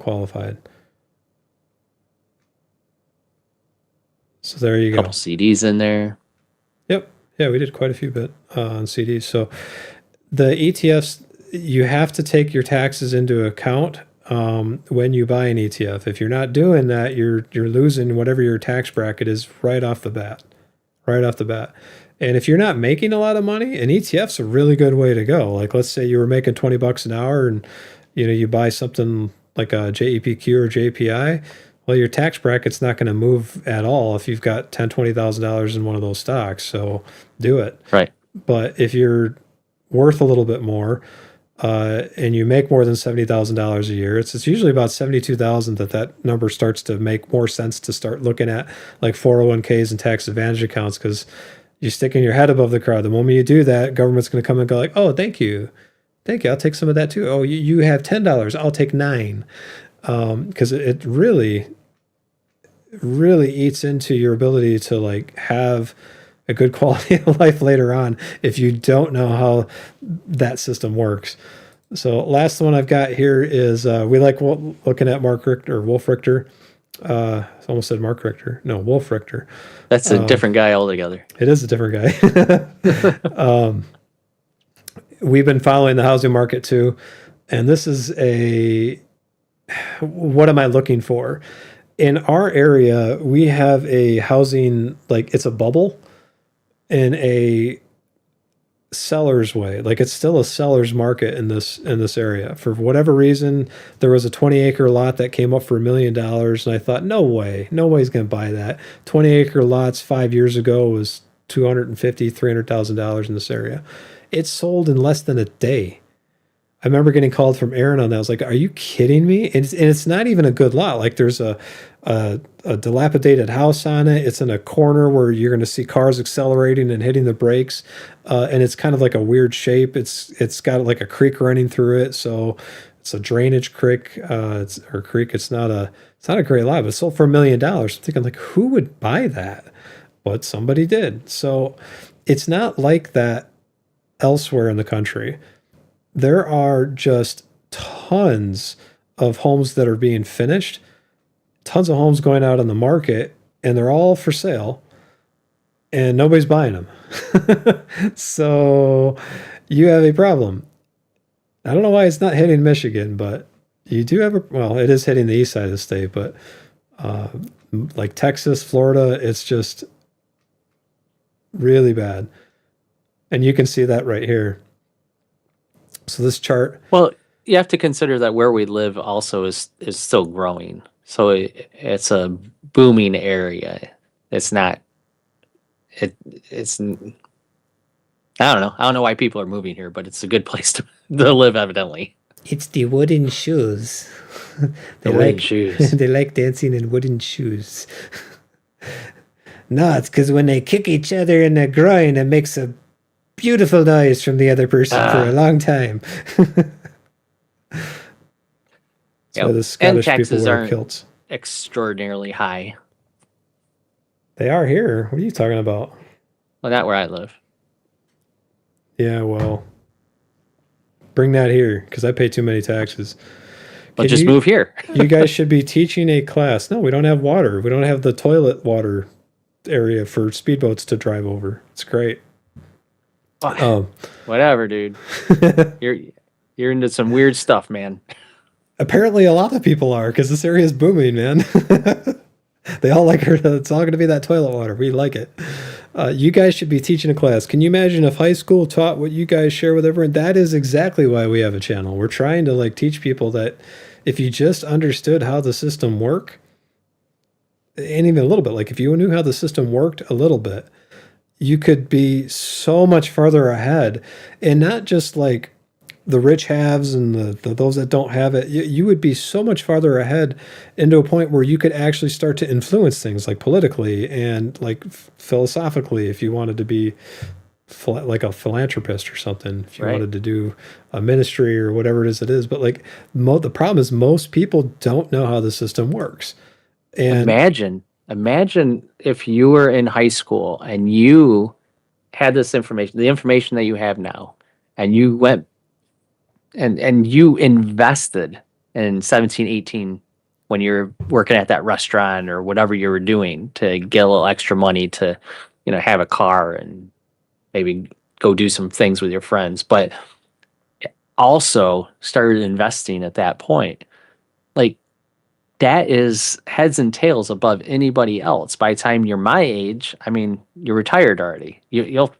there you go. Couple CDs in there. Yep. Yeah, we did quite a few bit on CDs. So the ETFs, you have to take your taxes into account when you buy an ETF. If you're not doing that, you're losing whatever your tax bracket is right off the bat. And if you're not making a lot of money, an ETF's a really good way to go. Like let's say you were making $20 an hour, and you buy something like a JEPQ or JPI, well, your tax bracket's not going to move at all if you've got $10,000-$20,000 in one of those stocks. So do it. Right. But if you're worth a little bit more, and you make more than $70,000 a year, it's usually about 72,000 that number starts to make more sense to start looking at like 401ks and tax advantage accounts, because you're sticking your head above the crowd. The moment you do that, government's going to come and go like, oh, thank you. I'll take some of that too. Oh, you have $10. I'll take $9. Because it really eats into your ability to like have a good quality of life later on if you don't know how that system works. So last one I've got here is we like looking at Mark Richter, or Wolf Richter. I almost said Mark Richter. No, Wolf Richter. That's a different guy altogether. It is a different guy. We've been following the housing market too. And this is what am I looking for? In our area, we have a housing, like it's a bubble in a seller's way. Like it's still a seller's market in this area. For whatever reason, there was a 20-acre lot that came up for $1 million, and I thought, no way, nobody's going to buy that. 20-acre lots 5 years ago was $250,000-$300,000 in this area. It sold in less than a day. I remember getting called from Aaron on that. I was like, are you kidding me? And it's not even a good lot. Like there's a dilapidated house on it. It's in a corner where you're going to see cars accelerating and hitting the brakes. And it's kind of like a weird shape. It's got like a creek running through it. So it's a drainage creek. It's not a great lot, but it sold for $1 million. I'm thinking like, who would buy that? But somebody did. So it's not like that elsewhere in the country. There are just tons of homes that are being finished, tons of homes going out on the market, and they're all for sale, and nobody's buying them. So you have a problem. I don't know why it's not hitting Michigan, but you do have it is hitting the east side of the state, but like Texas, Florida, it's just really bad. And you can see that right here. So this chart. Well, you have to consider that where we live also is still growing. So it's a booming area. It's not. It's. I don't know. I don't know why people are moving here, but it's a good place to live, evidently. It's the wooden shoes. Shoes. They like dancing in wooden shoes. No, it's because when they kick each other in the groin, it makes a beautiful noise from the other person for a long time. So the Scottish people wear kilts. Extraordinarily high. They are here. What are you talking about? Well, not where I live. Yeah, well, bring that here because I pay too many taxes. But just move here. You guys should be teaching a class. No, we don't have water. We don't have the toilet water area for speedboats to drive over. It's great. Whatever, dude. You're into some weird stuff, man. Apparently, a lot of people are because this area is booming, man. They all like her. It's all going to be that toilet water. We like it. You guys should be teaching a class. Can you imagine if high school taught what you guys share with everyone? That is exactly why we have a channel. We're trying to like teach people that if you just understood how the system worked, and even a little bit, like if you knew how the system worked a little bit, you could be so much farther ahead, and not just like the rich haves and those that don't have it. You would be so much farther ahead into a point where you could actually start to influence things like politically and like philosophically if you wanted to be like a philanthropist or something, if you wanted to do a ministry or whatever it is. But like the problem is most people don't know how the system works. And Imagine if you were in high school and you had this information, the information that you have now, and you went and you invested in 17, 18 when you're working at that restaurant or whatever you were doing to get a little extra money to, have a car and maybe go do some things with your friends, but also started investing at that point. Like, that is heads and tails above anybody else. By the time you're my age, I mean, you're retired already. You'll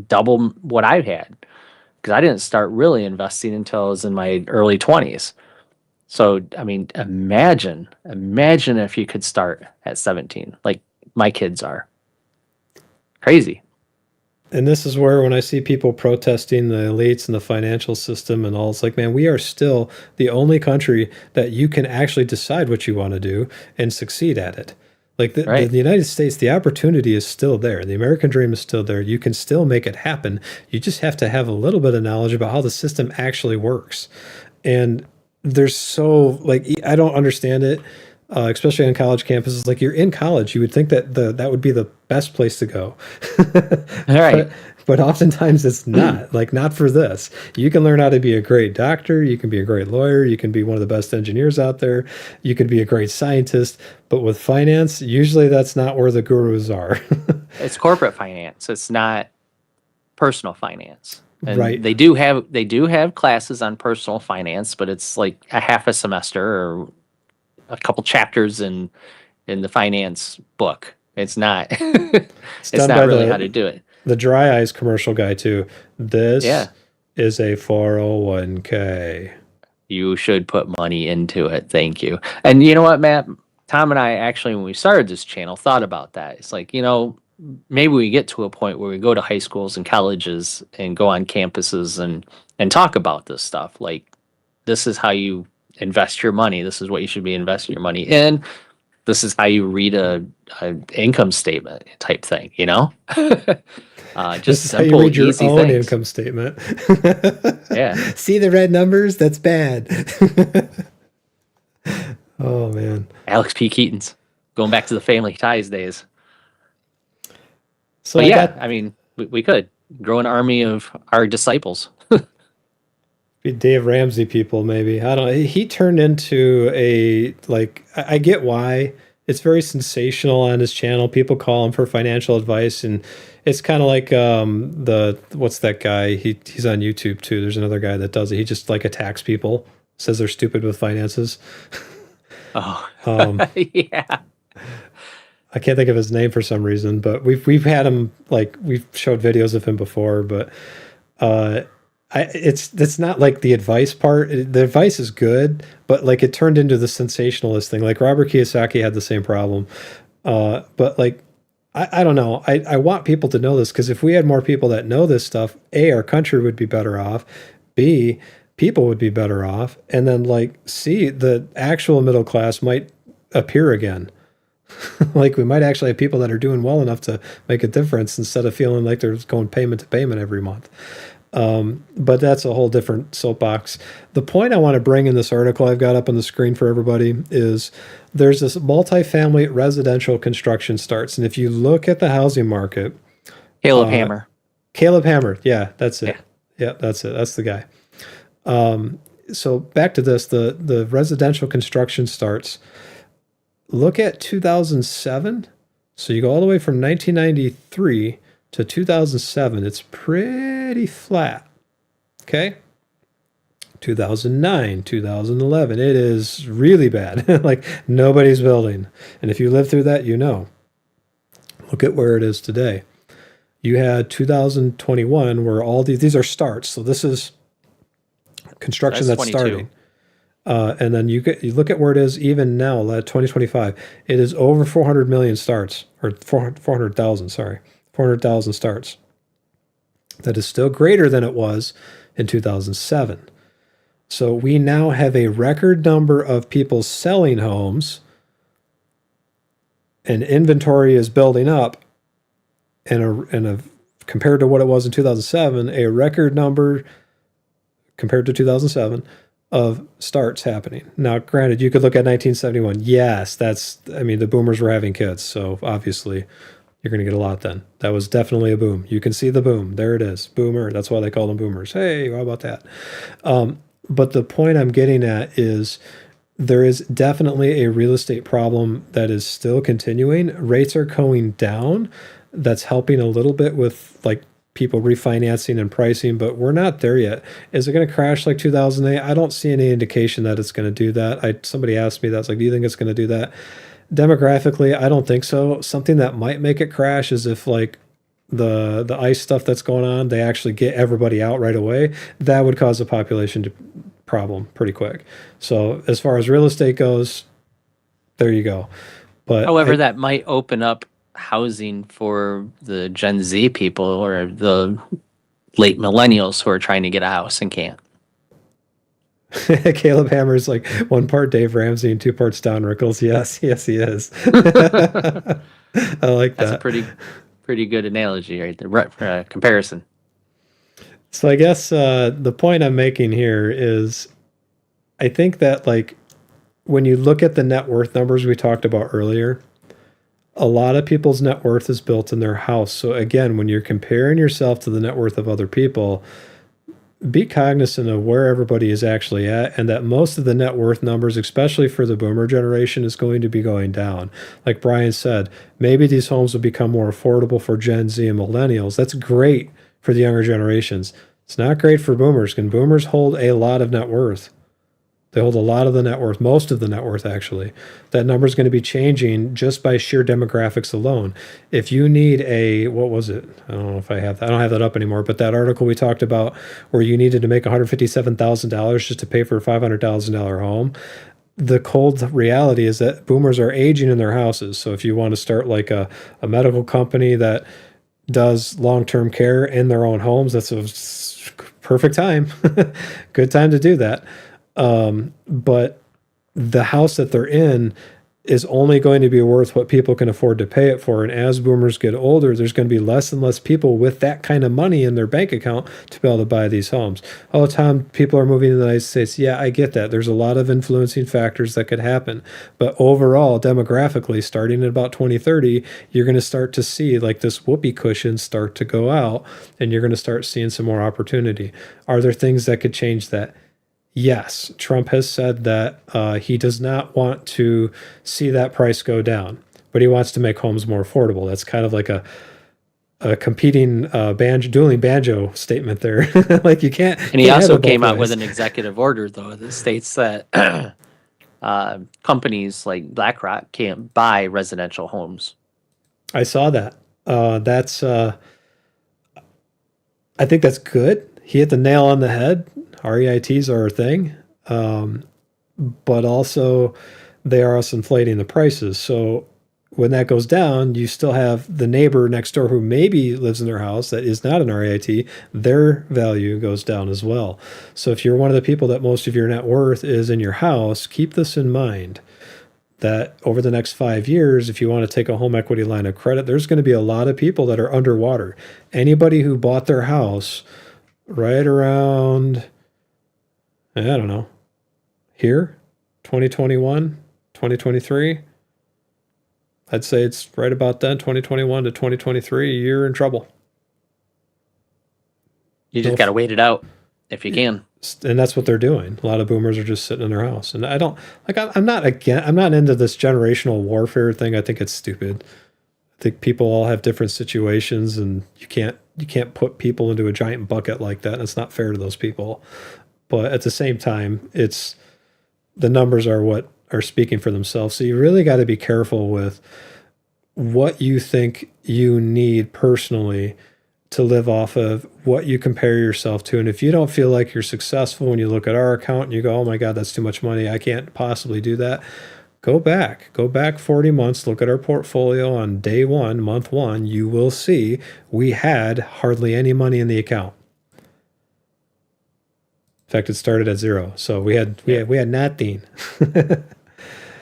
double what I've had because I didn't start really investing until I was in my early 20s. So, I mean, imagine if you could start at 17, like my kids are. Crazy. And this is where when I see people protesting the elites and the financial system and all, it's like, man, we are still the only country that you can actually decide what you want to do and succeed at it. Like Right. the United States, the opportunity is still there. The American dream is still there. You can still make it happen. You just have to have a little bit of knowledge about how the system actually works. And there's so like I don't understand it, especially on college campuses. Like you're in college, you would think that that would be the best place to go. All right. But oftentimes it's not. Like not for this. You can learn how to be a great doctor. You can be a great lawyer. You can be one of the best engineers out there. You can be a great scientist. But with finance, usually that's not where the gurus are. It's corporate finance. It's not personal finance. And Right. they do have classes on personal finance, but it's like a half a semester or a couple chapters in the finance book. It's not it's done not by really how to do it. the dry eyes commercial guy too. This Yeah. is a 401k. You should put money into it. Thank you. And you know what, Matt? Tom and I actually, when we started this channel, thought about that. It's like, maybe we get to a point where we go to high schools and colleges and go on campuses and talk about this stuff. Like, this is how you invest your money. This is what you should be investing your money in. This is how you read a income statement type thing, This just is how you simple, read your easy own things. income statement. Yeah. See the red numbers? That's bad. Oh man. Alex P. Keaton's going back to the Family Ties days. So But I yeah, got I mean, we could grow an army of our disciples. Dave Ramsey people maybe. I don't know. He turned into a like I get why. It's very sensational on his channel. People call him for financial advice and it's kind of like the what's that guy? He's on YouTube too. There's another guy that does it. He just like attacks people, says they're stupid with finances. Oh, yeah. I can't think of his name for some reason, but we've had him like we've showed videos of him before, but it's not like the advice part. The advice is good, but like it turned into the sensationalist thing. Like Robert Kiyosaki had the same problem, but like I don't know. I want people to know this because if we had more people that know this stuff, A, our country would be better off. B, people would be better off, and then like C, the actual middle class might appear again. Like we might actually have people that are doing well enough to make a difference instead of feeling like they're going payment to payment every month. But that's a whole different soapbox. The point I want to bring in this article I've got up on the screen for everybody is there's this multifamily residential construction starts. And if you look at the housing market, Caleb Hammer. Caleb Hammer, yeah, that's it. Yeah. Yeah, that's it. That's the guy. So back to this, the residential construction starts. Look at 2007. So you go all the way from 1993 to 2007. It's pretty flat. Okay. 2009, 2011. It is really bad. Like nobody's building. And if you lived through that, look at where it is today. You had 2021 where all these are starts. So this is construction that's 22. starting. And then you look at where it is even now, 2025. It is over 400 million starts, or 400,000. Sorry, 400,000 starts. That is still greater than it was in 2007. So we now have a record number of people selling homes, and inventory is building up. And compared to what it was in 2007, a record number compared to 2007 of starts happening. Now, granted, you could look at 1971. Yes, the boomers were having kids. So obviously you're going to get a lot then. That was definitely a boom. You can see the boom. There it is. Boomer. That's why they call them boomers. Hey, how about that? But the point I'm getting at is there is definitely a real estate problem that is still continuing. Rates are going down. That's helping a little bit with like people refinancing and pricing, but we're not there yet. Is it going to crash like 2008? I don't see any indication that it's going to do that. Somebody asked me that. It's like, do you think it's going to do that? Demographically, I don't think so. Something that might make it crash is if like the ICE stuff that's going on, they actually get everybody out right away. That would cause the population to problem pretty quick. So as far as real estate goes, there you go. But However, that might open up housing for the Gen Z people or the late millennials who are trying to get a house and can't. Caleb Hammer's like 1 part Dave Ramsey and 2 parts Don Rickles. Yes, he is. I like That's that. a pretty good analogy right there. Comparison. So I guess the point I'm making here is I think that like when you look at the net worth numbers we talked about earlier, a lot of people's net worth is built in their house. So again, when you're comparing yourself to the net worth of other people, be cognizant of where everybody is actually at, and that most of the net worth numbers, especially for the boomer generation, is going to be going down. Like Brian said, maybe these homes will become more affordable for Gen Z and millennials. That's great for the younger generations. It's not great for boomers, and boomers hold a lot of net worth. They hold a lot of the net worth, most of the net worth, actually. That number is going to be changing just by sheer demographics alone. If you need what was it? I don't know if I have that. I don't have that up anymore, but that article we talked about where you needed to make $157,000 just to pay for a $500,000 home. The cold reality is that boomers are aging in their houses. So if you want to start like a medical company that does long-term care in their own homes, that's a perfect time. Good time to do that. But the house that they're in is only going to be worth what people can afford to pay it for. And as boomers get older, there's going to be less and less people with that kind of money in their bank account to be able to buy these homes. Oh, Tom, people are moving to the United States. Yeah, I get that. There's a lot of influencing factors that could happen. But overall, demographically, starting at about 2030, you're going to start to see like this whoopee cushion start to go out, and you're going to start seeing some more opportunity. Are there things that could change that? Yes, Trump has said that he does not want to see that price go down, but he wants to make homes more affordable. That's kind of like a competing dueling banjo statement there. Like you can't. And he can't have also it both came out with ways. an executive order, though, that states that companies like BlackRock can't buy residential homes. I saw that. I think that's good. He hit the nail on the head. REITs are a thing, but also they are us inflating the prices. So when that goes down, you still have the neighbor next door who maybe lives in their house that is not an REIT. Their value goes down as well. So if you're one of the people that most of your net worth is in your house, keep this in mind. That over the next 5 years, if you want to take a home equity line of credit, there's going to be a lot of people that are underwater. Anybody who bought their house right around, I don't know, here, 2021, 2023, I'd say it's right about then, 2021 to 2023, you're in trouble. You just got to wait it out if you can. And that's what they're doing. A lot of boomers are just sitting in their house. And I don't, like, I'm not into this generational warfare thing. I think it's stupid. I think people all have different situations, and you can't put people into a giant bucket like that. And it's not fair to those people. But at the same time, the numbers are what are speaking for themselves. So you really got to be careful with what you think you need personally to live off of, what you compare yourself to. And if you don't feel like you're successful when you look at our account and you go, oh my God, that's too much money, I can't possibly do that. Go back 40 months, look at our portfolio on day one, month one, you will see we had hardly any money in the account. In fact, it started at zero. So we had nothing.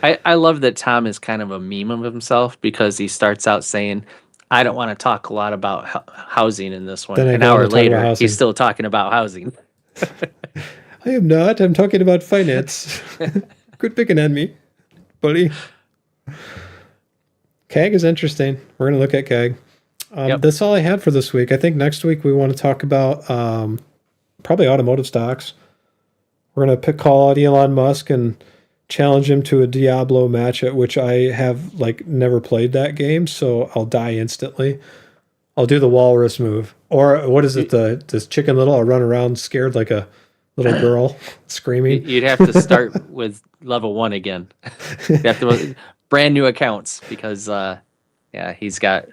I love that Tom is kind of a meme of himself, because he starts out saying, I don't want to talk a lot about housing in this one. Then I An go on hour to talk about later, housing. he's still talking about housing. I am not. I'm talking about finance. Quit picking on me, buddy. CAG is interesting. We're going to look at CAG. Yep. That's all I had for this week. I think next week we want to talk about probably automotive stocks. We're going to call out Elon Musk and challenge him to a Diablo match, at which I have never played that game, so I'll die instantly. I'll do the walrus move. Or what is it, this Chicken Little? I'll run around scared like a little girl screaming. You'd have to start with level 1 again. You have to brand new accounts, because he's got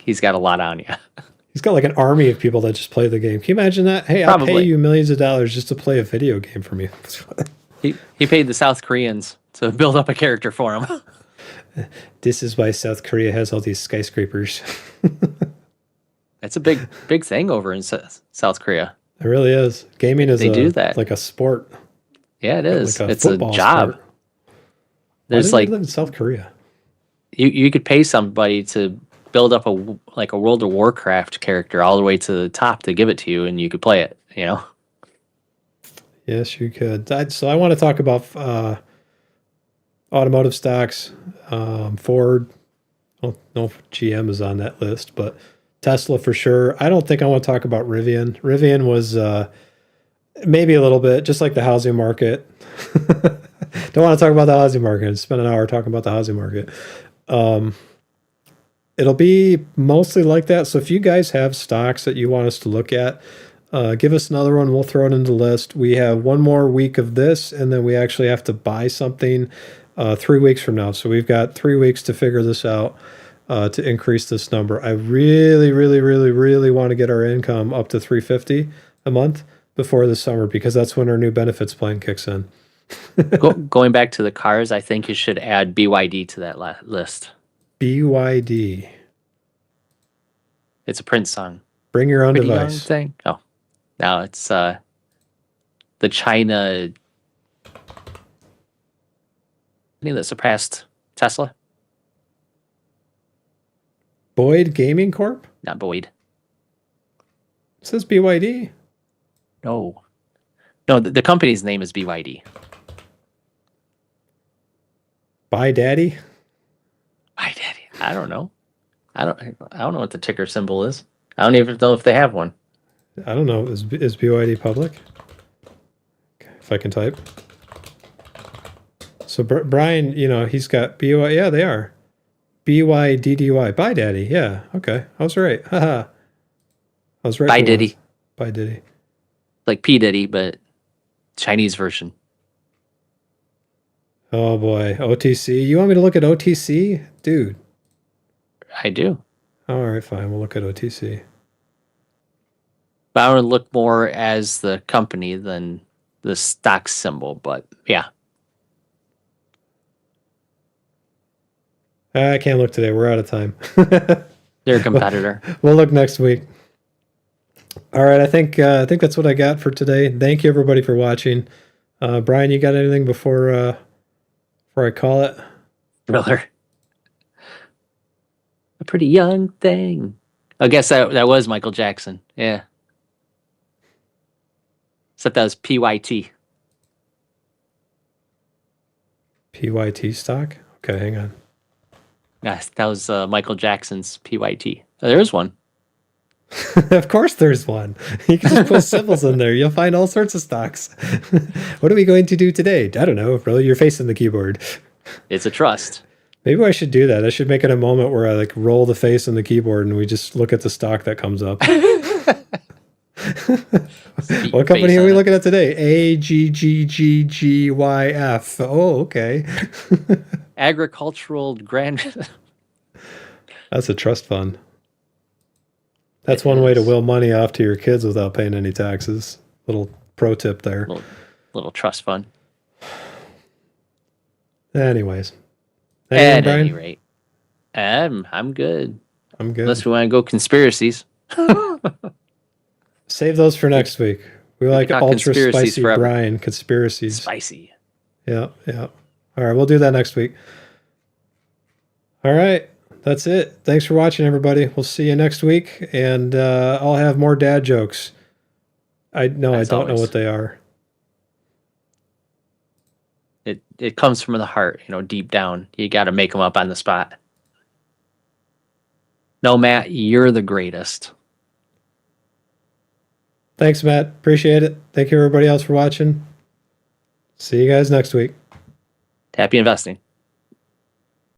a lot on you. He's got like an army of people that just play the game. Can you imagine that? Hey, I'll pay Probably. you millions of dollars just to play a video game for me. He paid the South Koreans to build up a character for him. This is why South Korea has all these skyscrapers. It's a big thing over in South Korea. It really is. Gaming is do that. like a sport. Yeah, it is. Like a It's a football job. sport. Why There's do they like live in South Korea? you could pay somebody to build up a World of Warcraft character all the way to the top to give it to you, and you could play it. You know. Yes, you could. So I want to talk about automotive stocks. Ford. I don't know if GM is on that list, but Tesla for sure. I don't think I want to talk about Rivian. Rivian was maybe a little bit, just like the housing market. Don't want to talk about the housing market. Spend an hour talking about the housing market. It'll be mostly like that. So if you guys have stocks that you want us to look at, give us another one. We'll throw it into the list. We have one more week of this, and then we actually have to buy something 3 weeks from now. So we've got 3 weeks to figure this out to increase this number. I really, really, really, really want to get our income up to $350 a month before the summer, because that's when our new benefits plan kicks in. Going back to the cars, I think you should add BYD to that list. BYD. It's a Prince song. Bring your own Pretty young device. thing. Oh, now it's the China. I think that surpassed Tesla. Boyd Gaming Corp? Not Boyd. It says BYD. No, the company's name is BYD. Buy Daddy? Why, Daddy? I don't know. I don't know what the ticker symbol is. I don't even know if they have one. I don't know. Is BYD public? Okay, if I can type. So Brian, he's got BY. Yeah, they are. BYDDY. Buy Daddy. Yeah. Okay. I was right. Haha. I was right. Buy for Diddy. once. Buy Diddy. Like P Diddy, but Chinese version. Oh boy. OTC. You want me to look at OTC? Dude. I do. All right, fine. We'll look at OTC. But I would look more as the company than the stock symbol. But yeah. I can't look today. We're out of time. They're a competitor. We'll look next week. All right, I think that's what I got for today. Thank you everybody for watching. Brian, you got anything before I call it? Thriller. A pretty young thing. I guess that was Michael Jackson. Yeah. Except that was PYT. PYT stock? Okay, hang on. Yes, that was Michael Jackson's PYT. Oh, there's one. Of course there's one. You can just put symbols in there. You'll find all sorts of stocks. What are we going to do today? I don't know. Roll your face on the keyboard. It's a trust. Maybe I should do that. I should make it a moment where I roll the face on the keyboard and we just look at the stock that comes up. What company are we looking at today? AGGGGYF. Oh, okay. Agricultural Grand. That's a trust fund. That's one way to will money off to your kids without paying any taxes. Little pro tip there. Little trust fund. Anyways. At any rate, I'm good. I'm good. Unless we want to go conspiracies. Save those for next week. We like talk ultra conspiracies spicy forever. Brian conspiracies. Spicy. Yeah, yeah. All right, we'll do that next week. All right, that's it. Thanks for watching, everybody. We'll see you next week, and I'll have more dad jokes. I don't know what they are. It comes from the heart, deep down. You got to make them up on the spot. No, Matt, you're the greatest. Thanks, Matt. Appreciate it. Thank you, everybody else, for watching. See you guys next week. Happy investing.